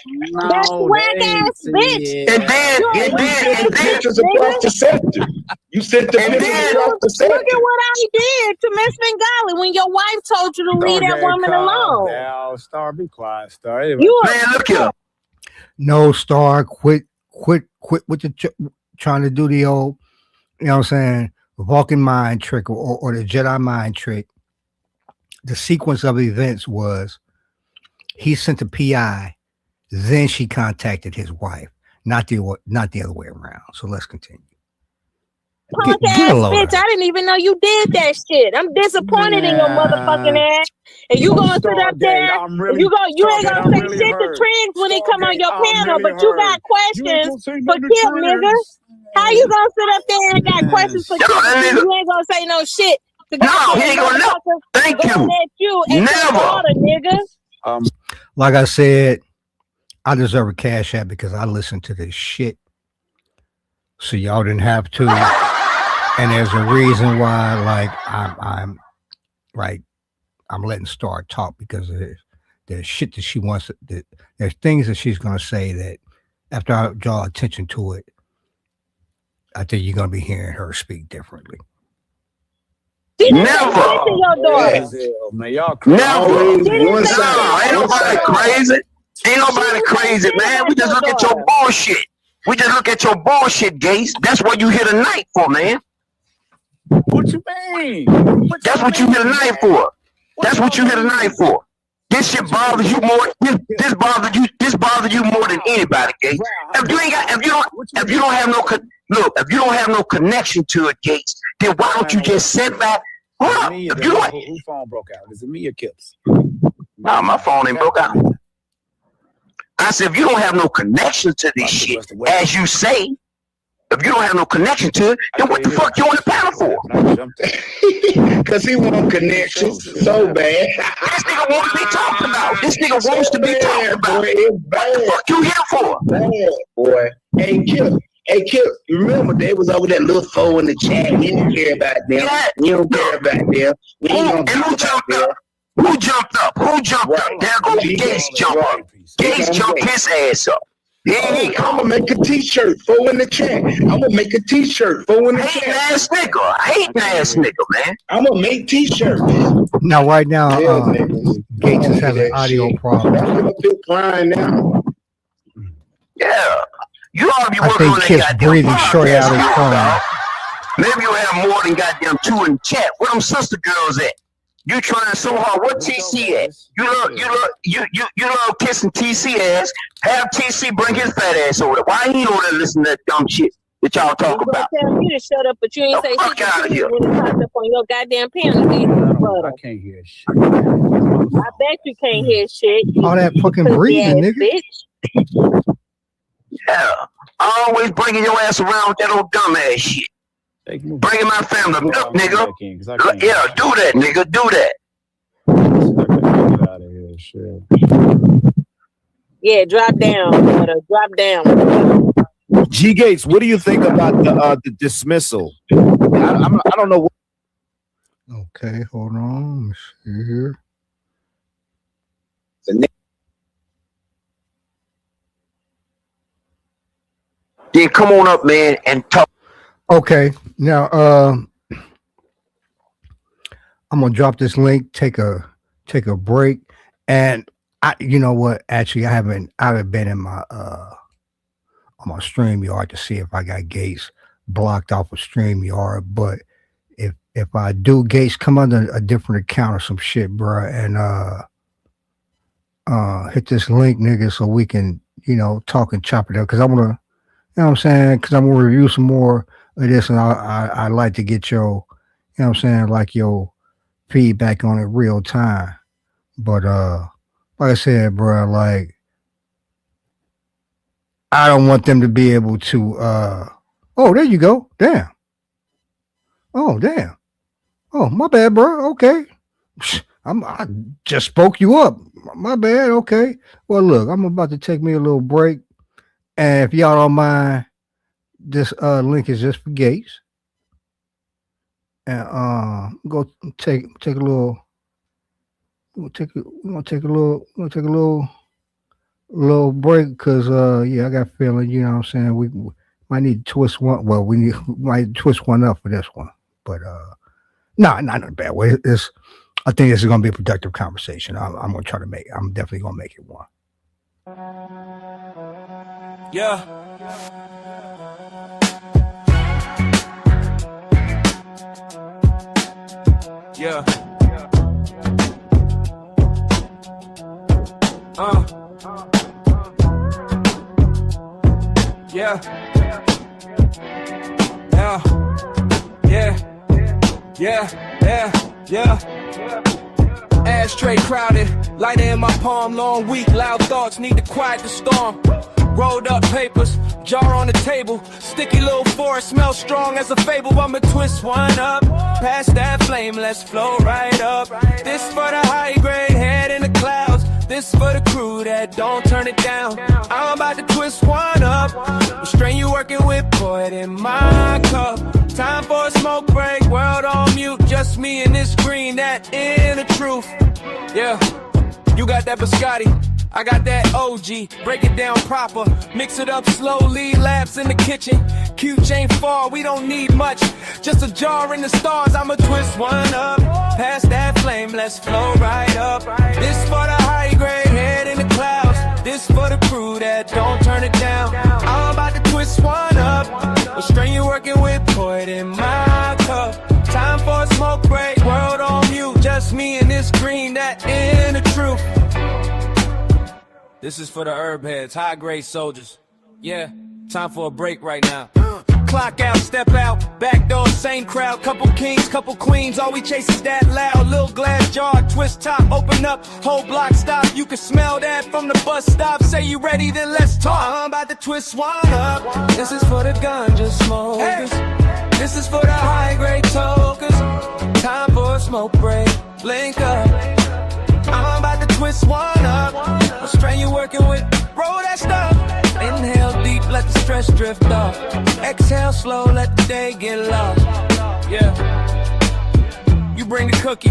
That's whack ass bitch. And then you sent the pictures across the sector. You sent the pictures across the sector. Look at what I did to Miss Bengali when your wife told you to leave that woman alone. Now, Star, be quiet, Star. You Man, look here. No, Star, quit with the trying to do the old, you know what I'm saying, Vulcan mind trick or the Jedi mind trick. The sequence of events was he sent a PI, then she contacted his wife, not the other way around. So let's continue. Punk ass bitch, I didn't even know you did that shit. I'm disappointed in your motherfucking ass. And you gonna sit up there, you ain't gonna say shit to Triggs when he come on your panel, but you got questions for Kip, nigga. How you gonna sit up there and got questions for Kip? You ain't gonna say no shit. No, he ain't gonna know. Thank you. Never. Nigga. Like I said, I deserve a cash app because I listened to this shit. So y'all didn't have to. And there's a reason why, like, I'm letting Star talk because there's shit that she wants. There's things that she's gonna say that after I draw attention to it, I think you're gonna be hearing her speak differently. Never. Man, y'all Never. Ain't nobody crazy. Ain't nobody crazy, man. We just look at your bullshit. We just look at your bullshit, Gates. That's what you here tonight for, man. What you mean? That's what you here tonight for. That's what you here tonight for. This shit bothers you more. This bothers you more than anybody, Gates. If you don't have no connection to it, Gates, then why don't you just sit back? If you don't, whose phone broke out? Is it me or Kip's? No, my phone ain't broke out. I said, if you don't have no connection to this shit, as you say, if you don't have no connection to it, then what the fuck you on the panel for? Because he want connections so bad. This nigga wants to be talked about. This nigga wants to be talked about. Boy, it's bad. What the fuck you here for? Bad, boy. Hey, Kip, you remember they was over that little foe in the chat. We didn't care about them. Yeah. We don't care about them. We ain't gonna Who jumped up? Who jumped up? There go Gates jump up. Gates jumped his ass up. I'm gonna make a t-shirt, foe in the chat. I'm gonna make a t-shirt, foe in the Hating chat. Hating ass nigga, man. I'm gonna make t-shirts. Now, right now, Gates is having audio problems. I'm crying now. Yeah. You ought to be I working think on that Kip's goddamn breathing short podcast, out his phone. dog. Maybe you'll have more than goddamn 2 in the chat. Where them sister girls at? You trying so hard. What TC at? You love kissing TC ass. Have TC bring his fat ass over there. Why he over there listening to that dumb shit that y'all talk about? You tell me to shut up, but you ain't say shit fuck out of here. when it popped up on your goddamn panel. I can't hear shit. I bet you can't hear shit. All that fucking breathing, nigga. Bitch. Yeah. Always bringing your ass around with that old dumb ass shit. Bringing my family. Look, nigga. Yeah, do that, nigga. Do that. Yeah, drop down, brother. Drop down. G Gates, what do you think about the dismissal? I don't know. Okay, hold on. Let me see here. Then come on up, man, and talk. Okay, now I'm gonna drop this link. Take a break, and you know what? Actually, I haven't been in my on my StreamYard to see if I got Gates blocked off of StreamYard. But if I do, Gates, come under a different account or some shit, bro, and hit this link, nigga, so we can talk and chop it up. Because I want to, you know what I'm saying? Because I'm gonna review some more of this, and I like to get your, you know what I'm saying, like your feedback on it real time. But like I said, bro, like I don't want them to be able to oh, there you go. Damn. Oh, damn. Oh, my bad, bro. Okay. I just spoke you up. My bad. Okay. Well, look, I'm about to take me a little break. And if y'all don't mind, this link is just for Gates. and go take a little. We're gonna take a little break because yeah, I got a feeling, you know what I'm saying, we might need to twist one. Well, might twist one up for this one, but not in a bad way. I think this is gonna be a productive conversation. I'm gonna try to make. I'm definitely gonna make it one. Yeah. Yeah. Yeah. Yeah. Ashtray crowded, lighter in my palm, long week, loud thoughts, need to quiet the storm. Rolled up papers, jar on the table, sticky little forest, smells strong as a fable. I'ma twist one up, past that flame, let's flow right up. This for the high grade, head in the clouds. This for the crew that don't turn it down. I'm about to twist one up. The strain you working with, pour it in my cup. Time for a smoke break, world on mute. Just me and this green, that inner truth. Yeah, you got that biscotti, I got that OG. Break it down proper, mix it up slowly. Labs in the kitchen, cute chain far. We don't need much, just a jar in the stars. I'ma twist one up, past that flame, let's flow right up. This for the high grade, head in the clouds. This for the crew that don't turn it down. I'm about to twist one up. What strain you working with, pour it in my cup. Time for a smoke break, world on mute. Just me and this green, that inner truth. This is for the herb heads, high grade soldiers. Yeah, time for a break right now. Clock out, step out, back door, same crowd. Couple kings, couple queens, all we chase is that loud. Little glass jar, twist top, open up, whole block stop. You can smell that from the bus stop. Say you ready, then let's talk. I'm about to twist one up. This is for the ganja smokers. This is for the high grade tokers. Time for a smoke break, link up. I'm about to twist one up. What strain you working with, roll that stuff. Inhale deep, let the stress drift off. Exhale slow, let the day get lost. Yeah. You bring the cookie,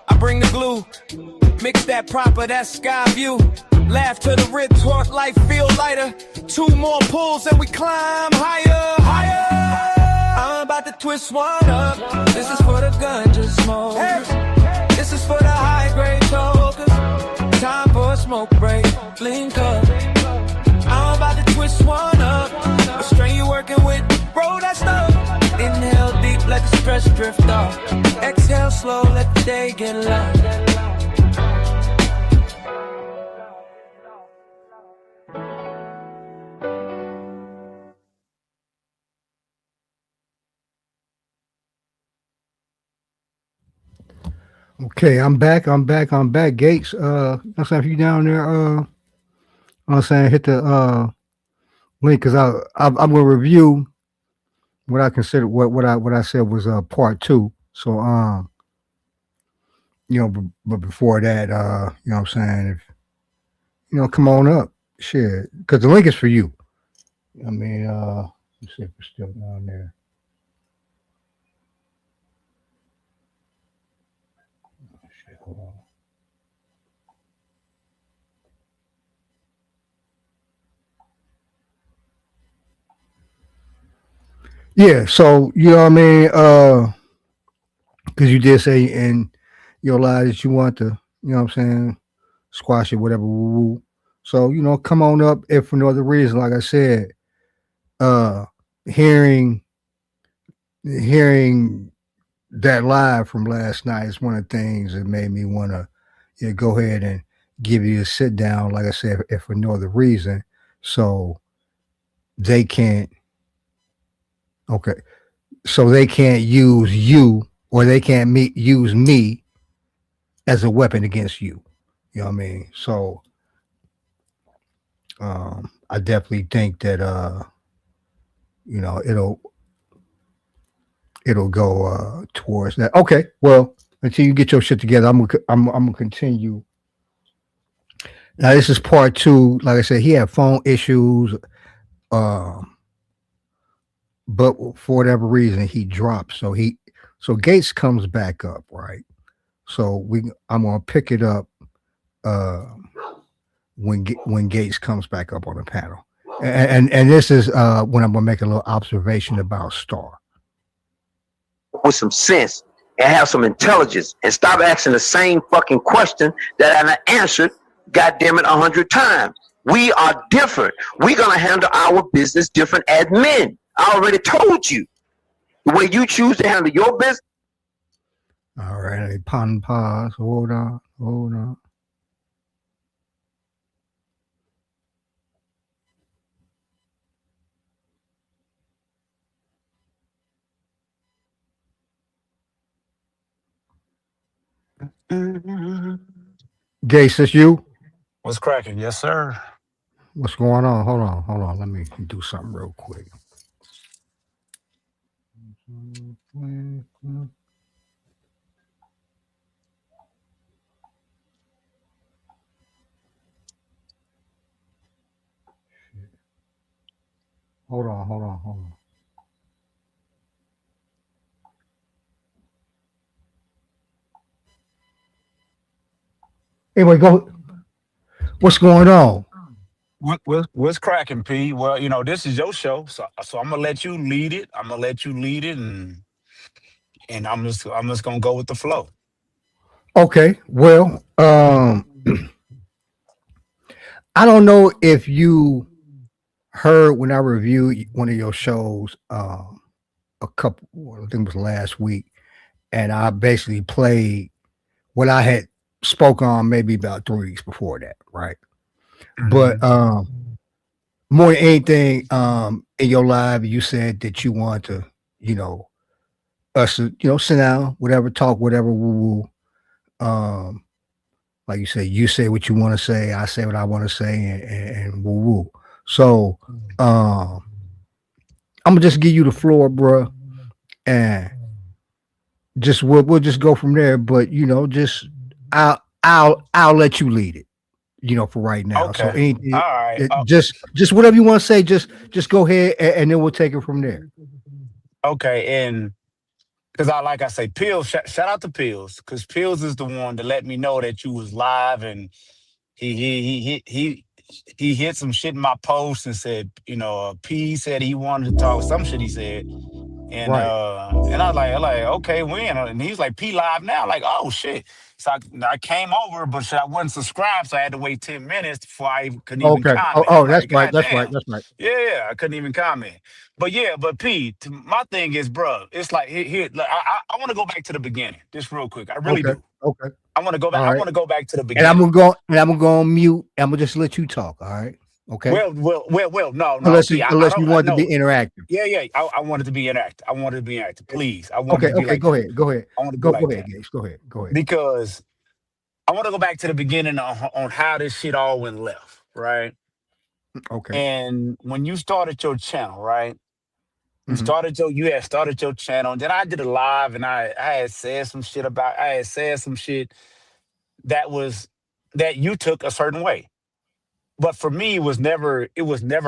I bring the glue. Mix that proper, that sky view. Laugh to the rib, torque, life feel lighter. Two more pulls and we climb higher, higher. I'm about to twist one up. This is for the ganja smokers. This is for the high grade tokers. Time for a smoke break, link up. I'm about to twist one up. What strain you working with, roll that stuff. Inhale deep, let the stress drift off. Exhale slow, let the day get lost. Okay, I'm back. Gates, I'm saying if you down there, I'm saying hit the link because I'm gonna review what I consider what I said was part 2. So you know, but before that, you know what I'm saying, if you know, come on up, share, because the link is for you. I mean, let's see if it's still down there. Hold on. Yeah, so you know what I mean, because you did say in your life that you want to, you know what I'm saying, squash it, whatever. Woo-woo. So you know, come on up if for no other reason. Like I said, hearing that live from last night is one of the things that made me want to go ahead and give you a sit down, like I said, if for no other reason, so they can't use you, or they can't use me as a weapon against you. You know what I mean? So I definitely think that you know, it'll go towards that. Okay, well, until you get your shit together, I'm gonna continue. Now this is part 2. Like I said, he had phone issues, but for whatever reason he dropped. So So Gates comes back up, right? So I'm gonna pick it up when Gates comes back up on the panel, and this is when I'm gonna make a little observation about Star. With some sense and have some intelligence and stop asking the same fucking question that I answered, goddamn it, 100 times. We are different. We're gonna handle our business different as men. I already told you the way you choose to handle your business. All right, pause. Hold on. Gates, that's you? What's cracking? Yes, sir. What's going on? Hold on. Let me do something real quick. Hold on. Anyway, go. What's going on? What's cracking, P? Well, you know, this is your show, so I'm gonna let you lead it. And I'm just gonna go with the flow. Okay. Well, I don't know if you heard when I reviewed one of your shows I think it was last week, and I basically played what I had spoke on maybe about 3 weeks before that, right? But more than anything, in your live, you said that you want to, us to, sit down, whatever, talk, whatever, woo woo. Like you say what you want to say, I say what I want to say, and woo woo. So I'm gonna just give you the floor, bro, and just we'll just go from there. But just I'll let you lead it, for right now. Okay. So anything, All right. Just whatever you want to say, just go ahead, and then we'll take it from there. Okay, and because like I say, Pills, shout out to Pills, because Pills is the one to let me know that you was live, and he hit some shit in my post and said, P said he wanted to talk some shit he said, and Right. and I was like okay, when? And he's like, P live now, like, oh shit. So I came over, but I wasn't subscribed, so I had to wait 10 minutes before I couldn't even Okay. comment. Oh, I'm that's like, right. God That's right. damn. That's right. Yeah, I couldn't even comment. But P, my thing is, bro, it's like here look, I want to go back to the beginning, just real quick. I really do. Okay. I want to go back. All I right. want to go back to the And beginning. I'm gonna go on mute. I'm gonna just let you talk. All right. Okay. Well, no, Unless P, you I unless you don't want to know. be interactive. Yeah, I wanted to be interactive. Please, I wanted Okay. to be Okay. like Go that. ahead. Go ahead. I want to be Go like ahead, that Gates. Go ahead. because I want to go back to the beginning on how this shit all went left, right? Okay. And when you started your channel, right? You Mhm. had started your channel, and then I did a live, and I had said some shit that you took a certain way. But for me, it was never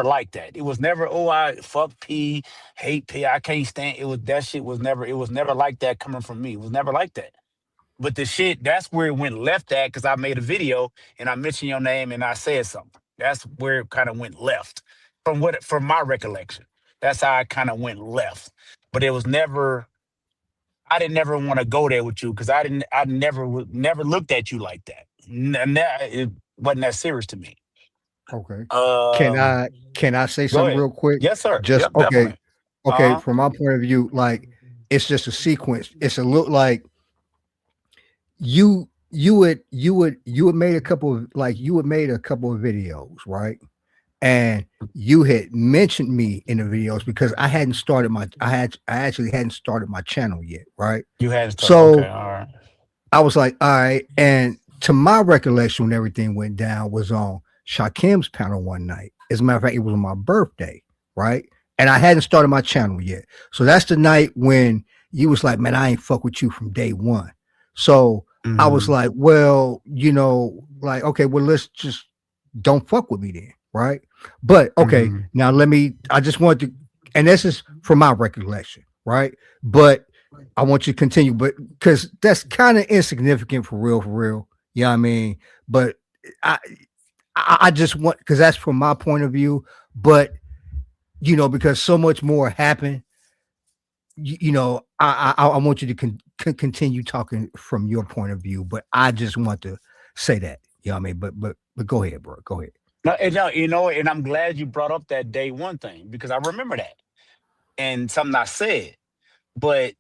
like that. It was never, oh, I fuck P, hate P, I can't stand it was never like that coming from me. It was never like that. But the shit, that's where it went left at, because I made a video and I mentioned your name and I said something. That's where it kind of went left. From my recollection. That's how it kind of went left. But it was never, I didn't never want to go there with you, because I never looked at you like that. It wasn't that serious to me. Okay. Um, Can I say Go something ahead. real quick? Yes, sir. Just Yep, okay. definitely. Okay. Uh-huh. From my point of view, like it's just a sequence. It's a look like you would made a couple of videos, right? And you had mentioned me in the videos because I actually hadn't started my channel yet, right? You had to. So Okay, all right. I was like, all right. And to my recollection, when everything went down, was on Shakim's panel one night. As a matter of fact, it was on my birthday, right? And I hadn't started my channel yet. So that's the night when you was like, man, I ain't fuck with you from day one. So I was like, well, like, okay, well, let's just don't fuck with me then, right? But okay, now I just want to, and this is from my recollection, right? But I want you to continue, but because that's kind of insignificant for real, you know what I mean? But I just want, because that's from my point of view, but you know, because so much more happened, you know, I want you to continue talking from your point of view, but I just want to say that, you know what I mean? But go ahead, bro. Go ahead. No, you know, and I'm glad you brought up that day one thing, because I remember that and something I said, but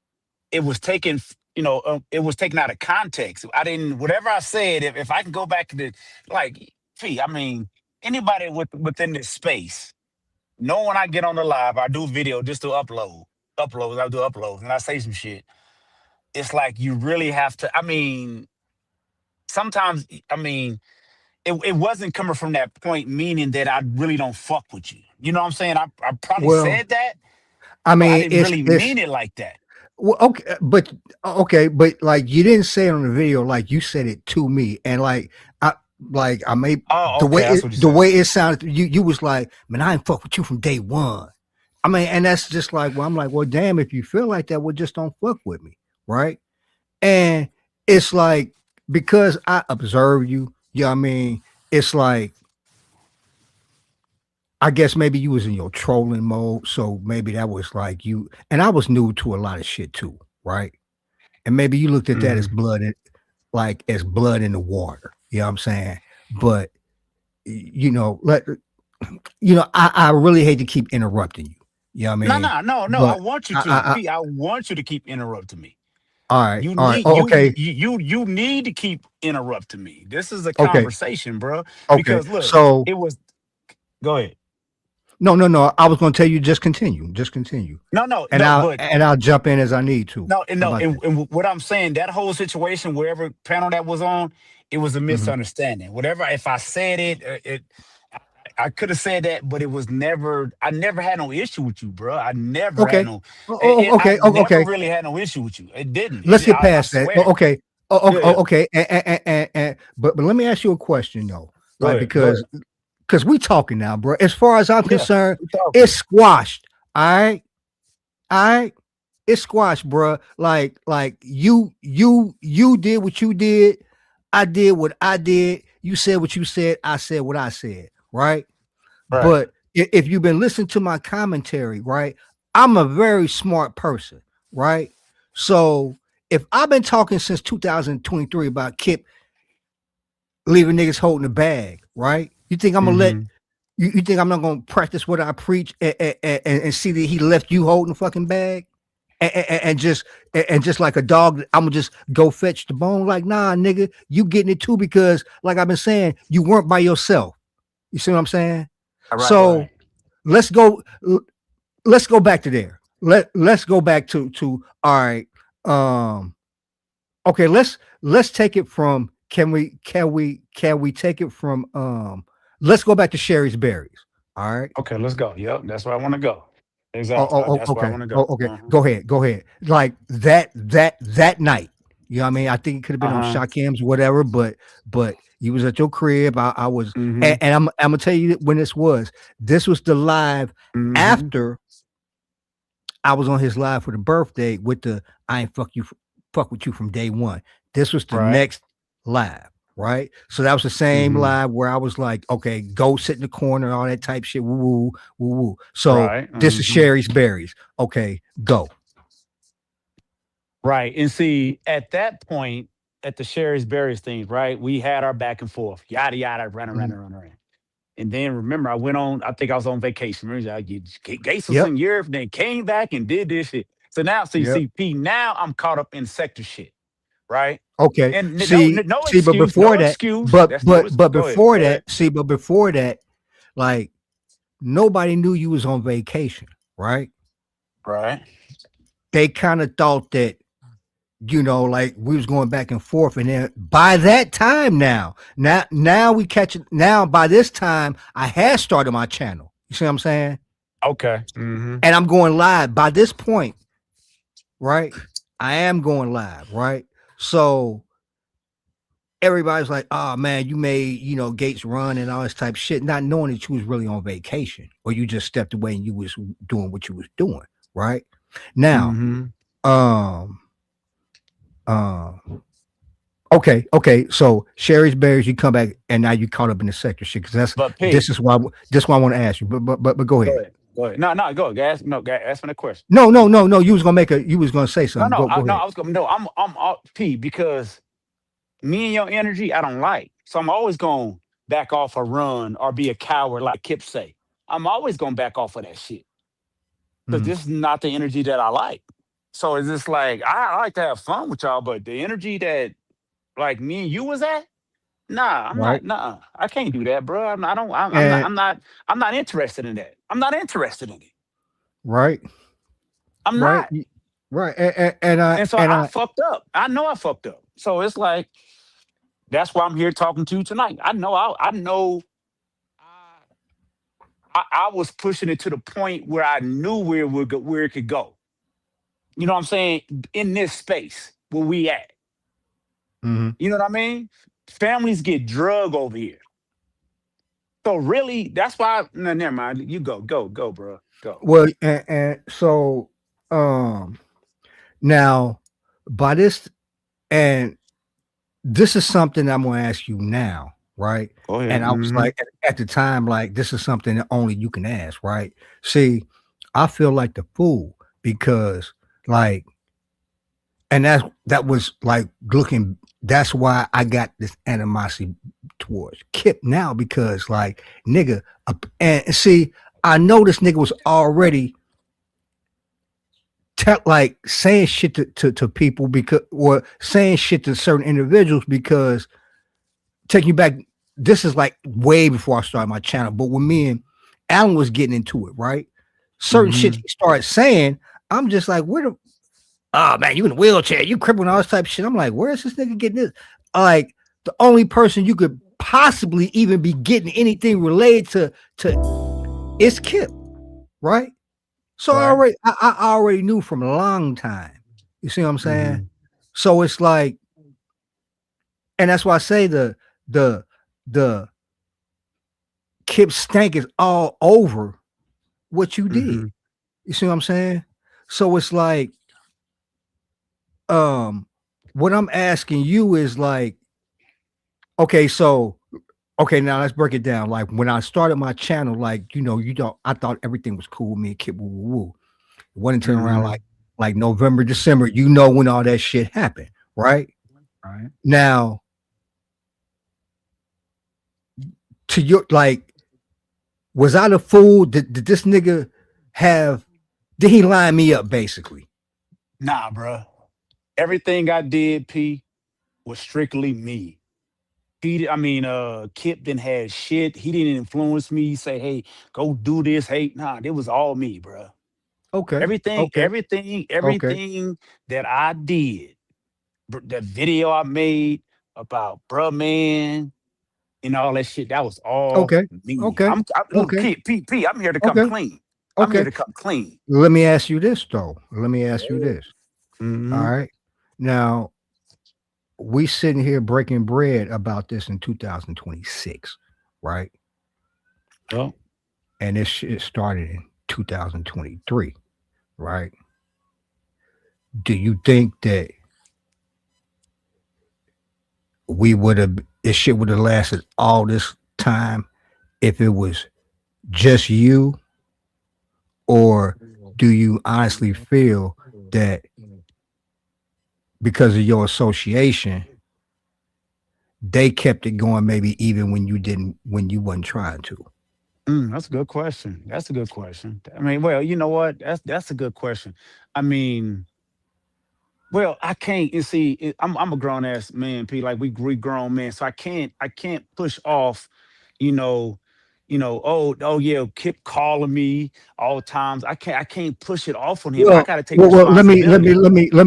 it was taken, you know, it was taken out of context. I didn't, whatever I said, if I can go back to the, like, I mean, anybody within this space, know when I get on the live, I do video just to uploads, I do uploads, and I say some shit. It's like you really have to, I mean, sometimes, I mean, it wasn't coming from that point, meaning that I really don't fuck with you. You know what I'm saying? I probably said that. I mean, I didn't really mean it like that. Well, okay, but like you didn't say it on the video, like you said it to me, and like I may the way it sounded, you was like, man, I ain't fuck with you from day one. I mean, and that's just like, well, I'm like, well, damn, if you feel like that, well, just don't fuck with me, right? And it's like, because I observe you, you know what I mean? It's like, I guess maybe you was in your trolling mode, so maybe that was like you, and I was new to a lot of shit too, right? And maybe you looked at that as blood, as blood in the water. You know what I'm saying? But you know, I really hate to keep interrupting you. You know what I mean? No. But I want you to. I want you to keep interrupting me. All right. You all need, right. Okay. You need to keep interrupting me. This is a Okay. conversation, bro. Okay. Because look, So it was. Go ahead. no. I was going to tell you just continue. No. And But I'll jump in as I need to. no, How about that? and what I'm saying, that whole situation, wherever panel that was on, it was a Mhm. misunderstanding. Whatever, if I said it, I could have said that, but it was never. I never had no issue with you, bro. I never had Okay. no. Okay. I never Okay. really had no issue with you. It didn't. Let's get I past that. swear. Okay. Yeah. Okay. But let me ask you a question though, Go right? ahead. Because we talking now, bro. As far as I'm Yeah, concerned, we talking. it's squashed. All right. It's squashed, bro. Like you did what you did. I did what I did. You said what you said. I said what I said. Right. Right. But if you've been listening to my commentary, right, I'm a very smart person, right? So if I've been talking since 2023 about Kip leaving niggas holding the bag, right? You think I'm gonna let Mhm. you think I'm not gonna practice what I preach and see that he left you holding the fucking bag? And just like a dog, I'm gonna just go fetch the bone. Like, nah, nigga, you getting it too, because like I've been saying, you weren't by yourself. You see what I'm saying? So Right. let's go back to there. Let's go back to all right. Okay, let's take it from, can we take it from let's go back to Sherry's Berries. All right. Okay, let's go. Yep, that's where I want to go. Exactly. That's where I Okay. want to go. Okay. Go ahead. Like that night. You know what I mean? I think it could have been on Shakim's, whatever, but you was at your crib. I was, and I'm gonna tell you when this was. This was the live after I was on his live for the birthday with the I ain't fuck with you from day one. This was the Right. next live, right? So that was the same live where I was like, okay, go sit in the corner, all that type shit. Woo woo. So Right. this is Sherry's Berries. Okay, go. Right. And see, at that point, at the Sherry's Berries thing, right, we had our back and forth, yada, yada, running. And then remember, I think I was on vacation. Remember, Gates was Yep. in Europe, then came back and did this shit. So now, Yep. CCP, now I'm caught up in sector shit, right? Okay. And no See, but excuse, before no that, excuse. but That's no excuse. Go ahead, before go ahead. that, before that, like nobody knew you was on vacation, right? Right. They kind of thought that, you know, like we was going back and forth, and then by that time now we catch it. Now by this time, I had started my channel. You see what I'm saying? Okay. And I'm going live by this point, right? I am going live, right? So everybody's like, oh man, you made, you know, Gates run and all this type of shit, not knowing that you was really on vacation, or you just stepped away and you was doing what you was doing, right? Now, Um, okay. So Sherry's Berries, you come back, and now you caught up in the sector shit because this is why I want to ask you. But go ahead. Go ahead. No, go. Ask me the question. No. You was gonna say something. No, Go ahead. I was gonna. No, I'm P because me and your energy, I don't like. So I'm always gonna back off or run or be a coward, like Kip say. I'm always gonna back off of that shit because this is not the energy that I like. So it's just like I like to have fun with y'all, but the energy that like me and you was at, nah, I'm not. Nah, I can't do that, bro. I'm not interested in that. I'm not interested in it. Right. I'm not. Right. And so I fucked up. I know I fucked up. So it's like that's why I'm here talking to you tonight. I know I was pushing it to the point where I knew where it could go. You know what I'm saying? In this space where we at. Mm-hmm. You know what I mean? Families get drug over here. So really, that's why. No, never mind. You go, bro. Go. Well, and so now by this, and this is something I'm gonna ask you now, right? Go ahead. And I was like at the time, like this is something that only you can ask, right? See, I feel like the fool because like, and that was like looking. That's why I got this animosity towards Kip now because like nigga, and see, I know this nigga was already like saying shit to people because or saying shit to certain individuals because taking you back, this is like way before I started my channel, but when me and Alan was getting into it, right? Certain shit he started saying, I'm just like, oh man, you in a wheelchair, you crippling, all this type of shit. I'm like, where is this nigga getting this? Like the only person you could possibly even be getting anything related to is Kip, right? So I already knew from a long time. You see what I'm saying? So it's like, and that's why I say the Kip stank is all over what you did. You see what I'm saying? So it's like, what I'm asking you is like, okay, now let's break it down. Like when I started my channel, like, I thought everything was cool with me and Kip, woo. It wasn't until around like November, December, when all that shit happened, right? Right. Now, to your, like, was I the fool? Did this nigga did he line me up basically? Nah, bro. Everything I did, P, was strictly me. Kip didn't have shit. He didn't influence me, say, hey, go do this. Hey, nah, it was all me, bro. Okay. Everything that I did, the video I made about bruh man and all that shit, that was all me. Okay. Look, P, I'm here to come clean. I'm here to come clean. Let me ask you this, though. All right. Now, we sitting here breaking bread about this in 2026, right? Oh. And this shit started in 2023, right? Do you think that this shit would have lasted all this time if it was just you? Or do you honestly feel that because of your association, they kept it going maybe even when you wasn't trying to? That's a good question. I mean, well, you know what? That's a good question. I mean, well, I can't, you see, I'm a grown ass man, P, like we grown men, so I can't push off, oh yeah, Kip calling me all times. I can't push it off on him. I gotta take responsibility. Let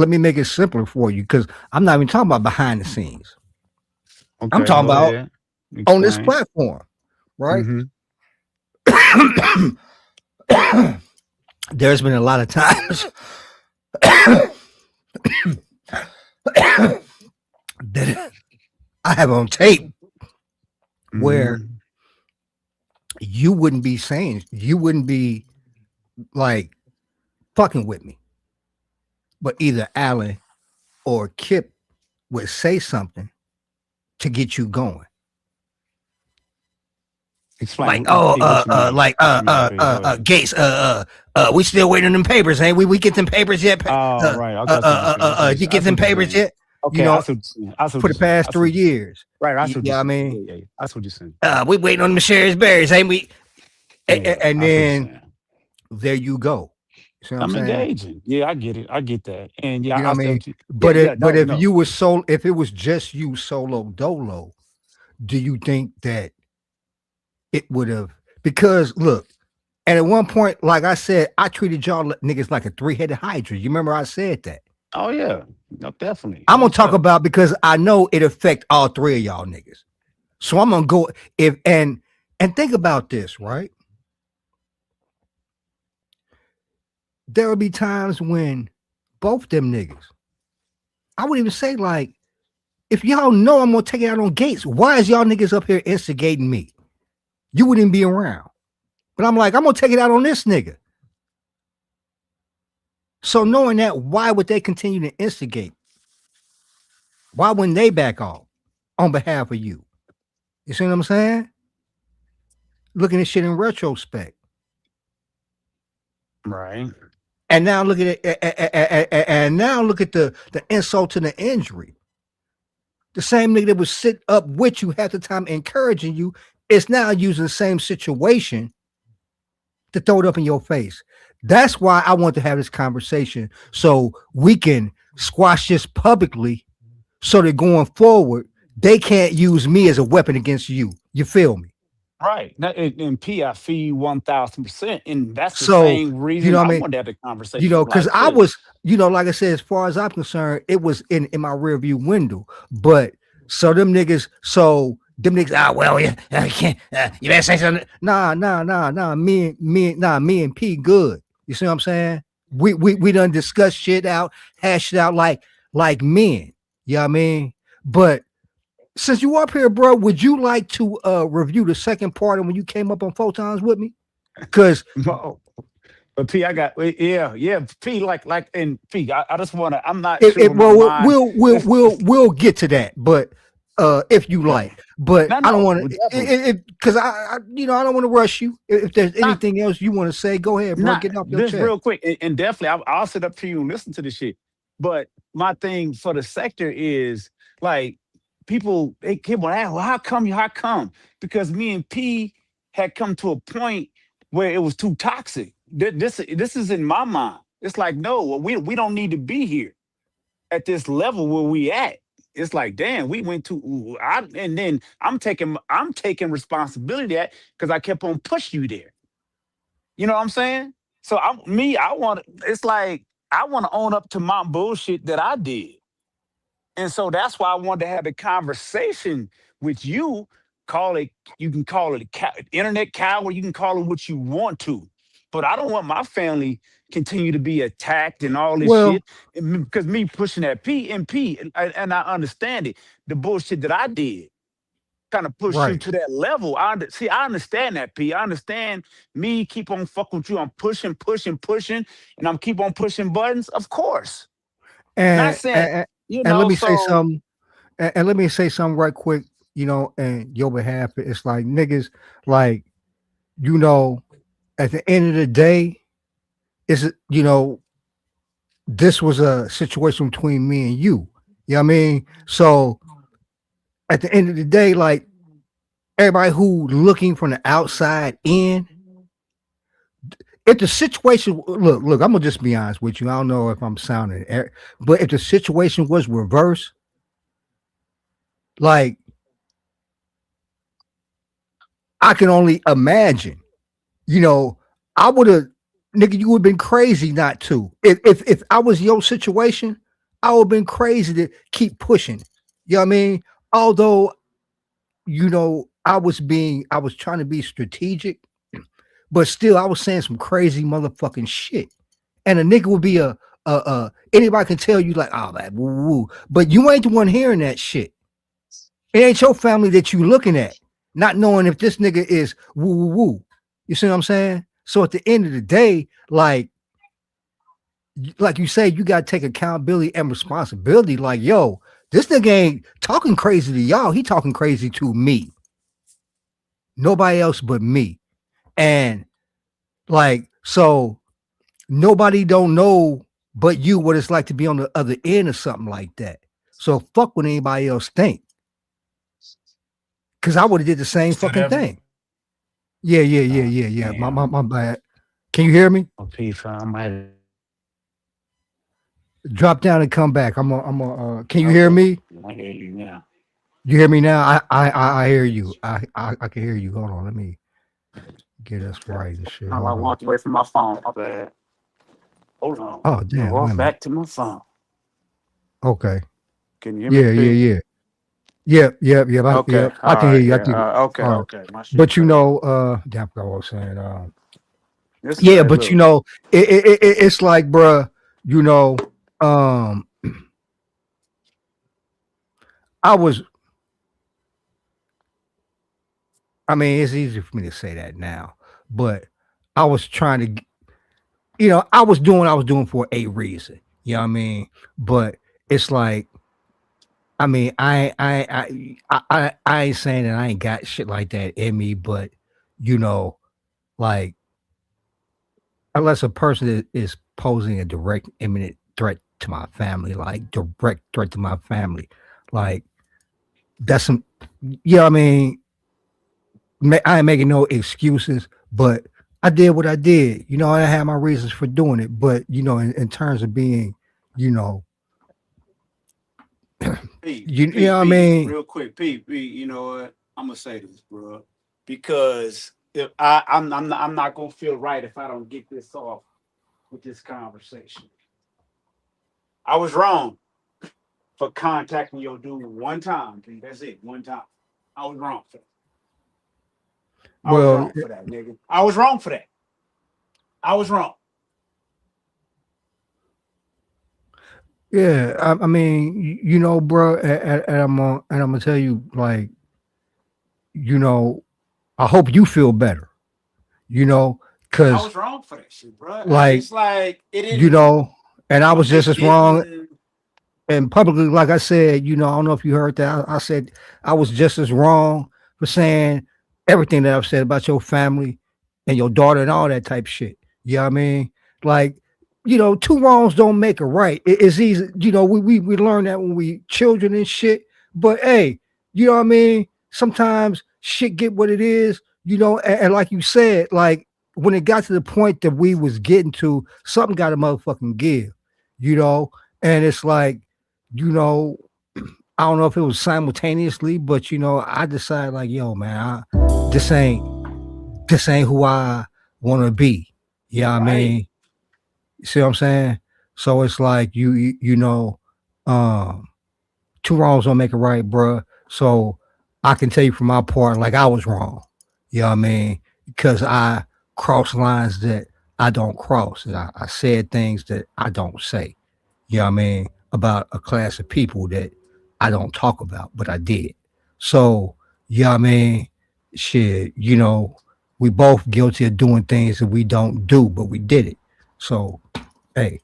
me make it simpler for you, because I'm not even talking about behind the scenes. Okay, I'm talking about on this platform, right? There's been a lot of times that I have on tape where you wouldn't be like fucking with me. but either Allen or Kip would say something to get you going. Explain. Gates, we still waiting on them papers, ain't we? We get them papers yet? Right. You get them papers yet? Okay, You know, I see for the past 3 years. Right, I see Yeah, what you're I saying. mean, Yeah, that's what you're saying. we waiting on the Sheriff's berries, ain't we? And Yeah, I see what you're then saying. there you go. You see what I'm I'm saying? engaging. Yeah, I get it. I get that. And yeah, You know I what I see mean? what you. But Yeah, if no. you were if it was just you solo dolo, do you think that it would have? Because look, and at one point, like I said, I treated y'all niggas like a 3-headed hydra. You remember I said that? Oh yeah, no, definitely. I'm gonna talk about because I know it affect all 3 of y'all niggas. So I'm gonna go and think about this, right? There will be times when both them niggas, I would even say, like, if y'all know I'm gonna take it out on Gates, why is y'all niggas up here instigating me? You wouldn't be around. But I'm like, I'm gonna take it out on this nigga. So knowing that, why would they continue to instigate? Why wouldn't they back off on behalf of you? You see what I'm saying? Looking at shit in retrospect. Right. And now look at it, and now look at the insult to the injury. The same nigga that would sit up with you half the time encouraging you is now using the same situation to throw it up in your face. That's why I want to have this conversation so we can squash this publicly so that going forward, they can't use me as a weapon against you. You feel me? Right. Now, and P, I feel you 1000%. And that's the So, same reason you know what I I mean? wanted to have the conversation. You know, because like I this. was, you know, like I said, as far as I'm concerned, it was in my rear view window. But so them niggas, well, yeah, I can't, you better say something. Nah, me and P good. You see what I'm saying? We done discussed shit out, hash it out like men. You know what I mean? But since you up here, bro, would you like to review the second part of when you came up on Photons with me? Because No. But P, I got yeah. P, and P, I just wanna. I'm not It, sure. it, my well, mind- we'll get to that, but if you like, but No, I don't no, want to, because I I don't want to rush you. If there's anything else you want to say, go ahead, bro. Nah, Get it off your this chest. real quick, and definitely, I'll sit up to you and listen to this shit. But my thing for the sector is like people they keep on asking, well, how come? Because me and P had come to a point where it was too toxic. This is in my mind. It's like, no, we don't need to be here at this level where we at. It's like, damn, we went to and then I'm taking responsibility that because I kept on pushing you there. You know what I'm saying? So I want to own up to my bullshit that I did. And so that's why I wanted to have the conversation with you. You can call it internet coward, you can call it what you want to. But I don't want my family continue to be attacked and all this Well- shit. Because me pushing that and I understand it, the bullshit that I did kind of push you Right. to that level. I understand that, P. I understand me keep on fucking with you. I'm pushing, and I'm keep on pushing buttons. Of course. Not saying, And let me say something. And let me say something right quick. You know, and your behalf, it's like niggas, like, you know, at the end of the day, this was a situation between me and you. You know what I mean? So at the end of the day, like everybody who looking from the outside in, if the situation, look, I'm gonna just be honest with you. I don't know if I'm sounding, but if the situation was reversed, like I can only imagine, I would have, nigga, you would have been crazy not to. If I was your situation, I would have been crazy to keep pushing. You know what I mean? Although, I was trying to be strategic, but still I was saying some crazy motherfucking shit. And a nigga would be anybody can tell you like, oh man, woo woo. But you ain't the one hearing that shit. It ain't your family that you looking at, not knowing if this nigga is woo woo woo. You see what I'm saying? So at the end of the day, like, like you say, you got to take accountability and responsibility. Like, yo, this nigga ain't talking crazy to y'all. He talking crazy to me. Nobody else but me. And like, so nobody don't know but you what it's like to be on the other end of something like that. So fuck what anybody else think. Cause I would have did the same fucking thing. Yeah. My bad. Can you hear me? Oh, P, I might. Drop down and come back. Can you hear me? I hear you now. You hear me now? I hear you. I can hear you. Hold on, let me get us right and shit. I walked away from my phone. My bad. Hold on. Oh damn. Walk back to my phone. Okay. Can you hear me? Yeah. Okay. I can hear you. Okay. But you know, damn, I was saying, but look. you know, it's like, bruh, you know, I mean, it's easy for me to say that now, but I was trying to, you know, I was doing what I was doing for a reason. You know what I mean? But it's like, I mean, I ain't saying that I ain't got shit like that in me, but you know, like, unless a person is posing a direct, imminent threat to my family, like direct threat to my family, like that's some, you know what I mean? I ain't making no excuses, but I did what I did. You know, I had my reasons for doing it, but you know, in terms of being, you know, you know what I mean? Real quick, Pete, you know what? I'm gonna say this, bro, because if I'm not gonna feel right if I don't get this off with this conversation. I was wrong for contacting your dude one time, Pete. That's it, one time. I was wrong for that. I was wrong for that, nigga. I was wrong for that. I was wrong. Yeah, I mean, you know, bro, and I'm gonna tell you, like, you know, I hope you feel better, you know, I because was wrong for that shit, bro. like, It's like it didn't. you know, and I was just as wrong. didn't- And publicly, like I said, you know, I don't know if you heard that. I said I was just as wrong for saying everything that I've said about your family and your daughter and all that type of shit. You know what I mean? Like, you know, two wrongs don't make a right. It's easy, you know, we learn that when we children and shit. But hey, you know what I mean? Sometimes shit get what it is, you know, and like you said, like when it got to the point that we was getting to, something got to motherfucking give, you know, and it's like, you know, I don't know if it was simultaneously, but you know, I decided like, yo, man, this ain't who I want to be. You know what I mean? You see what I'm saying? So it's like you know, two wrongs don't make it right, bruh. So I can tell you from my part, like I was wrong. You know what I mean? Because I crossed lines that I don't cross, and I said things that I don't say. You know what I mean? About a class of people that I don't talk about, but I did. So, you know what I mean? Shit, you know, we both guilty of doing things that we don't do, but we did it. So, hey,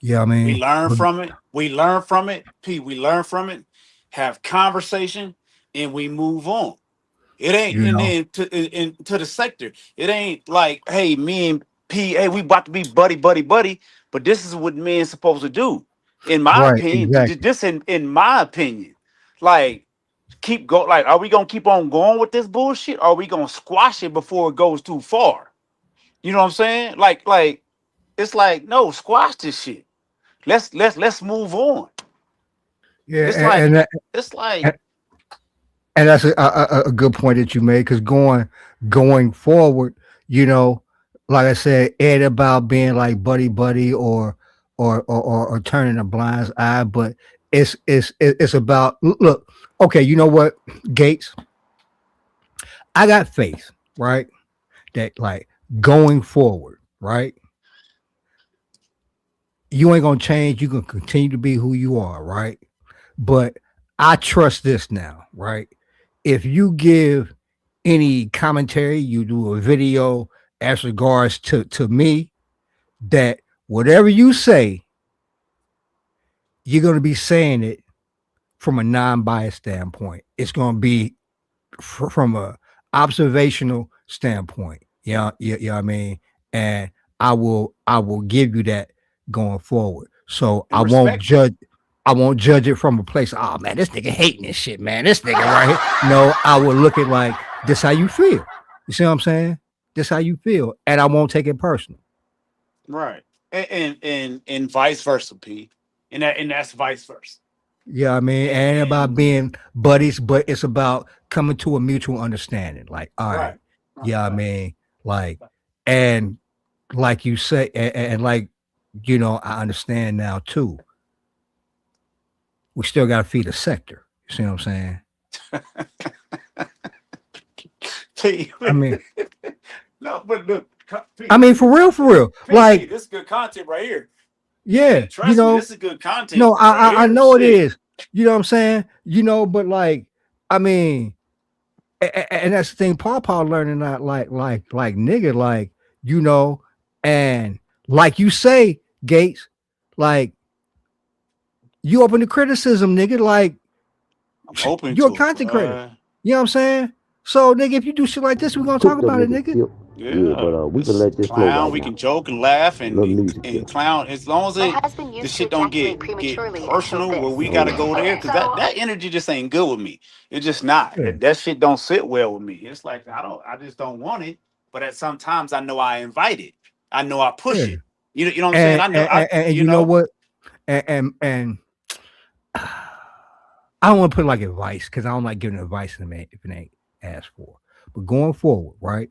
you know what I mean? We learn from it. We learn from it. P, we learn from it, have conversation, and we move on. It ain't You know. into the sector. It ain't like, hey, me and P, hey, we about to be buddy, but this is what men supposed to do. In my Right, opinion, exactly. just in my opinion, like keep go. Like, are we gonna keep on going with this bullshit? Or are we gonna squash it before it goes too far? You know what I'm saying? Like it's like, no, squash this shit. Let's move on. Yeah, It's like and that's a good point that you made, because going forward, you know, like I said, it ain't about being like buddy or turning a blind eye, but it's about, look, okay, you know what, Gates, I got faith, right, that like going forward, right, you ain't gonna change, you can continue to be who you are, right, but I trust this now, right? If you give any commentary, you do a video as regards to me, that whatever you say, you're going to be saying it from a non-biased standpoint. It's going to be from a observational standpoint. You know what I mean? And I will give you that going forward. So I won't judge it from a place, oh man, this nigga hating this shit, man. This nigga right here. No, I will look at like, this how you feel. You see what I'm saying? This how you feel. And I won't take it personal. Right. And vice versa, P. And that's vice versa. Yeah, I mean, and about being buddies, but it's about coming to a mutual understanding. Like, all right. Yeah, I mean, like, and like you say, and like, you know, I understand now too. We still got to feed a sector. You see what I'm saying? I mean, no, but look, I mean, for real. Like, this is good content right here. Yeah, Trust you know, me, this is good content. no, right I here. know it Shit. is. You know what I'm saying? You know, but like, I mean, and that's the thing. Paw learning that, like nigga, like, you know, and like you say, Gates, like, you open to criticism, nigga. Like, I'm open you're to a content it, creator. You know what I'm saying? So, nigga, if you do shit like this, we're gonna talk about it, nigga. Yeah, but we can let this flow Clown, right we now. can joke and laugh and Little music here. clown as long as My it husband the used to shit don't ejaculate get prematurely personal until where this. we gotta go there Okay, because so that energy just ain't good with me. It's just not. Yeah. That shit don't sit well with me. It's like I just don't want it. But at sometimes I know I invite it. I know I push Yeah. it. You know what I'm saying? I know And you know what? And I don't want to put like advice because I don't like giving advice if it ain't asked for. But going forward, right?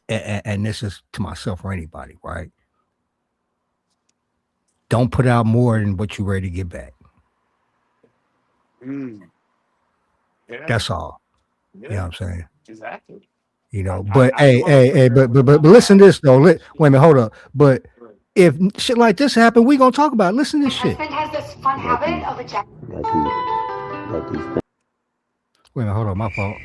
And this is to myself or anybody, right? Don't put out more than what you're ready to get back. Yeah. That's all. Yeah. You know what I'm saying? Exactly. You know, but but listen to this though. Wait a minute, hold up. But if shit like this happen, we gonna talk about it. Listen to my this shit. husband has this fun habit of ejaculating. Got these Wait a minute, hold on, my fault.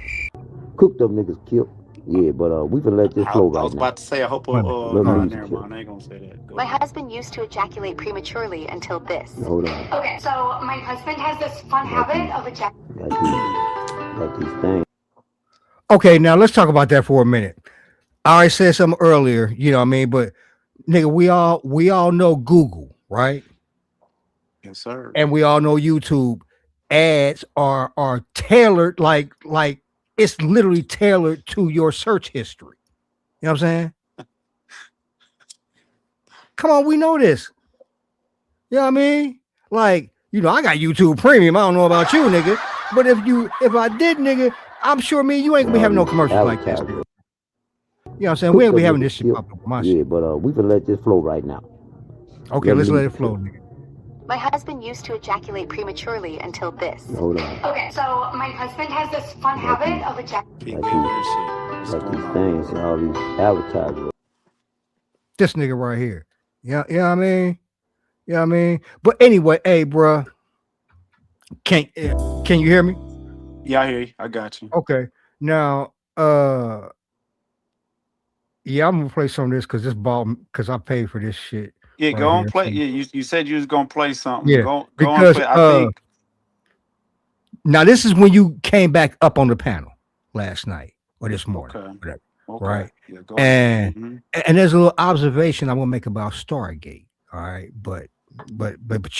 cook them niggas killed. Yeah, but we can let this I flow was right now. about to say I hope Little never music here. mind, I ain't gonna say that. Go My ahead. husband used to ejaculate prematurely until this. Hold on. Okay, so my husband has this fun habit of ejaculating. Got these things. Okay, now let's talk about that for a minute. I already said something earlier, you know what I mean? But nigga, we all know Google, right? Yes, sir. And we all know YouTube ads are tailored like it's literally tailored to your search history. You know what I'm saying? Come on, we know this. You know what I mean? Like, you know, I got YouTube Premium. I don't know about you, nigga. But if I did, nigga, I'm sure me and you ain't gonna be having no commercials like this. You know what I'm saying? We ain't gonna be having this shit pop up on my shit. Yeah, but we can let this flow right now. Okay, let's let it flow, nigga. My husband used to ejaculate prematurely until this. Hold on. Okay, so my husband has this fun habit of ejaculating. Got these things, all these advertisements. This nigga right here. Yeah, you know what I mean? You know what I mean? But anyway, hey, bruh. Can you hear me? Yeah, I hear you. I got you. Okay. Now, yeah, I'm gonna play some of this because I paid for this shit. Yeah, right go on here. play. Yeah, you said you was gonna play something. Yeah, Go on because play. I think now this is when you came back up on the panel last night or this morning, whatever, right? Yeah, go And ahead. and there's a little observation I want to make about Stargate. All right, but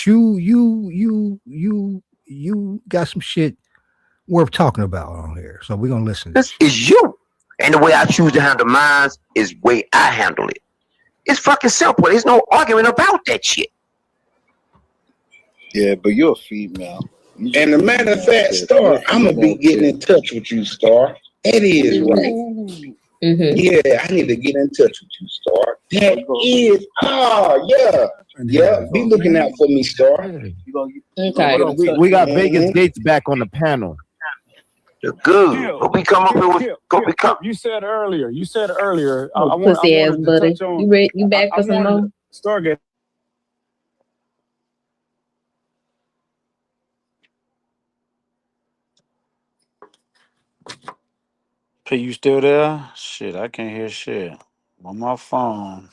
you got some shit worth talking about on here, so we're gonna listen. This is you. And the way I choose to handle mine is the way I handle it. It's fucking simple. There's no arguing about that shit. Yeah, but you're a female. And the matter of fact, Star, I'm gonna be getting in touch with you, Star. That is right. Yeah, I need to get in touch with you, Star. That is, yeah. Be looking out for me, Star. Okay. We got Vegas Gates back on the panel. You're good. But we come up here with You said earlier. I Pussy ass wanted to buddy. touch on. You back for some more? Stargate. P, you still there? Shit, I can't hear shit on my phone.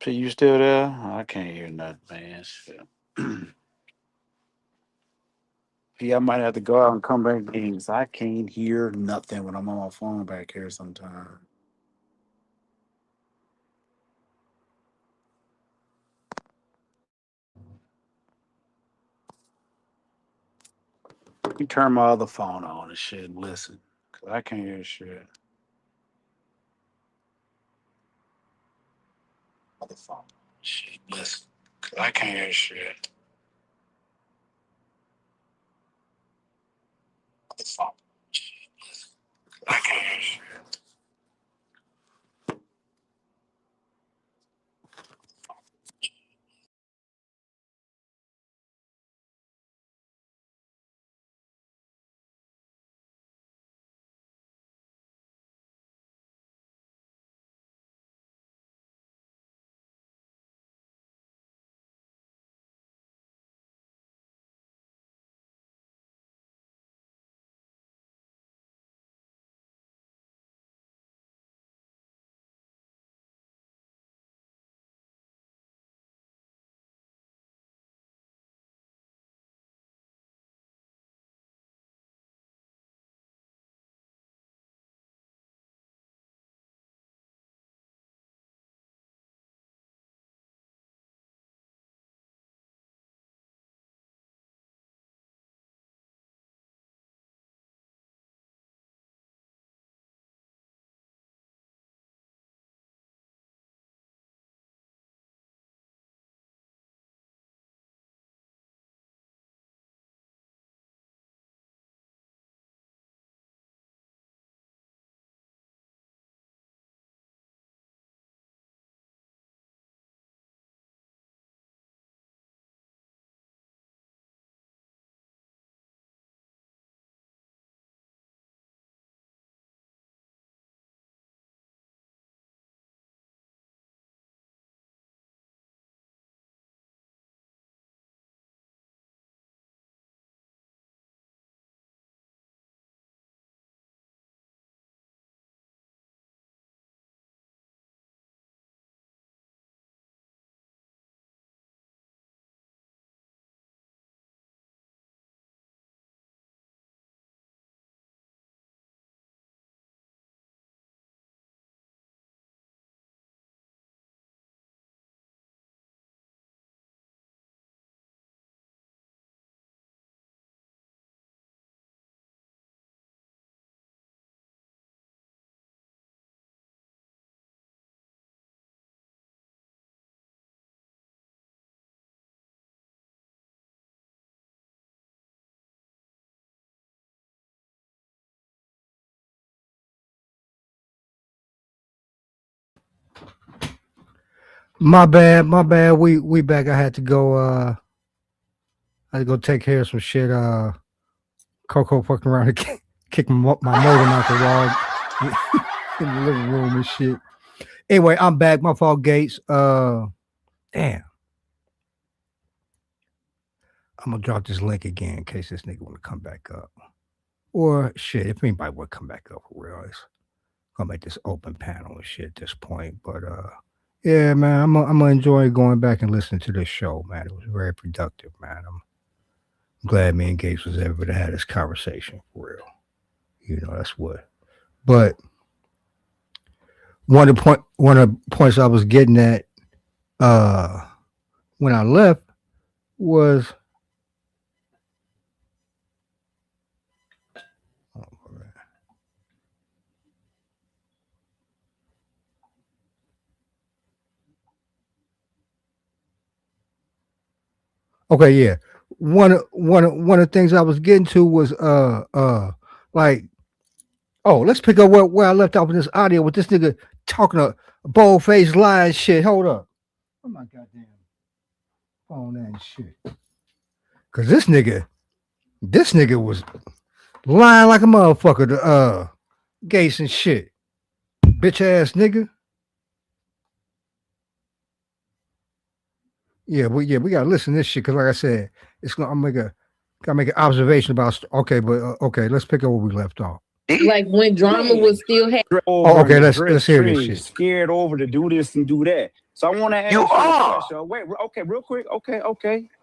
So you still there? I can't hear nothing, man. Shit. Yeah, I might have to go out and come back in because I can't hear nothing when I'm on my phone back here sometimes. Let me turn my other phone on and shit and listen because I can't hear shit. Other phone. Shit, listen because I can't hear shit. Other phone. Shit, listen. I can't hear shit. My bad. We back. I had to go take care of some shit. Coco fucking around and kick my modem out the wall in the living room and shit. Anyway, I'm back. My fault, Gates. Damn. I'm gonna drop this link again in case this nigga want to come back up. Or shit, if anybody would come back up for real, it's gonna make this open panel and shit at this point. But yeah, man, I'm gonna enjoy going back and listening to this show, man. It was very productive, man. I'm glad me and Gates was able to have this conversation for real. You know, that's what. But one of the points I was getting at when I left was okay, yeah. One of the things I was getting to was like, oh, let's pick up where I left off in this audio with this nigga talking a bold-faced lie and shit. Hold up. Oh my goddamn phone and shit. Cause this nigga was lying like a motherfucker to Gates and shit. Bitch ass nigga. Yeah, we gotta listen to this shit because, like I said, it's gonna gotta make an observation about. Okay, but okay, let's pick up where we left off. Like when drama was still happening. Oh, okay, let's hear this shit. Scared over to do this and do that. So I want to ask You you a are. question. Wait, okay, real quick. Okay.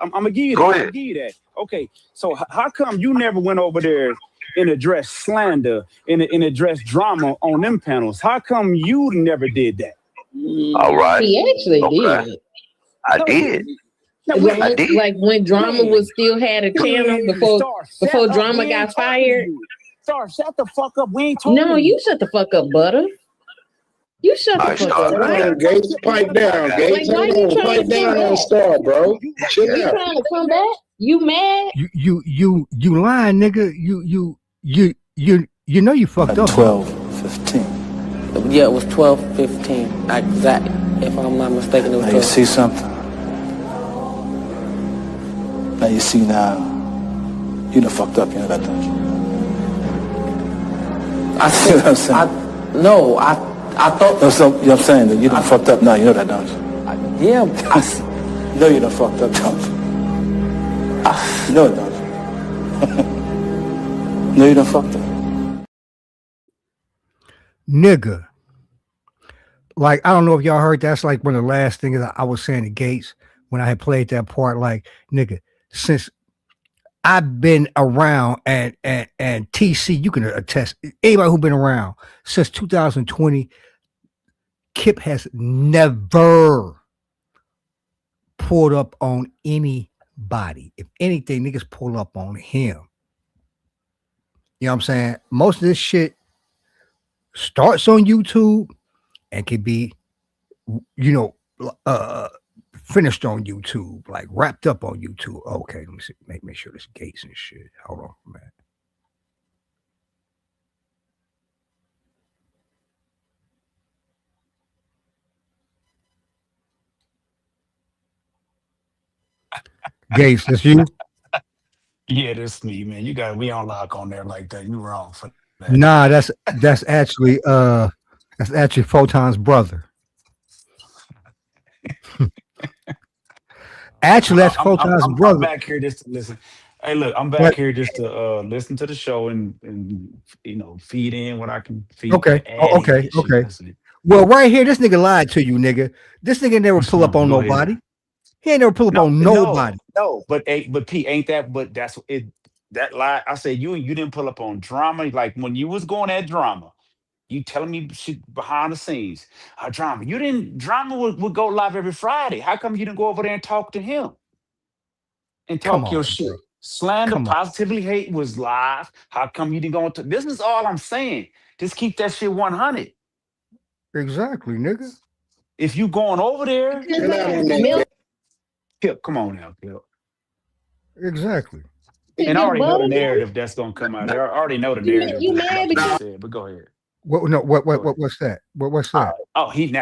I'm gonna give you Go that. I'm ahead. gonna give you that. Okay. So how come you never went over there and addressed slander and addressed drama on them panels? How come you never did that? All right. He actually Okay. did. I No, did. no, wait. I Like, did. like when Drama Man, was still had a channel man, before Star, shut before up. Drama We ain't got talking to fired. you. Star, shut the fuck up. We ain't talking No, to you you. shut the fuck up, Butter. You shut All the right, fuck Star. up, Hold I bro. on, got Gates. Pipe down, Like, Gates. why Hold you on. trying Pipe to come down on back? Star, bro. Chill You out. trying to come back? You mad? You lying, nigga. You know you fucked up. 12:15. Yeah, it was 12:15. Exactly. If I'm not mistaken, it was Now you 12. see something. Now you see now. You done fucked up. You know that, don't you? I See what I'm saying? I thought. No, so, you know what I'm saying? That you done fucked up now. You know that, don't you? Yeah, You know you done fucked up, don't you? You know it, don't you? No, you done fucked up. Nigga. Like, I don't know if y'all heard, that's like one of the last things I was saying to Gates when I had played that part. Like, nigga, since I've been around and TC, you can attest, anybody who been around since 2020, Kip has never pulled up on anybody. If anything, niggas pull up on him. You know what I'm saying? Most of this shit starts on YouTube and can be, you know, finished on YouTube, like wrapped up on YouTube. Okay, let me see. Make sure this Gates and shit. Hold on, man. Gates, that's you? Yeah, that's me, man. You got we don't lock on there like that. You wrong for that. Nah, that's actually Photon's brother. Actually, that's Photon's I'm brother. back here just to listen. Hey, look, I'm back But here just to listen to the show and you know feed in what I can feed. okay, add in and shit. okay. That's it. Well, right here, this nigga lied to you, nigga. This nigga never pull up on Go ahead. nobody. He ain't never pull up No, on no, nobody. no. But P ain't that? But that's it. That lie. I said you didn't pull up on drama. Like when you was going at drama, you telling me shit behind the scenes. Drama. You didn't. Drama would go live every Friday. How come you didn't go over there and talk to him and Come talk on, your shit? bro. Slander, Come on. positively hate was live. How come you didn't go into? This is all I'm saying. Just keep that shit 100. Exactly, nigga. If you going over there, Chill out on that. Kip, come on now, Kip. Exactly. And I already know the Butter, narrative that's gonna come out. I already know the narrative you that's mad about to be because said. But go ahead. What? No. What's that? What's that?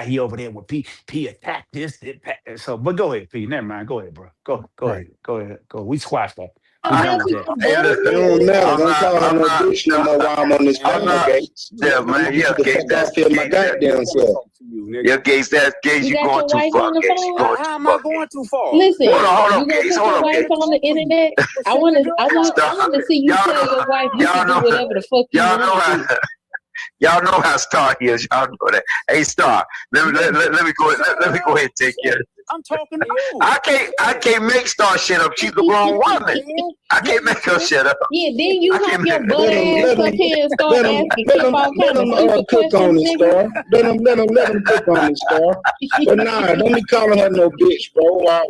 He over there with P attacked this. So, but go ahead, P. Never mind. Go ahead, bro. Go Right. ahead. Go. We squashed that. We you done got with your that. Hey, butter. look, it don't matter. Don't call her I'm no not. bitch no more while I'm on this I'm panel, not. Gates. Yeah, man. Yeah, Get the Gates. fuck That's off here, my Gates. goddamn self. Yeah, Gates. That's Gates. You You got going your too wife far, on the Gates. You phone? going How too am far, I going Gates. too far? Listen, Hold you on, gonna Gates. put Hold your on, wife Gates. on the internet? I Shit, want the to, girl I want, got I want to see you Y'all tell know. your wife you Y'all can do know. whatever the fuck you Y'all know want to how. do. Y'all know how Star is. Y'all know that. Hey, Star. Let me go. Let me go ahead and take care of it. I'm talking to you. I can't make Star shut up. She's a grown woman. I can't make her shut up. Yeah, then you I hop can't your make. butt Let ass up here and start asking Kip all kind of stupid cook on questions, it, nigga. Star. Let him cook on it, Star. But nah, don't be calling her no bitch, bro. While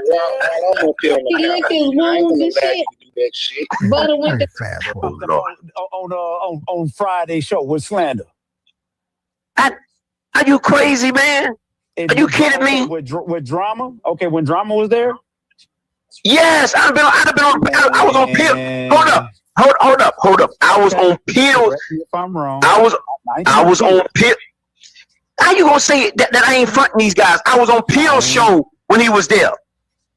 I'm up here on the He licked his panel. I ain't wounds gonna and allow shit. you to do that shit. Butter went to Fast Oh, forward. on Friday show with slander. Are you crazy, man? Are you kidding me? With drama? Okay, when drama was there? Yes, I'd have been on. I was on pill. Hold up. I was on pills. Correct me if I'm wrong. I was on pill. How you gonna say that I ain't fronting these guys? I was on Pill's show when he was there.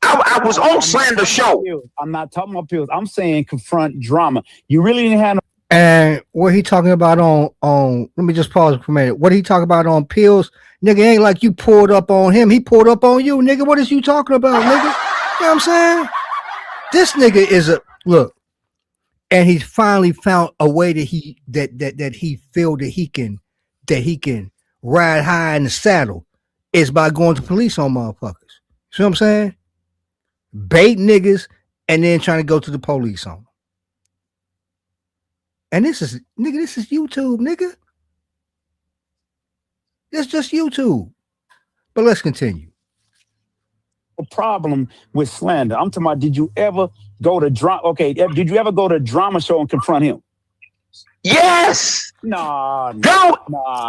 I was on Slander show. I'm not talking about pills. I'm saying confront drama. You really didn't have no. And what he talking about on let me just pause for a minute. What he talking about on pills, nigga, ain't like you pulled up on him. He pulled up on you, nigga. What is you talking about, nigga? You know what I'm saying? This nigga is a look, and he's finally found a way that he feel that he can ride high in the saddle is by going to police on motherfuckers. See what I'm saying? Bait niggas and then trying to go to the police on them. And this is YouTube, nigga. It's just YouTube. But let's continue. A problem with slander. I'm talking about, did you ever go to drama? Okay, did you ever go to a drama show and confront him? Yes. Nah.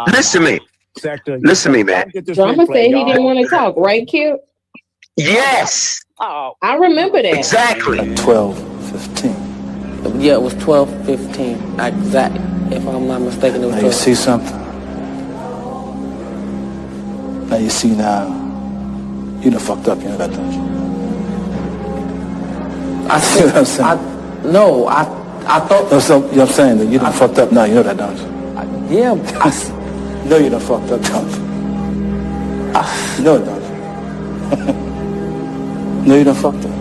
Listen to me. Sector, listen to me, man. Drama said he didn't want to talk, right, Q? Yes. Oh, I remember that. Exactly. 12, 15. Yeah, it was 12, 15. Exactly. If I'm not mistaken, it was Now 12. you see something? Now you see now. You done fucked up, you know that, don't you? I see what I'm saying? I thought. No, so, you know what I'm saying? That you done fucked up now, you know that, don't you? Yeah. You know you done fucked up, don't you? You know it, don't you? No, you done fucked up.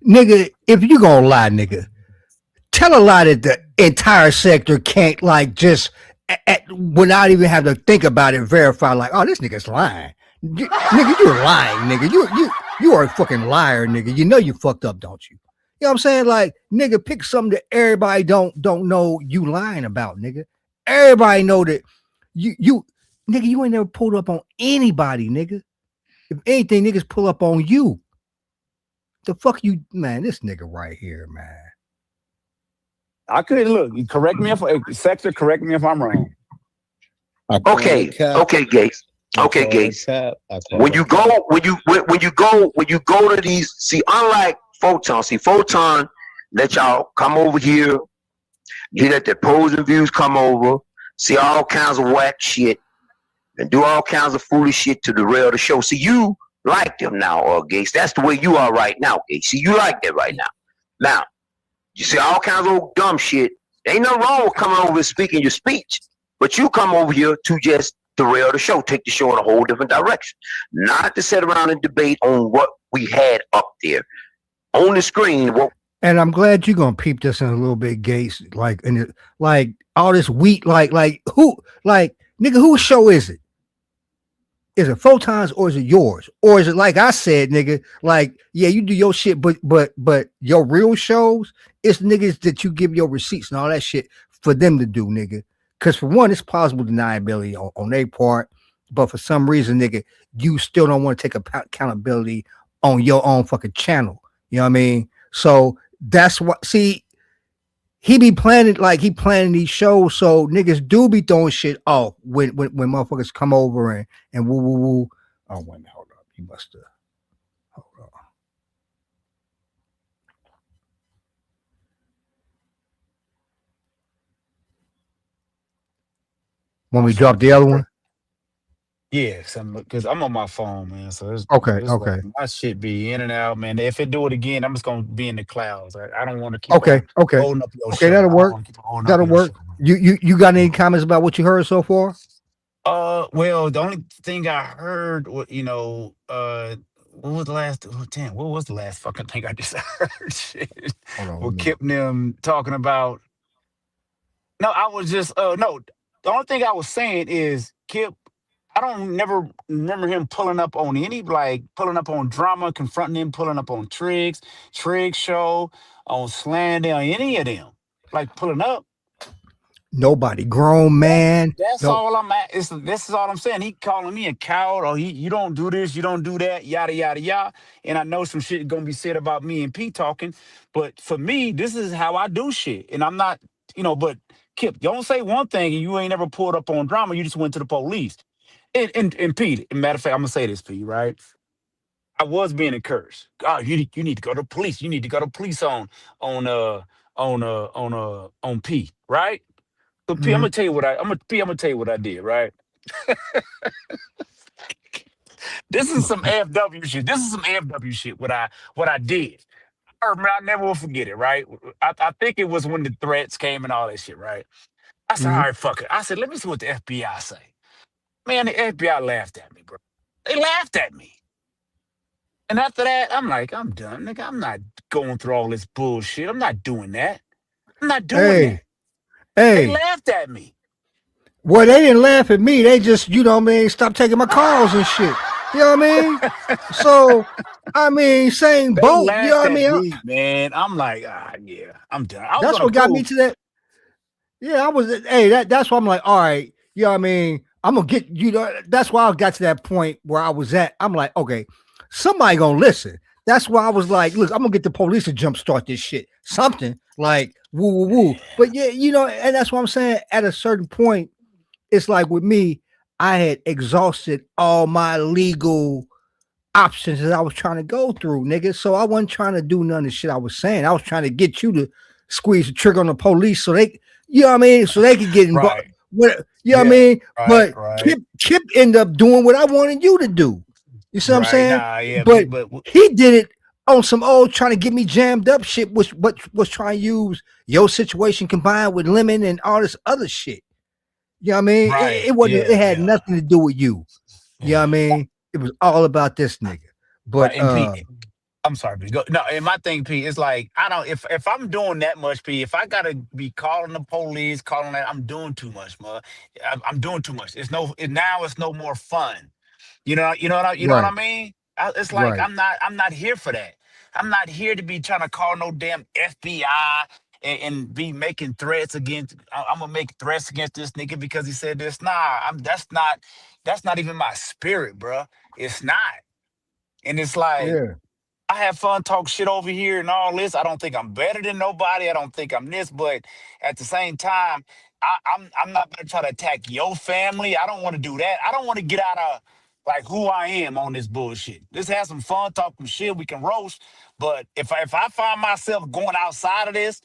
Nigga, if you gonna lie, nigga, tell a lie that the entire sector can't like just without even have to think about it, verify like, oh, this nigga's lying. Nigga, you're lying, nigga. You are a fucking liar, nigga. You know you fucked up, don't you? You know what I'm saying? Like, nigga, pick something that everybody don't know you lying about, nigga. Everybody know that you nigga, you ain't never pulled up on anybody, nigga. If anything, niggas pull up on you. The fuck you, man, this nigga right here, man. I could look, correct me if sector, correct me if I'm wrong. Okay, Gates. Okay, Gates. When you go to these, see, unlike Photon, let y'all come over here, get at the opposing views, come over, see all kinds of whack shit, and do all kinds of foolish shit to derail the show. See, you like them now, Gates. That's the way you are right now, Gates. See, you like that right now. Now, you see all kinds of old dumb shit. Ain't nothing wrong with coming over and speaking your speech, but you come over here to just derail the show, take the show in a whole different direction. Not to sit around and debate on what we had up there on the screen. And I'm glad you're gonna peep this in a little bit, Gates. Like, and like all this wheat, like who, like nigga, whose show is it? Is it Photon's or is it yours? Or is it like I said, nigga? Like, yeah, you do your shit, but your real shows, it's niggas that you give your receipts and all that shit for them to do, nigga. Because for one, it's plausible deniability on their part, but for some reason, nigga, you still don't want to take accountability on your own fucking channel. You know what I mean? So that's what. See, he be planning these shows, so niggas do be throwing shit off when motherfuckers come over and woo woo woo. Oh, wait a minute, hold up. You must have. Hold on. When we drop the other one? Yes, because I'm on my phone, man. So it's okay. Like, my shit be in and out, man. If it do it again, I'm just gonna be in the clouds. I don't want to keep okay. holding up your show. That'll work. That'll work. You got any comments about what you heard so far? Well, the only thing I heard, what was the last? What was the last fucking thing I just heard? Shit. With Kip and them talking about. No, I was just no. The only thing I was saying is Kip. I don't never remember him pulling up on drama, confronting him, pulling up on Triggs show, on Slander, on any of them, like pulling up. Nobody, grown man. That's all I'm at. This is all I'm saying. He calling me a coward, or you don't do this, you don't do that, yada yada yada. And I know some shit gonna be said about me and P talking, but for me, this is how I do shit, and I'm not, But Kip, you don't say one thing and you ain't never pulled up on drama. You just went to the police. And Pete, matter of fact, I'm gonna say this, Pete, right? I was being encouraged. God, you need to go to police. You need to go to police on P, right? So P, I'm gonna tell you what I'm gonna tell you what I did, right? This is some AFW shit. This is some AFW shit. What I did. I never will forget it, right? I think it was when the threats came and all that shit, right? I said, all right, fuck it. I said, let me see what the FBI say. Man, the FBI laughed at me, bro. They laughed at me. And after that, I'm like, I'm done, nigga. I'm not going through all this bullshit. I'm not doing that. I'm not doing that. Hey. They laughed at me. Well, they didn't laugh at me. They just, you know what I mean, stopped taking my calls and shit. You know what I mean? So, I mean, same They boat. You laughed know what I at mean? me, man. I'm like, yeah, I'm done. I was That's gonna what got me prove. to that. Yeah, I was. Hey, that's why I'm like, all right. You know what I mean? I'm gonna get you know. That's why I got to that point where I was at. I'm like, okay, somebody gonna listen. That's why I was like, look, I'm gonna get the police to jumpstart this shit. Something like woo woo woo. But yeah, you know, and that's what I'm saying. At a certain point, it's like with me, I had exhausted all my legal options that I was trying to go through, nigga. So I wasn't trying to do none of the shit I was saying. I was trying to get you to squeeze the trigger on the police so they, you know what I mean, so they could get involved. Right. You know what I Yeah. mean? Right. But Right. Kip ended up doing what I wanted you to do. You see what I'm Right. saying? Nah. Yeah. But But he did it on some old trying to get me jammed up shit, which was trying to use your situation combined with Lemon and all this other shit. You know what I mean? right. It wasn't. Yeah. It had Yeah. nothing to do with you. You know what I mean? It was all about this nigga. Right. But And Pete, I'm sorry, Pete. Go. No. And my thing, Pete, is like I don't. If I'm doing that much, Pete, if I gotta be calling the police, calling that, I'm doing too much, man. I'm doing too much. Now it's no more fun. You know what I right, mean? It's like right. I'm not here for that. I'm not here to be trying to call no damn FBI and be making threats against. I'm gonna make threats against this nigga because he said this. Nah, that's not even my spirit, bruh. It's not. And it's like Yeah. I have fun, talk shit over here and all this. I don't think I'm better than nobody. I don't think I'm this, but at the same time, I'm not gonna try to attack your family. I don't want to do that. I don't want to get out of like who I am on this bullshit. Let's have some fun, talk some shit. We can roast. But if I find myself going outside of this,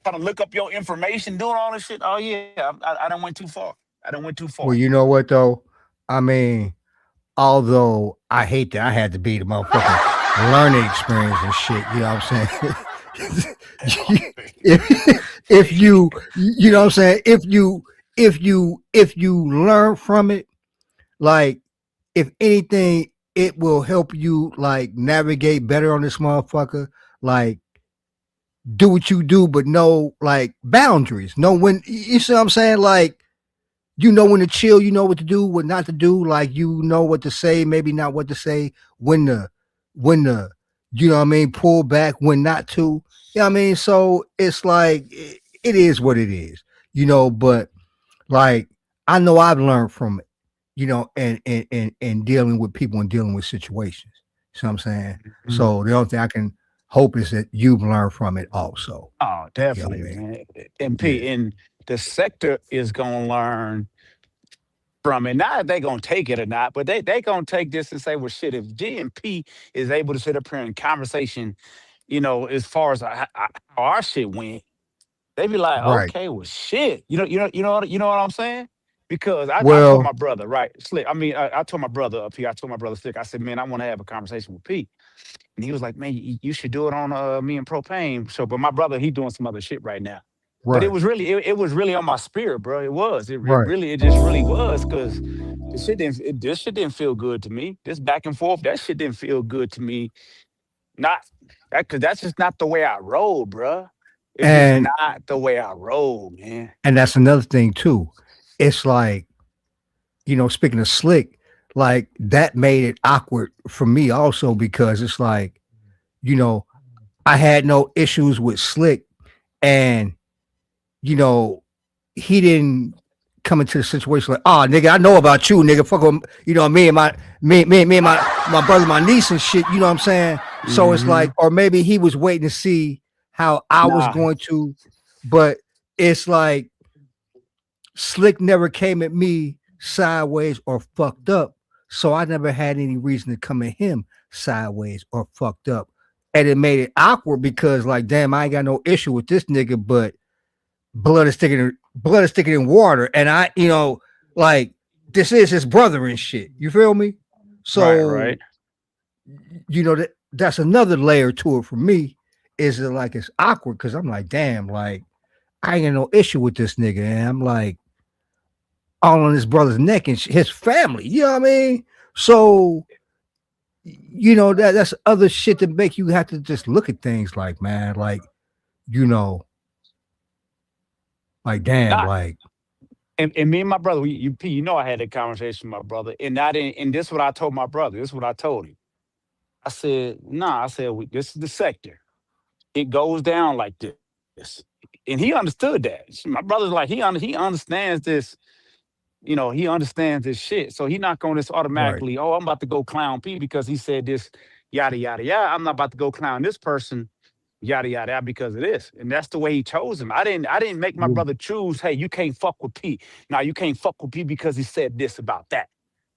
trying to look up your information, doing all this shit, oh yeah, I don't went too far. I don't went too Well, far. you know what though? I mean, although I hate that I had to be the motherfucking learning experience and shit, you know what I'm saying? if you know what I'm saying, if you learn from it, like if anything, it will help you like navigate better on this motherfucker. Like do what you do, but know like boundaries. Know when you see what I'm saying? Like you know when to chill, you know what to do, what not to do, like you know what to say, maybe not what to say, when the you know what I mean, pull back, when not to. You know what I mean? So it's like it is what it is, you know, but like I know I've learned from it, you know, and dealing with people and dealing with situations. You know what I'm saying? Mhm. So the only thing I can hope is that you've learned from it also. Oh, You know what I definitely, mean? man. And Pete, Yeah. and the sector is gonna learn from it. Not if they gonna take it or not, but they gonna take this and say, well, shit, if GMP is able to sit up here in conversation, as far as how our shit went, they be like, Right. okay, well, shit. You know what I'm saying? Because I told Well, my brother, right, Slick. I mean, I told my brother up here. I told my brother Slick. I said, man, I want to have a conversation with Pete. And he was like, man, you should do it on me and Propane show. But my brother, he doing some other shit right now. But it right, was really, it was really on my spirit, bro. It was. right. It just really was, because this shit didn't feel good to me. This back and forth, that shit didn't feel good to me. Not that, because that's just not the way I roll, bro. It's just And not the way I roll, man. that's another thing too. It's like, you know, speaking of Slick, like that made it awkward for me also because it's like, you know, I had no issues with Slick and, you know, he didn't come into the situation like, oh nigga, I know about you, nigga. Fuck with, you know, me and my brother, my niece and shit, you know what I'm saying? So it's Hmm. like, or maybe he was waiting to see how I was Nah. going to, but it's like Slick never came at me sideways or fucked up. So I never had any reason to come at him sideways or fucked up. And it made it awkward because, like, damn, I ain't got no issue with this nigga, but blood is sticking in water. And I, you know, like, this is his brother and shit. You feel me? So, Right. you know, that's another layer to it for me. Is it like it's awkward because I'm like, damn, like, I ain't got no issue with this nigga. And I'm like, all on his brother's neck and his family. You know what I mean? So, you know, that's other shit that make you have to just look at things like, man, like, you know, like damn, Nah. like And me and my brother, you know, I had that conversation with my brother, and I didn't. And this is what I told my brother. This is what I told him. I said, "Nah," I said, "This is the sector. It goes down like this," and he understood that. My brother's like he understands this. You know, he understands this shit. So he not going to just Right. automatically, oh, I'm about to go clown P because he said this, yada yada yada. I'm not about to go clown this person, yada yada yada, because of this. And that's the way he chose him. I didn't make my Yeah. brother choose, hey, you can't fuck with P. Now you can't fuck with P because he said this about that.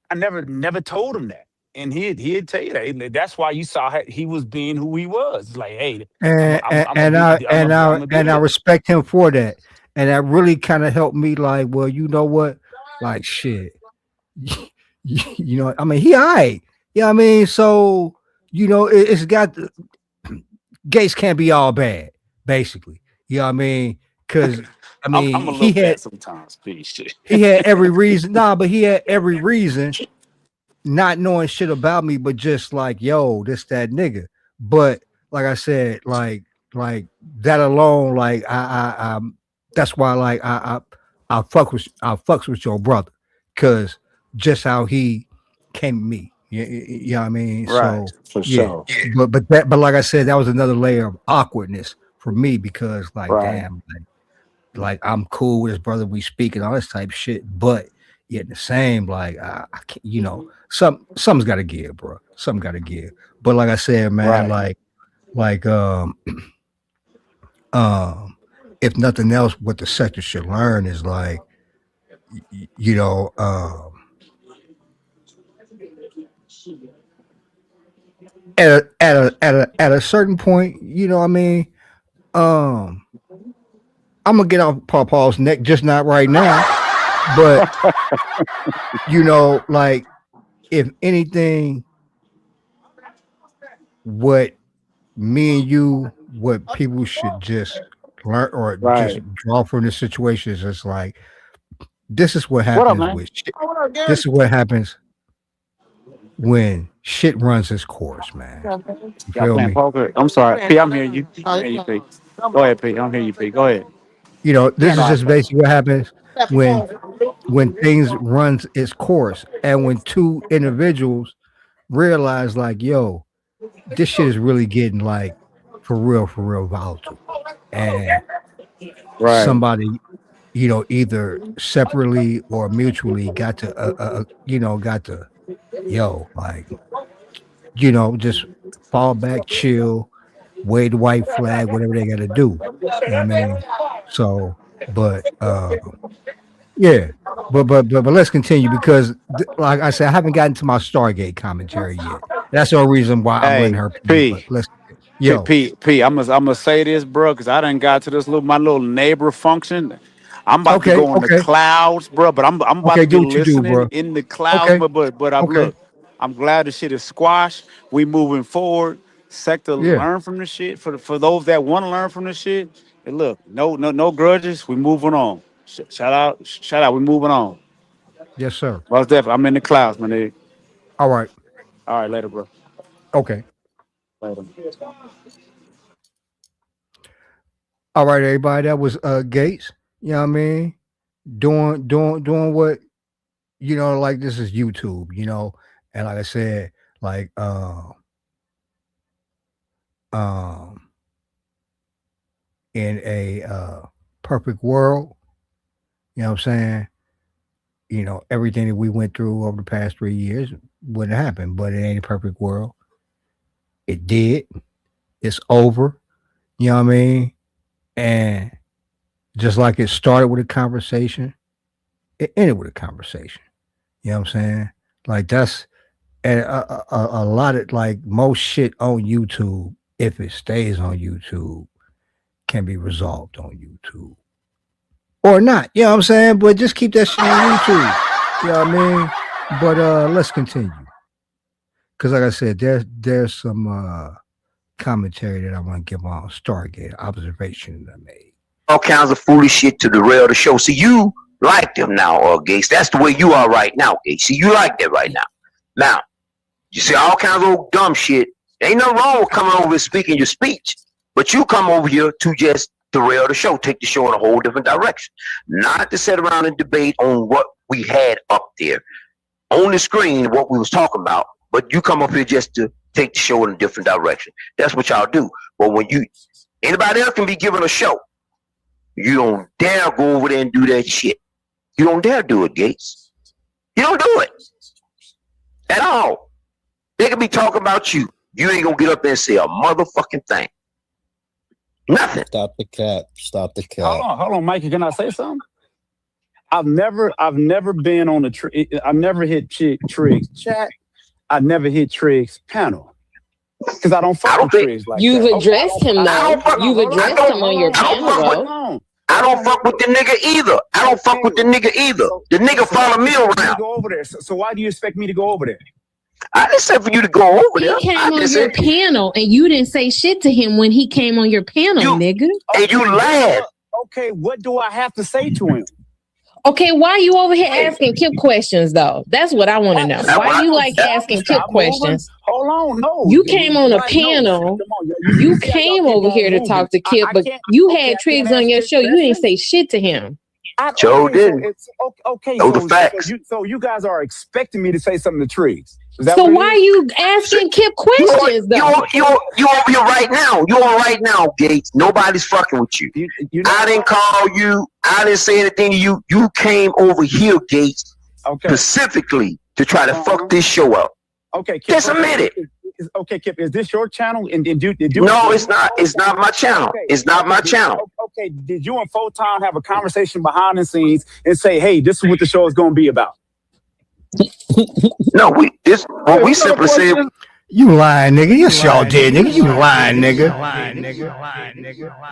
I never told him that. And he'd tell you that. That's why you saw he was being who he was. It's like, hey, And I respect him for that. And that really kind of helped me. Like, well, you know what? Like, shit. You know, I mean, he all right. Yeah, I mean, so you know, it's got Gates can't be all bad, basically. You know what I mean? Because I mean, I'm a little bad sometimes. Shit. he had every reason. But he had every reason, not knowing shit about me, but just like, yo, this that nigga. But like I said, like that alone, like I that's why like I fucks with your brother, because just how he came to me. You know what I mean? Right, So for sure. But like I said, that was another layer of awkwardness for me, because like, damn, like I'm cool with his brother, we speak and all this type of shit, but yet the same, like I can't, you know, something's got to give, bro. Something got to give. But like I said, man, like if nothing else, what the sector should learn is like, you know, at a certain point, you know what I mean? I'm gonna get off Paul's neck, just not right now. But you know, like, if anything, what me and you, what people should just learn or just draw from this situation is just like, this is what happens with shit. This is what happens when shit runs its course, man. You feel me? I'm sorry, P. I'm hearing you. I'm hearing you, P. Go ahead, P. I'm hearing you, P. Go ahead. You know, this is just basically what happens when things runs its course, and when two individuals realize, like, yo, this shit is really getting like for real volatile, and somebody, you know, either separately or mutually got to yo, like, you know, just fall back, chill, wave the white flag, whatever they got to do. You know what I mean? So, but yeah, but let's continue, because like I said, I haven't gotten to my Stargate commentary yet. That's the only reason why I'm letting her. P. Let's, P. I'm gonna say this, bro, because I done got to this my little neighbor function. I'm about to go in the clouds, bro. But I'm about to be listening in the clouds. But look, I'm glad the shit is squashed. We moving forward. Sector learn from the shit. For those that want to learn from the shit. And look, no grudges. We moving on. Shout out. We moving on. Yes, sir. Most definitely. I'm in the clouds, my nigga. All right, later, bro. Okay. Later. All right, everybody. That was Gates. You know what I mean? Doing what, you know, like, this is YouTube, you know, and like I said, like in a perfect world, you know what I'm saying? You know, everything that we went through over the past 3 years wouldn't happen, but it ain't a perfect world. It did. It's over. You know what I mean? And just like it started with a conversation, it ended with a conversation. You know what I'm saying? Like, that's a lot of, like, most shit on YouTube, if it stays on YouTube, can be resolved on YouTube. Or not, you know what I'm saying? But just keep that shit on YouTube. You know what I mean? But let's continue. Because like I said, there's some commentary that I want to give on Stargate, observation that I made. All kinds of foolish shit to derail the show. See, you like them now, Gates. That's the way you are right now, Gates. See, you like that right now. Now, you see all kinds of old dumb shit. Ain't nothing wrong with coming over and speaking your speech, but you come over here to just derail the show, take the show in a whole different direction. Not to sit around and debate on what we had up there on the screen, what we was talking about, but you come up here just to take the show in a different direction. That's what y'all do. But when anybody else can be given a show, you don't dare go over there and do that shit. You don't dare do it, Gates. You don't do it at all. They can be talking about you. You ain't gonna get up there and say a motherfucking thing. Nothing. Stop the cap. Stop the cap. Hold on, Mikey. Can I say something? I've never been on I've never hit Triggs chat. I never hit Triggs panel because I don't fuck with Triggs like You've that. addressed him though. You've addressed him on your panel. I don't fuck with the nigga either. I don't fuck with the nigga either. The nigga follow me around. Go over there. So why do you expect me to go over there? I didn't say for you to go over there. He came on your panel and you didn't say shit to him when he came on your panel, nigga. And you laughed. Okay, what do I have to say to him? Okay, why you over here asking Kip questions though? That's what I want to know. Why you like asking Kip questions? Hold on, no. You came on a panel. You came over here to talk to Kip, but you had Triggs on your show. You didn't say shit to him. Joe didn't. Okay, so the facts. So you guys are expecting me to say something to Triggs. So why are you asking Kip questions though? You over here right now. You on right now, Gates. Nobody's fucking with you. I didn't call you. I didn't say anything to you. You came over here, Gates, specifically to try to fuck this show up. Okay, Kip, just admit it. Okay, Kip, is this your channel? And no, it's not. It's not my channel. It's not my channel. Okay, did you and Photon have a conversation behind the scenes and say, "Hey, this is what the show is going to be about"? No, we simply said you lying, nigga. You sure did, nigga. You lying, nigga.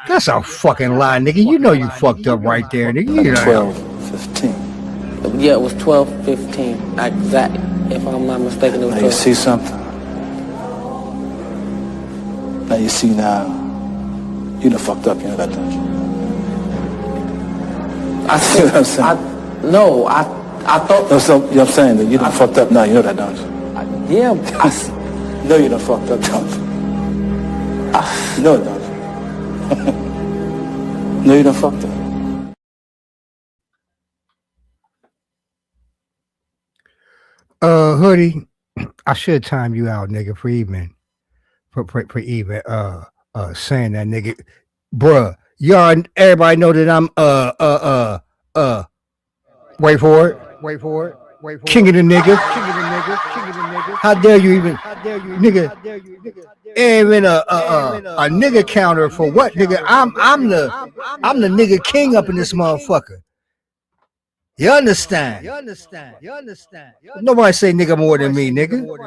That's a fucking lie, nigga. You know you fucked up right there, nigga. You know. 12:15. Yeah, it was 12:15. Exactly. If I'm not mistaken, it was. Now you see something. Now you see now. You done fucked up. You know that, don't you? I see what I'm saying. I thought. No, so, you know what I'm saying? That you done fucked up now. You know that, don't you? Yeah. No, you done fucked up, don't you? You know it, don't you? No, you done fucked up. Hoodie, I should time you out, nigga, for even saying that, nigga. Bruh, y'all, everybody know that I'm, wait for it. King of the nigga. How dare you even, nigga? Even a nigga counter for what, nigga? I'm the nigga king up in this motherfucker. You understand? Nobody say nigga more than me, nigga. What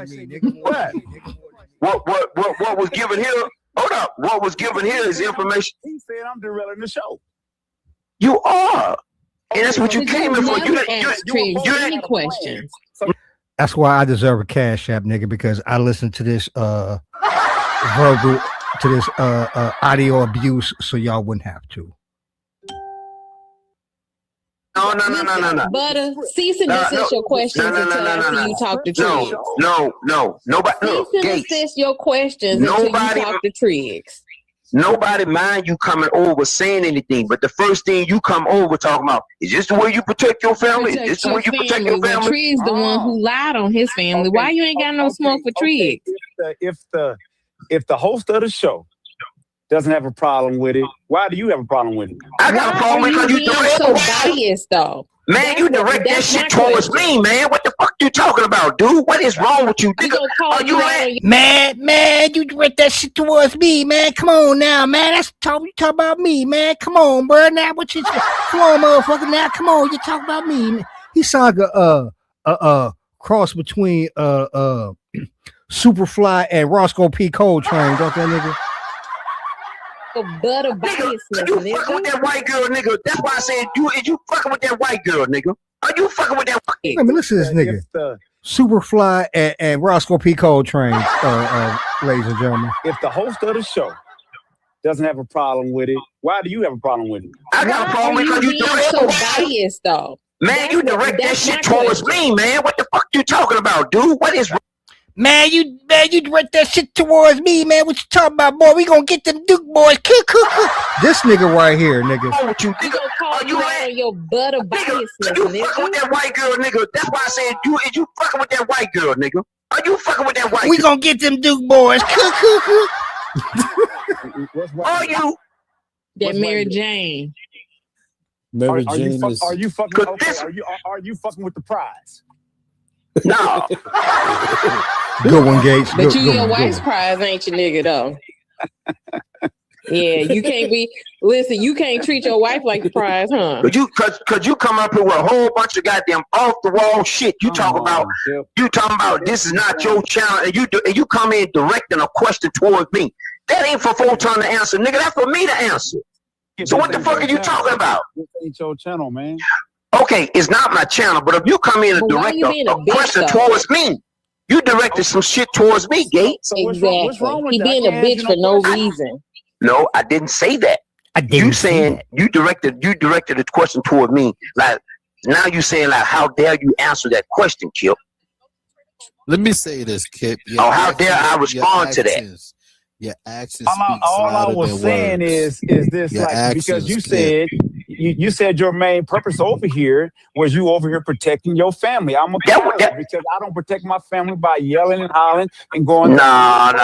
was given here? Hold up. What was given here is information. He said I'm derailing the show. You are. And that's what you came in for. You any questions. That's why I deserve a cash app, nigga, because I listen to this verbal, to this audio abuse, so y'all wouldn't have to. No. Butter, cease and desist your questions until after you talk to Triggs. No. Nobody. Cease and desist your questions until you talk to Triggs. Nobody mind you coming over saying anything, but the first thing you come over talking about is this the way you protect your family? Is this the way you protect your family? Triggs the one who lied on his family. Why you ain't got no smoke for Triggs? If the host of the show doesn't have a problem with it, why do you have a problem with it? I got a problem because you so biased though. Man, you direct that shit towards me, man. What the fuck you talking about, dude? What is wrong with you, nigga? Are you man, you direct that shit towards me, man. Come on now, man. You talk about me, man. Come on, bro. Now what you come on, motherfucker. Now come on, you talk about me. Man. He sound like a cross between Superfly and Roscoe P. Coltrane, don't that nigga? Butter biasness, nigga. You fucking with that white girl, nigga. That's why I said you fucking with that white girl, nigga. Are you fucking with that white girl? Listen to this nigga. Superfly and Roscoe P. Coltrane, ladies and gentlemen. If the host of the show doesn't have a problem with it, why do you have a problem with it? I got a problem because you so biased, though. Man, you direct that shit towards me, man. What the fuck you talking about, dude? What is wrong? Man, you direct that shit towards me, man. What you talking about, boy? We gonna get them Duke boys. This nigga right here, nigga. Oh, what you You nigga? gonna call Are you you out at? on your butter biasness, You fucking with nigga. that white girl, nigga? That's why I said you fucking with that white girl, nigga. Are you fucking with that white We girl? gonna get them Duke boys. Are you? That Mary Jane. Mary Jane is. Are you fucking? Okay, are you fucking with the prize? No. Good one, Gates. But Good, you good your one, good wife's one. prize, ain't you, nigga, though? Yeah, you can't be. Listen, you can't treat your wife like the prize, huh? Cause you come up here with a whole bunch of goddamn off the wall shit. You talking about this is not your channel, and you come in directing a question towards me. That ain't for Photon to answer, nigga. That's for me to answer. So what the fuck are you talking about? This ain't your channel, man. Okay, it's not my channel, but if you come in and But why direct you being a a bitch, question though? towards me, you directed some shit towards me, Gates. Exactly. He being a bitch for no reason. No, I didn't say that. You saying you directed the question toward me. Like now you saying like how dare you answer that question, Kip? Let me say this, Kip. Oh, how dare I respond to that? Your actions All I was saying is this, Your like, because you actions, said you said your main purpose over here was you over here protecting your family. I'm a coward because I don't protect my family by yelling and hollering and going. No. So I'm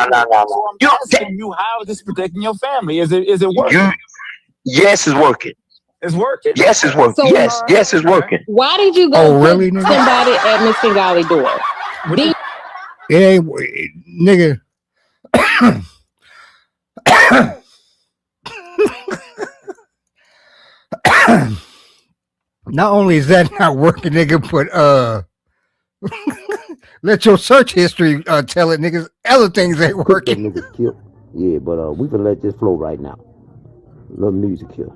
asking you, how is this protecting your family? Is it working? Yes, it's working. It's working. Yes, it's working. So- yes, it's working. Why did you go Oh, put really, nigga? somebody at Miss Fingali door? Did- It ain't, nigga. Not only is that not working, nigga, but let your search history tell it, niggas. Other things ain't That working. nigga killed. Yeah, but we can let this flow right now. Little music here.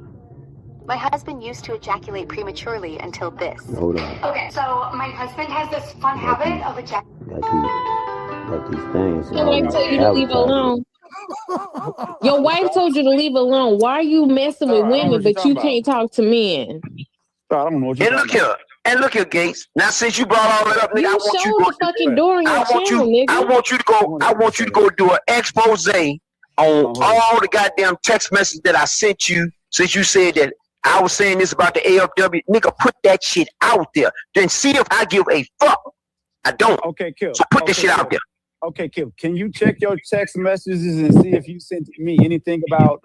My husband used to ejaculate prematurely until this. Hold on. Okay, so my husband has this fun habit of ejaculating. Got these things. Your wife told you to leave alone. Your wife told you to leave alone. Why are you messing with women, but you can't talk to men? I don't know what And look here, Gates. Now since you brought all that up, nigga, You I want you showed to the fucking door on your channel, nigga. I want you to go do an expose on all the goddamn text messages that I sent you since you said that I was saying this about the AFW. Nigga, put that shit out there. Then see if I give a fuck. I don't. Okay, Kill. So put this shit out there. Okay, Kill. Can you check your text messages and see if you sent me anything about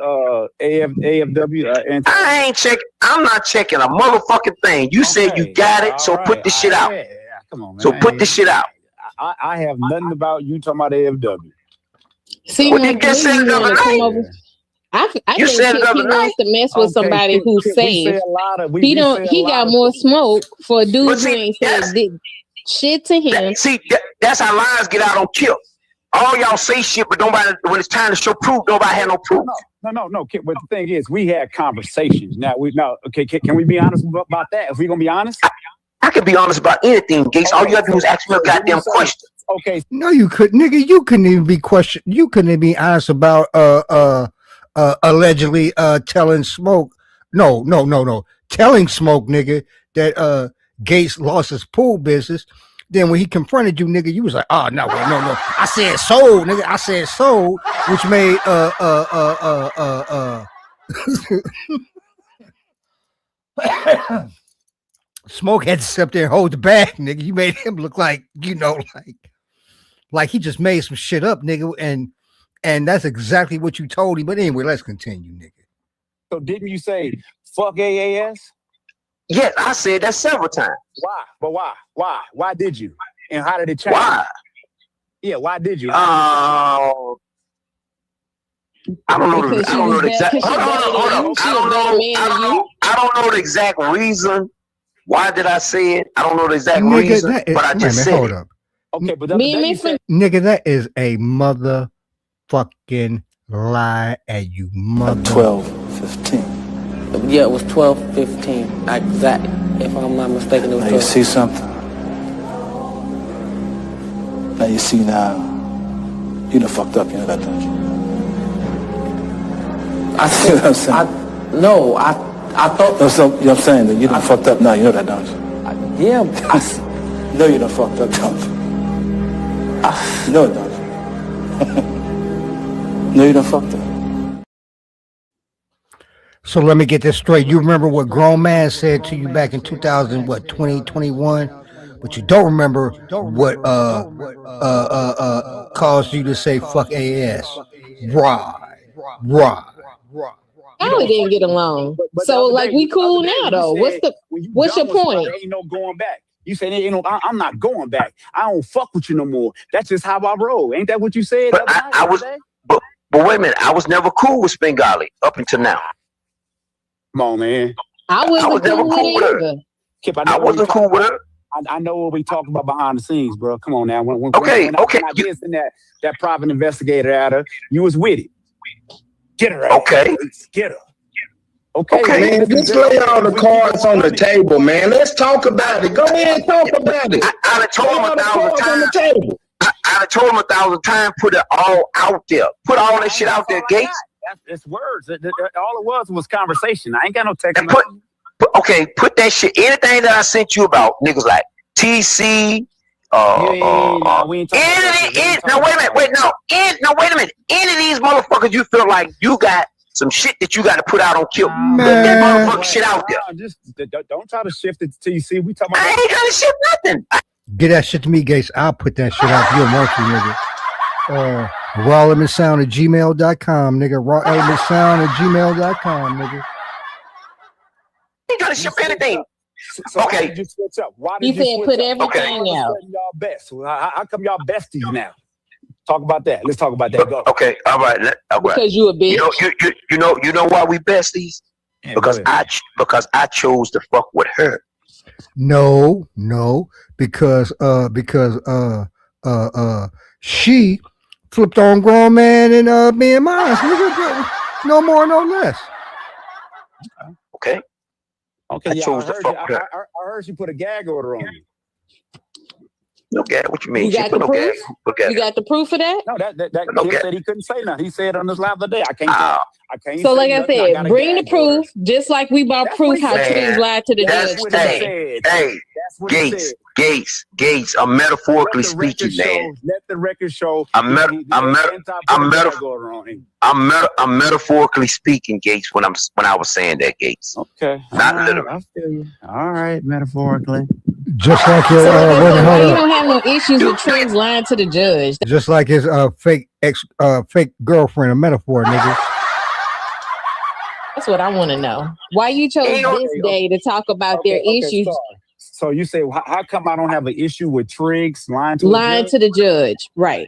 AFW? And I ain't checking. I'm not checking a motherfucking thing. You said you got it, so put this shit out. Come on, man. So put this shit out. I have nothing about you talking about AFW. See, Well, when you just said it the other come night. over, I You think said it the he other wants to mess with somebody who's safe. He don't. He got more smoke for a dude But who see, ain't said shit to him. That's how lies get out on Kip. All y'all say shit, but nobody, when it's time to show proof, nobody had no proof. No, Kip. But the thing is, we had conversations. Okay. Can we be honest about that? If we're gonna be honest, I can be honest about anything, Gates. All you have to do is ask me a goddamn question. Okay. No, you couldn't, nigga. You couldn't even be questioned. You couldn't even be honest about allegedly telling Smoke. No. Telling Smoke, nigga, that Gates lost his pool business. Then when he confronted you, nigga, you was like, oh no. I said sold, nigga. I said sold, which made Smoke had to sit up there and hold the bag, nigga. You made him look like, like he just made some shit up, nigga, and that's exactly what you told him. But anyway, let's continue, nigga. So didn't you say fuck AAS? Yes, I said that several times. Why? But why? Why did you? And how did it change? Why? Yeah, why did you? I don't know the exact. Hold on. I don't know the exact reason. Why did I say it? I don't know the exact reason, but I just said hold it. up. Okay, but nigga, that is a motherfucking lie, and you mother. 12:15. Yeah, it was 12:15. Exactly. If I'm not mistaken, it was Now 12. you see something. Now you see now. You done fucked up, you know that, don't you? I see what I'm saying? I thought. No, so, you know what I'm saying? That you done fucked up now, you know that, don't you? Yeah. You know you done fucked up, don't you? No, no. No, you done fucked up. So let me get this straight. You remember what grown man said to you back in 2021, but you don't remember what caused you to say fuck AS. Right. Now we didn't get along. So like we cool now though. What's your point? There ain't no going back. You said ain't no. I'm not going back. I don't fuck with you no more. That's just how I roll. Ain't that what you said? But I was. But wait a minute. I was never cool with Spengali up until now. Come on, man. I wasn't never cool with it either. Kip, I wasn't cool with her. I know what we talking about behind the scenes, bro. Come on now. When Okay. I sent that private investigator at her, you was with it. Get her out. Okay. Get her. Okay, Man, just lay all the cards on the table, man. Let's talk about it. Go ahead and talk about it. I told him 1,000 times. I told him 1,000 times. Put it all out there. Put all that shit out there, Gates. It's words. All it was conversation. I ain't got no text. Put that shit. Anything that I sent you about niggas like TC. Now wait a minute. Any of these motherfuckers you feel like you got some shit that you got to put out on Kill. Put that motherfucking shit out there. Just don't try to shift it to TC. We talking about. I ain't trying to shift nothing. Get that shit to me, Gates. I'll put that shit out. You're a monkey, nigga. rawelementsound@gmail.com, nigga. rawelementsound@gmail.com, nigga. I ain't trying to shift anything. So okay. Why did you switch up? Why did you said put everything out? Y'all best. How come y'all besties now? Talk about that. Let's talk about that. Go. Okay. All right. Because you a bitch. You know why we besties? Yeah, because I chose to fuck with her. No, because she flipped on grown man and me and mine. No more, no less. Okay. Okay, I heard she put a gag order on you. No gag. What you mean? You got the proof? You got the proof of that? No, that kid said he couldn't say nothing. He said on this live the day, I can't. So like I said, bring the proof, just like we bought proof how Triggs lied to the judge today. Gates. I'm metaphorically speaking, man. Let the record show. I'm metaphorically speaking, Gates. When I was saying that, Gates. Okay. Not literally. I feel you. All right, metaphorically. Just like your you don't have no issues with Triggs lying to the judge. Just like his fake girlfriend, a metaphor, nigga. That's what I want to know. Why you chose this day to talk about their issues? So you say, how come I don't have an issue with Triggs lying to the judge? Right.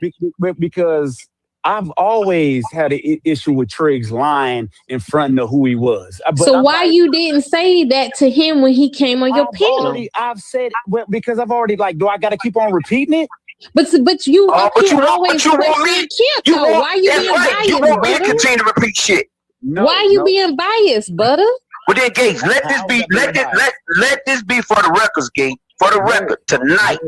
Because I've always had an issue with Triggs lying in front of who he was. So why you didn't say that to him when he came on your panel? I've said it because I've already do I got to keep on repeating it? But you always question Kip. Why you being biased? You want me to continue to repeat shit? Why you being biased, butter? Well then, Gates, let this be for the records, Gates. For the record, tonight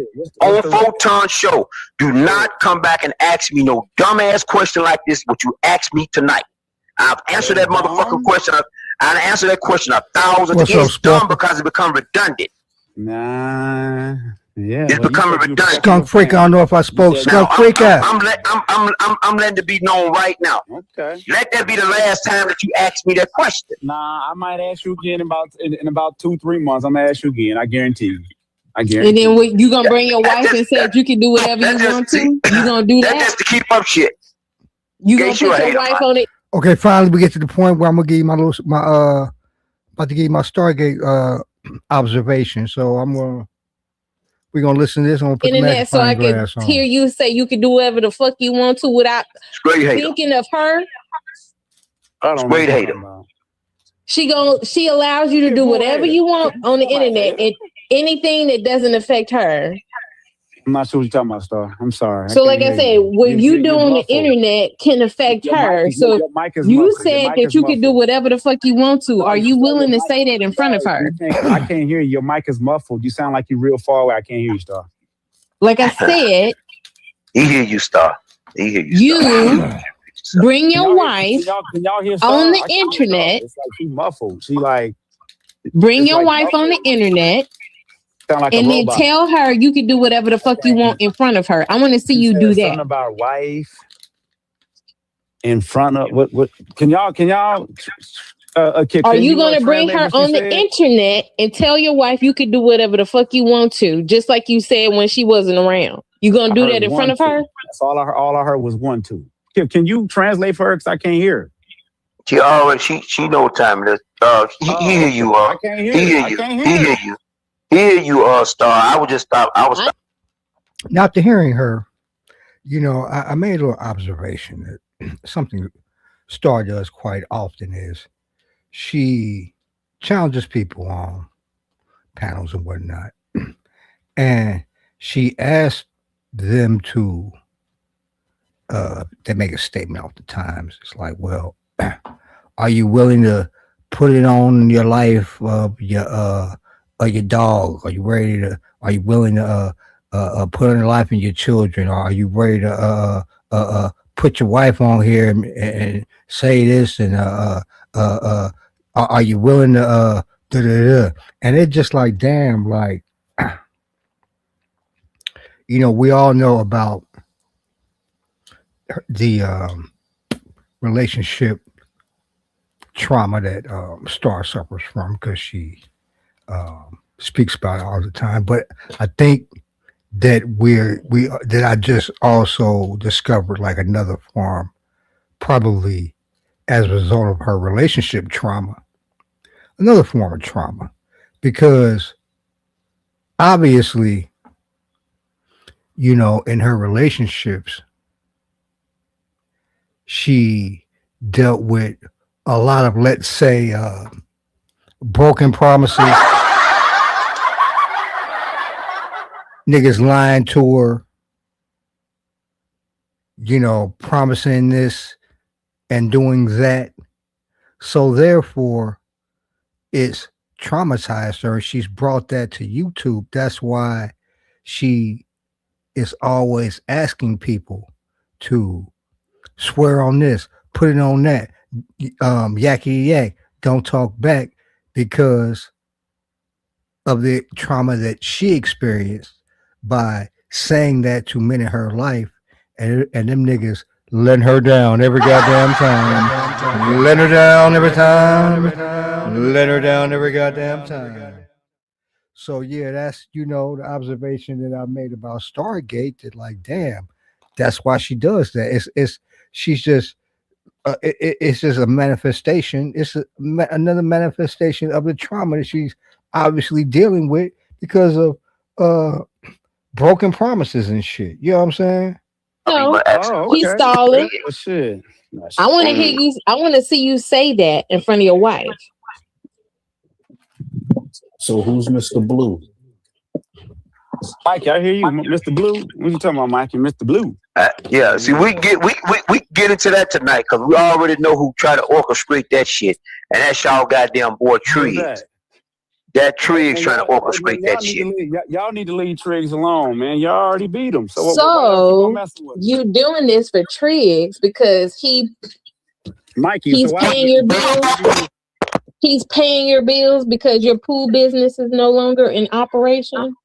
on Photon Show, do not come back and ask me no dumbass question like this. What you asked me tonight, I've answered that motherfucking question. I answered that question 1,000 times. It's dumb because it become redundant. Nah. Yeah, it's becoming redundant. Skunk freak. I don't know if I spoke. Skunk freak out. I'm letting it be known right now. Okay. Let that be the last time that you ask me that question. Nah, I might ask you again in about 2-3 months. I'm gonna ask you again. I guarantee you. And then you gonna bring your wife and say you can do whatever you want to? You gonna do that? That's just to keep up shit. You gonna put your wife on it? Okay, finally we get to the point where I'm gonna give you about to give you my Stargate observation. So we're gonna listen to this. I'm gonna put internet so I can hear you say you can do whatever the fuck you want to without thinking of her. Straight hater. She allows you to do whatever you want on the internet and anything that doesn't affect her. I'm not sure what you're talking about, Star. I'm sorry. So like I said, what you do on the internet can affect her. So you said that you can do whatever the fuck you want to. Are you willing to say that in front of her? I can't hear you. Your mic is muffled. You sound like you're real far away. I can't hear you, Star. Like I said, he hear you, Star. He hear you. You bring your wife on the internet. It's like she muffled. She like bring your wife on the internet Sound like and a then robot. tell her you can do whatever the fuck you want in front of her. I want to see you do Something that. about wife in front of what? Can y'all? Are you gonna bring her on the internet and tell your wife you can do whatever the fuck you want to, just like you said when she wasn't around? You gonna do that in front of her? That's all I heard was 1, 2. Can you translate for her? Cause I can't hear her. She already she know what time it is. He hear you. I can't hear He you. hear you. He hear you. He hear you. Star. I would just stop. I would stop. Now, after hearing her, you know, I made a little observation that something Star does quite often is she challenges people on panels and whatnot, and she asks them to they make a statement off the Times. It's like, well, are you willing to put it on your life of your dog? Are you ready to? Are you willing to put on your life in your children? Or are you ready to put your wife on here and say this? And are you willing to And it's just like, damn, like, you know, we all know about the relationship trauma that Star suffers from, because she speaks about it all the time. But I think that that I just also discovered like another form, probably as a result of her relationship trauma, another form of trauma, because obviously, you know, in her relationships, she dealt with a lot of, let's say, broken promises, niggas lying to her, you know, promising this and doing that. So therefore, it's traumatized her. She's brought that to YouTube. That's why she is always asking people to swear on this, put it on that, yakety yak, don't talk back, because of the trauma that she experienced by saying that to men in her life, and them niggas letting her down every goddamn time. Letting her down every time. Let her down every goddamn time. So yeah, that's, you know, the observation that I made about Stargate, that like, damn, that's why she does that. She's just it's just a manifestation. It's another manifestation of the trauma that she's obviously dealing with because of broken promises and shit. You know what I'm saying? No, he's stalling. Shit. I want to hear you. I want to see you say that in front of your wife. So who's Mr. Blue? Mikey, I hear you, Mr. Blue. What you talking about, Mikey? Mr. Blue. Yeah, see, we get into that tonight because we already know who tried to orchestrate that shit, and that's y'all goddamn boy Triggs. That Triggs trying to orchestrate that shit. Y'all need to leave Triggs alone, man. Y'all already beat him. So you doing this for Triggs because Mikey, he's paying your bills. He's paying your bills because your pool business is no longer in operation.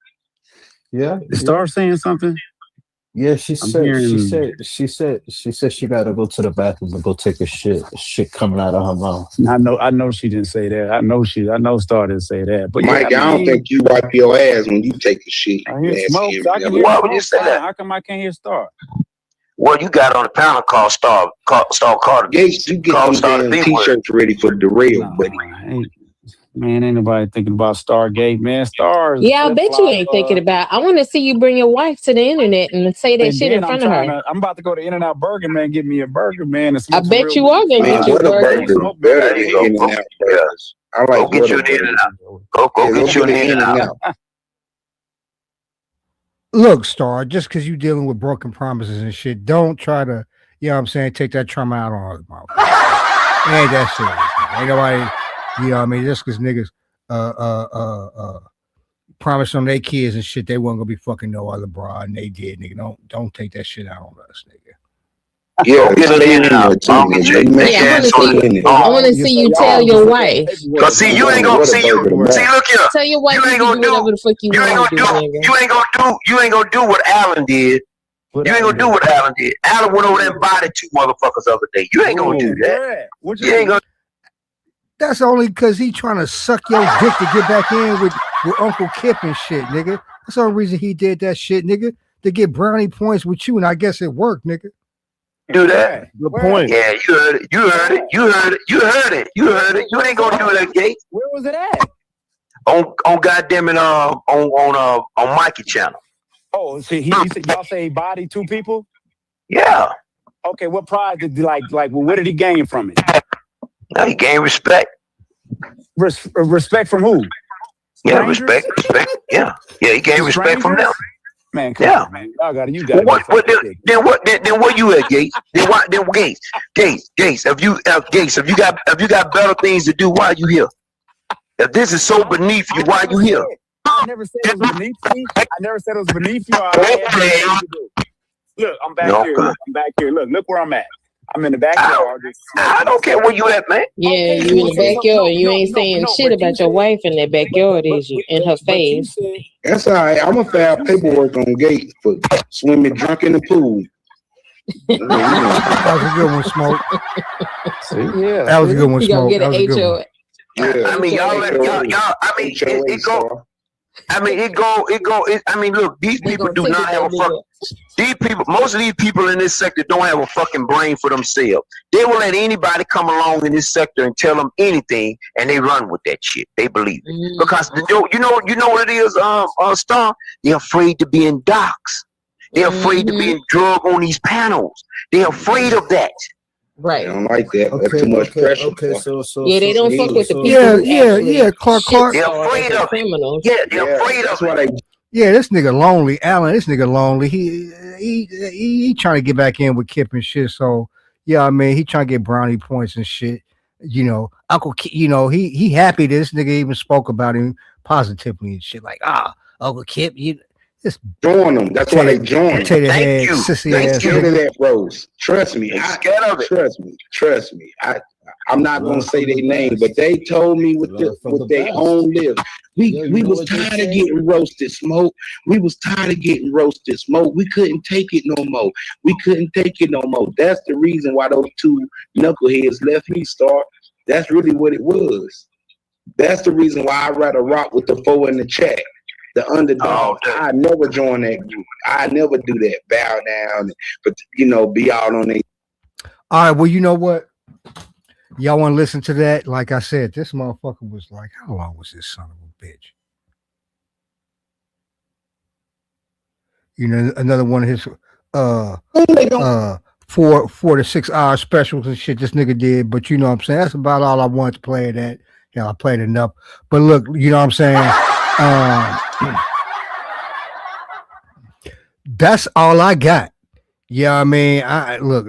Yeah. Star saying something? Yeah, she said she gotta go to the bathroom and go take a shit. Shit coming out of her mouth. I know she didn't say that. I know Star didn't say that. But Mike, yeah, I don't think you wipe your ass when you take a shit. I hear smoke. Why would you say that? How come I can't hear Star? Well, you got on the panel called Star Carter. Gates, you get them damn t-shirts ready for the rail, buddy. Man, ain't nobody thinking about Stargate, man. Stars. Yeah, I bet you ain't thinking about. I want to see you bring your wife to the internet and say that shit in front of her. I'm about to go to In-N-Out Burger, man. Get me a burger, man. I bet you are gonna get you a burger. I like go get you an In-N-Out. Go get you an In-N-Out. Look, Star, just because you dealing with broken promises and shit, don't try to, you know what I'm saying, take that trauma out on other motherfuckers. Ain't that serious. Ain't nobody, you know what I mean, just because niggas promised on their kids and shit they wasn't gonna be fucking no other broad, and they did, nigga. Don't take that shit out on us, nigga. Yeah, Get it in now. I want to see you tell your wife. Cause see, you ain't gonna see you. See, look here. Tell your wife You you ain't can gonna do do. whatever the fuck you You ain't want to gonna do, do. nigga. You ain't gonna do what Alan did. You ain't gonna do what Alan did. Alan went over there and bodied 2 motherfuckers the other day. You ain't gonna do that. You ain't gonna. That's only because he trying to suck your dick to get back in with Uncle Kip and shit, nigga. That's the only reason he did that shit, nigga. To get brownie points with you, and I guess it worked, nigga. Do that. Good point. Yeah, you heard it. You heard it. You heard it. You heard it. You heard it. You ain't gonna do that, Gates. Where was it at? On goddamn it, on Mikey channel. Oh, see, he said y'all say he bodied 2 people. Yeah. Okay, what prize did well, what did he gain from it? Now he gained respect. Respect from who? Yeah, Strangers? respect. Yeah, he gained respect from them. Man, come on, man. Y'all got it. What where you at, Gates? Then Gates. If you got better things to do, why you here? If this is so beneath you, why you here? I never said it was beneath me. I never said it was beneath you. Look, I'm back here. Look, I'm back here. Look where I'm at. I'm in the backyard. I don't care where you at, man. Yeah, you in the backyard. You ain't saying shit about your wife in that backyard, is you? In her face. That's all right. I'm gonna file paperwork on Gates for swimming drunk in the pool. That was a good one, Smoke. Yeah, that was a good one, you Smoke. gonna get an HOA. Yeah. I mean, y'all. I mean, it go. I mean, look, these people do not have a fucking. These people, most of these people in this sector don't have a fucking brain for themselves. They will let anybody come along in this sector and tell them anything, and they run with that shit. They believe it because you know what it is, Star. They're afraid to be in docks. They're afraid to be in drug on these panels. They're afraid of that. I don't like that. That's too much pressure. Okay, so yeah, they don't fuck with the people. Yeah, Clark. They're afraid of criminals. Yeah, they're afraid of it. Yeah, this nigga lonely, Alan. This nigga lonely. He trying to get back in with Kip and shit. So yeah, I mean, he trying to get brownie points and shit. You know, Uncle Kip, you know, he happy this nigga even spoke about him positively and shit. Like, Uncle Kip, you just join them. That's why they join. Thank you. They scared of that, Rose. Trust me. Scared of it. Trust me. I'm not gonna say their name, but they told me with their own lips. We was tired of getting roasted, Smoke. We was tired of getting roasted, Smoke. We couldn't take it no more. That's the reason why those 2 knuckleheads left me, Star. That's really what it was. That's the reason why I'd rather rock with the 4 in the chat. The underdog. I never join that group. I never do that. Bow down, but be out on it. All right. Well, you know what? Y'all want to listen to that? Like I said, this motherfucker was like, how long was this son of a bitch? You know, another one of his 4 to 6 hour specials and shit this nigga did. But you know what I'm saying? That's about all I wanted to play that. You know, I played enough. But look, you know what I'm saying? That's all I got. Yeah, I mean, look,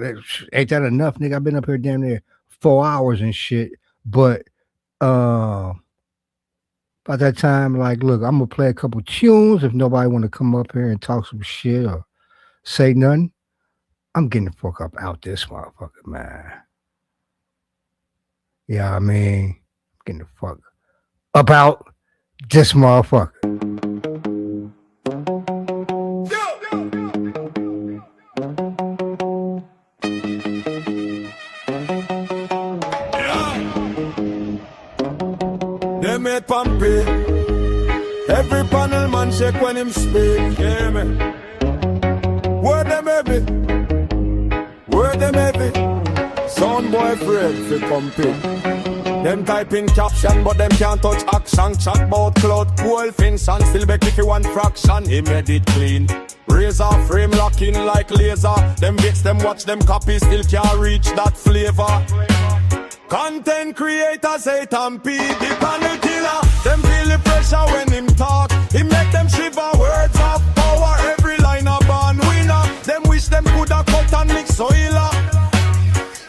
ain't that enough, nigga? I've been up here damn near 4 hours and shit. But by that time, like, look, I'm gonna play a couple tunes. If nobody want to come up here and talk some shit or say nothing, I'm getting the fuck up out this motherfucker, man. Yeah, I mean, I'm getting the fuck up out this motherfucker. They made Pompey. Every panel man shake when him speak. Yeah, man. Where them heavy? Where them heavy? Sound boy afraid for Pompey. Them typing caption, but them can't touch action. Chat about cloud, cool fins, and still back if you want fraction. He made it clean. Razor frame locking like laser. Them bits, them watch, them copy, still can't reach that flavor. Content creators hate and P, the panel killer. Them feel the pressure when him talk. He make them shiver, words of power. Every line a born winner. Them wish them coulda cut and mix soil.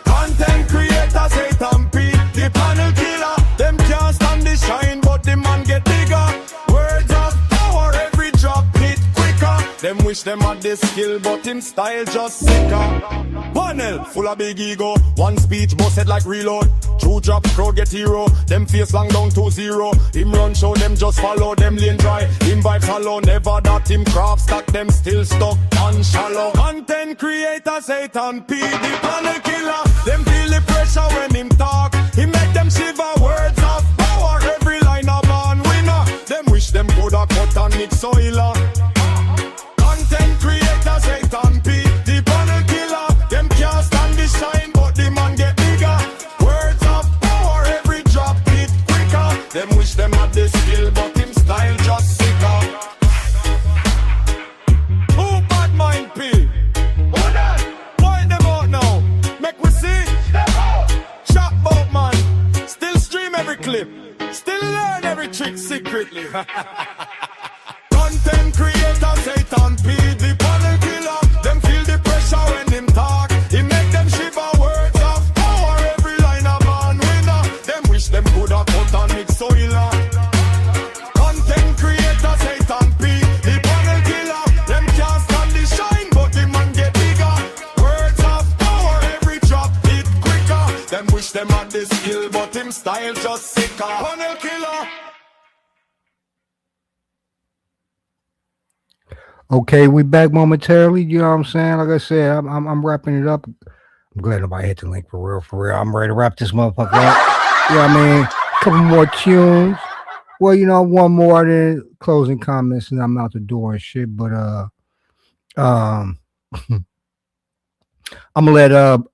Content creators hate and P, the panel killer. Them can't stand the shine, but the man get bigger. Words of power, every drop hit quicker. Them wish wish them had this skill, but him style just sicker. Panel full of big ego, one speech busted like reload. Two drop crowd get hero, them face long down to zero. Him run show them just follow them lane dry. Him vibes hollow, never that him craft stack them still stuck and shallow. Content creator Satan P, the panel killer. Them feel the pressure when him talk. He make them shiver words of power. Every line a born winner. Them wish them coulda cut and mix soil. Content creator Satan P, the panel killer. Them can't stand the shine, but the man get bigger. Words of power, every drop hit quicker. Them wish them had the skill, but him style just sicker. Who bad mind P? Who that? Point them out now. Make we see. Shot bout man. Still stream every clip. Still learn every trick secretly. Content creator Satan P, the panel killer. Them feel the pressure when him talk. He make them shiver words of power. Every line a man winner. Them wish them coulda cut and mix soil. Content creator Satan P, the panel killer. Them can't stand the shine, but the man get bigger. Words of power, every drop hit quicker. Them wish them had the skill, but him style just sicker. Panel killer. Okay, we back momentarily. You know what I'm saying? Like I said, I'm wrapping it up. I'm glad nobody hit the link for real. For real, I'm ready to wrap this motherfucker up. You know what I mean? Couple more tunes. Well, you know, one more, then closing comments, and I'm out the door and shit. But I'm gonna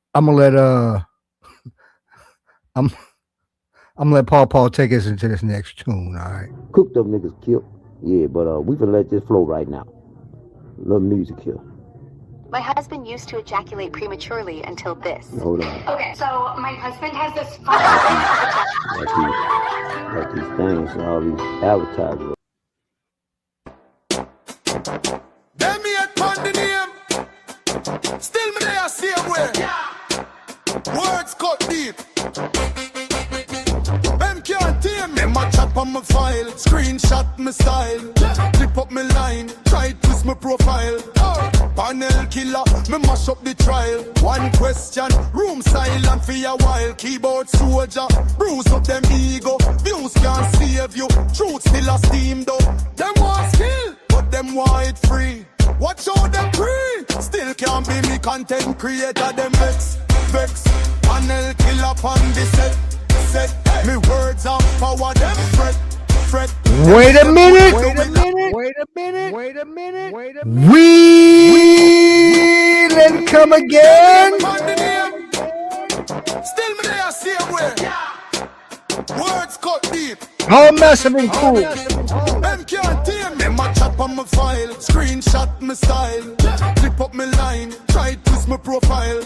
let Paul take us into this next tune. All right. Cooked up niggas killed. Yeah, but we can let this flow right now. Love music here. My husband used to ejaculate prematurely until this. Hold on. Okay, so my husband has this fun Like these things, all these advertisers. Them me at the name. Still me there same way. Words cut deep. Them can't tame me. My chop on my file, screenshot my style, clip up my line, try twist my profile. Panel killer, me mash up the trial. One question, room silent for a while. Keyboard soldier, bruise up them ego. Views can't save you, truth still a steam though. Them want skill, but them want it free. Watch out them free, still can't be me content creator. Them vex. Panel killer on the set. Me words of power, them fret. Wait a minute. We let it come again. Still me there same way. Words cut deep. All massive and cool. Them can't tame me. My chop on my file, screenshot my style, clip up my line, try twist my profile.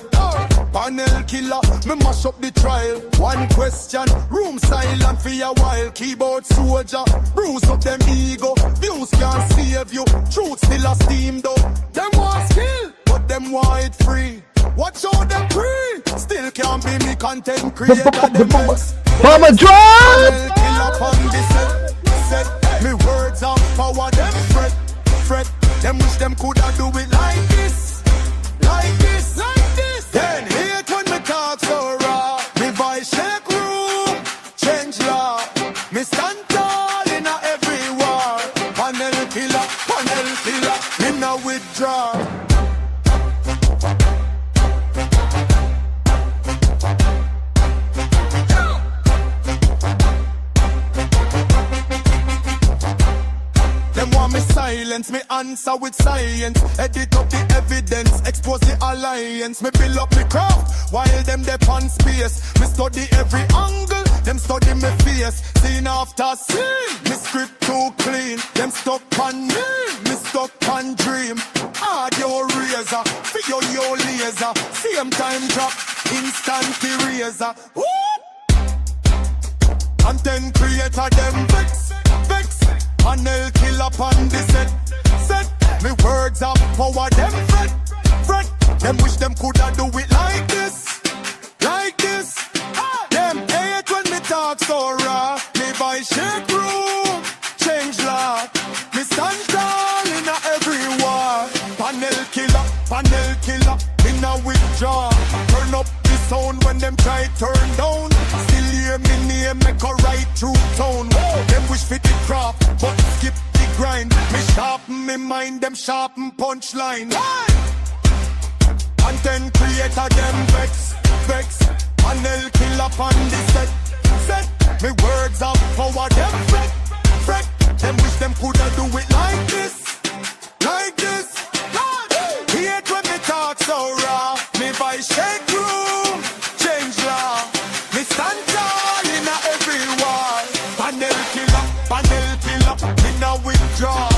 Panel killer, me mash up the trial. One question, room silent for a while. Keyboard soldier, bruise up them ego. Views can't save you, truth still a steam though. Them want skill, but them want it free. Watch out them free, still can't be me content creator. Them vex. Mama drive. Panel killer on the set. Me words of power, them fret. Them wish them coulda do it like this. Then hate when me talk so raw. Me voice shake room, change law. Me stand tall in a every war. Panel killer, me no withdraw. Them want me silence, me answer with science. Edit up the evidence, expose the alliance. Me build up me craft, while them dep on space. Me study every angle, them study me face. Scene after scene, me script too clean. Them stuck on me stuck on dream. Audio razor, figure your laser. Same time drop, instant eraser. Content creator, them vex. Panel killer on the set. Me words of power, them fret. Them wish them coulda do it like this. Them hate when me talk so raw. Me voice shake room, change law. Me stand tall in a every war. killer, me now withdraw. Turn up the sound when them try turn down. Still hear me name make a right through town. Them wish fit the craft, but skip the grind. Me sharpen me mind, them sharpen punchline. Content creator, them vex. Panel killer on the set. Me words of power, them fret. Them wish them coulda do it like this. Hate when me talk so raw. Me voice shake room, change law. Me stand tall in every wall. Panel killer, me now withdraw.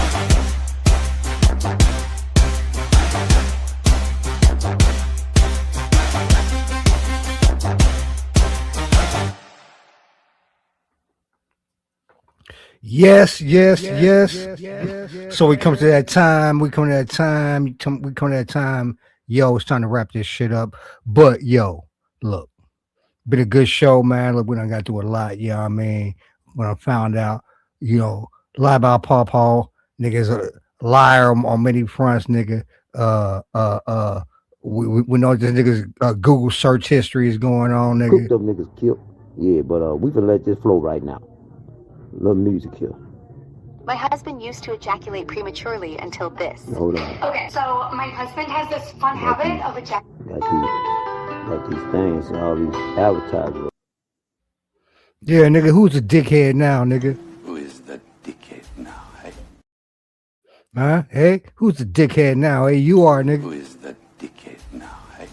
Yes. So we come to that time. Yo, it's time to wrap this shit up. But yo, look, been a good show, man. Look, we done got through a lot. You know what I mean? When I found out, lie about Paw, nigga's a liar on many fronts, nigga. We know this nigga's Google search history is going on, nigga. Cooked up niggas killed. Yeah, but we can let this flow right now. Little music here. My husband used to ejaculate prematurely until this. Hold on. Okay, so my husband has this fun habit of ejaculating. Got these things, all these advertisements. Yeah, nigga, who's the dickhead now, nigga? Who is the dickhead now, hey? Huh? Hey, who's the dickhead now? Hey, you are, nigga. Who is the dickhead now, hey?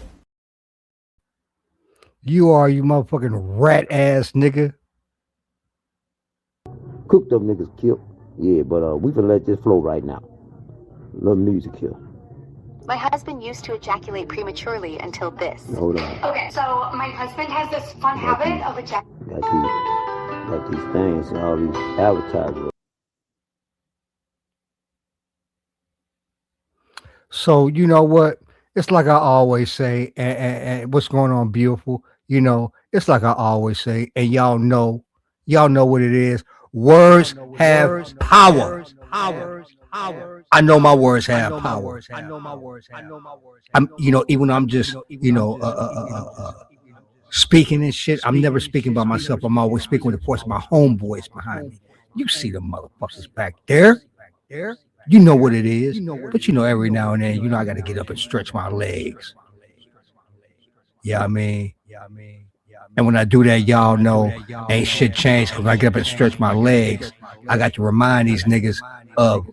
You are, you motherfucking rat ass nigga. Cooked up niggas killed. Yeah, but we can let this flow right now. Little music here. My husband used to ejaculate prematurely until this. Hold on. Okay, so my husband has this fun habit of ejaculating. Got these things, all these advertisements. So you know what? It's like I always say, and what's going on, beautiful? It's like I always say, and y'all know what it is. Words have power. I know my words have power. I'm, even when I'm just, speaking and shit, I'm never speaking by myself. I'm always speaking with the force of my homeboys behind me. You see the motherfuckers back there. You know what it is. But every now and then, I got to get up and stretch my legs. Yeah, I mean. And when I do that, y'all know ain't shit changed. Because when I get up and stretch my legs, I got to remind these niggas of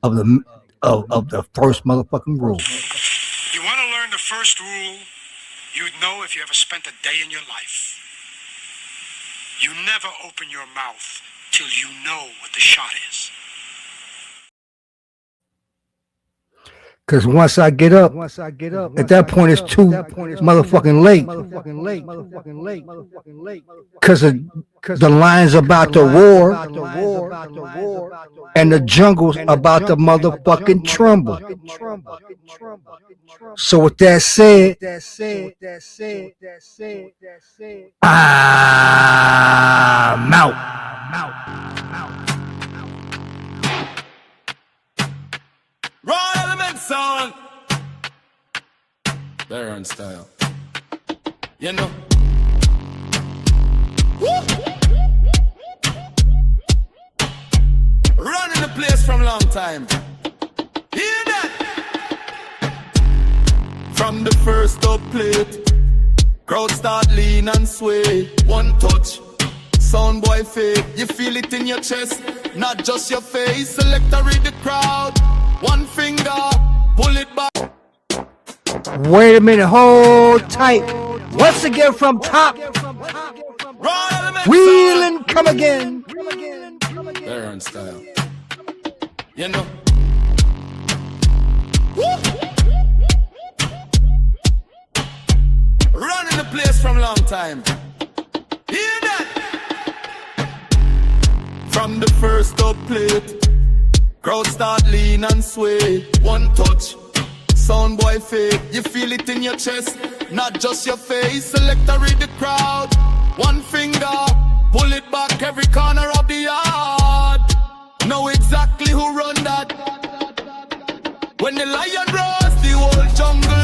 the first motherfucking rule. You want to learn the first rule? You'd know if you ever spent a day in your life. You never open your mouth till you know what the shot is. Because once I get up, at that point it's too motherfucking late. Because the lion's about to roar, and the jungle's about to motherfucking tremble. So with that said, I'm out. Raw element sound. They're on style. You know. Woo! Running the place from long time. Hear that? From the first up plate, crowd start lean and sway. One touch, sound boy fade. You feel it in your chest, not just your face. Selector read the crowd. One finger, pull it back. Wait a minute, hold tight. Once again from top, wheel and come again. They're on style. You know. Woo! Running the place from long time. Hear that? From the first up plate, crowd start lean and sway. One touch, sound boy fade. You feel it in your chest, not just your face. Selector read the crowd. One finger, pull it back every corner of the yard. Know exactly who run that. When the lion roars, the whole jungle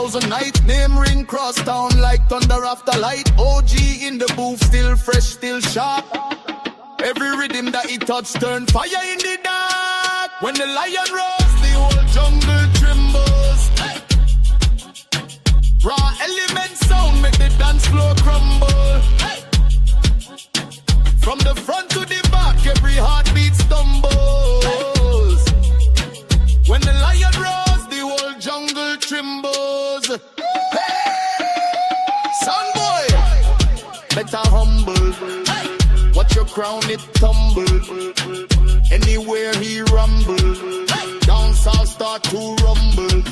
1,000 nights. Name ring cross town like thunder after light. OG in the booth, still fresh, still sharp. Every rhythm that he touch turn fire in the dark. When the lion roars, the whole jungle trembles. Raw element sound make the dance floor crumble. From the front to the back, every heartbeat stumbles. When the lion roars, the whole jungle trembles. Hey! Son boy, better humble. Watch your crown, it tumble. Anywhere he rumble, dance all start to rumble.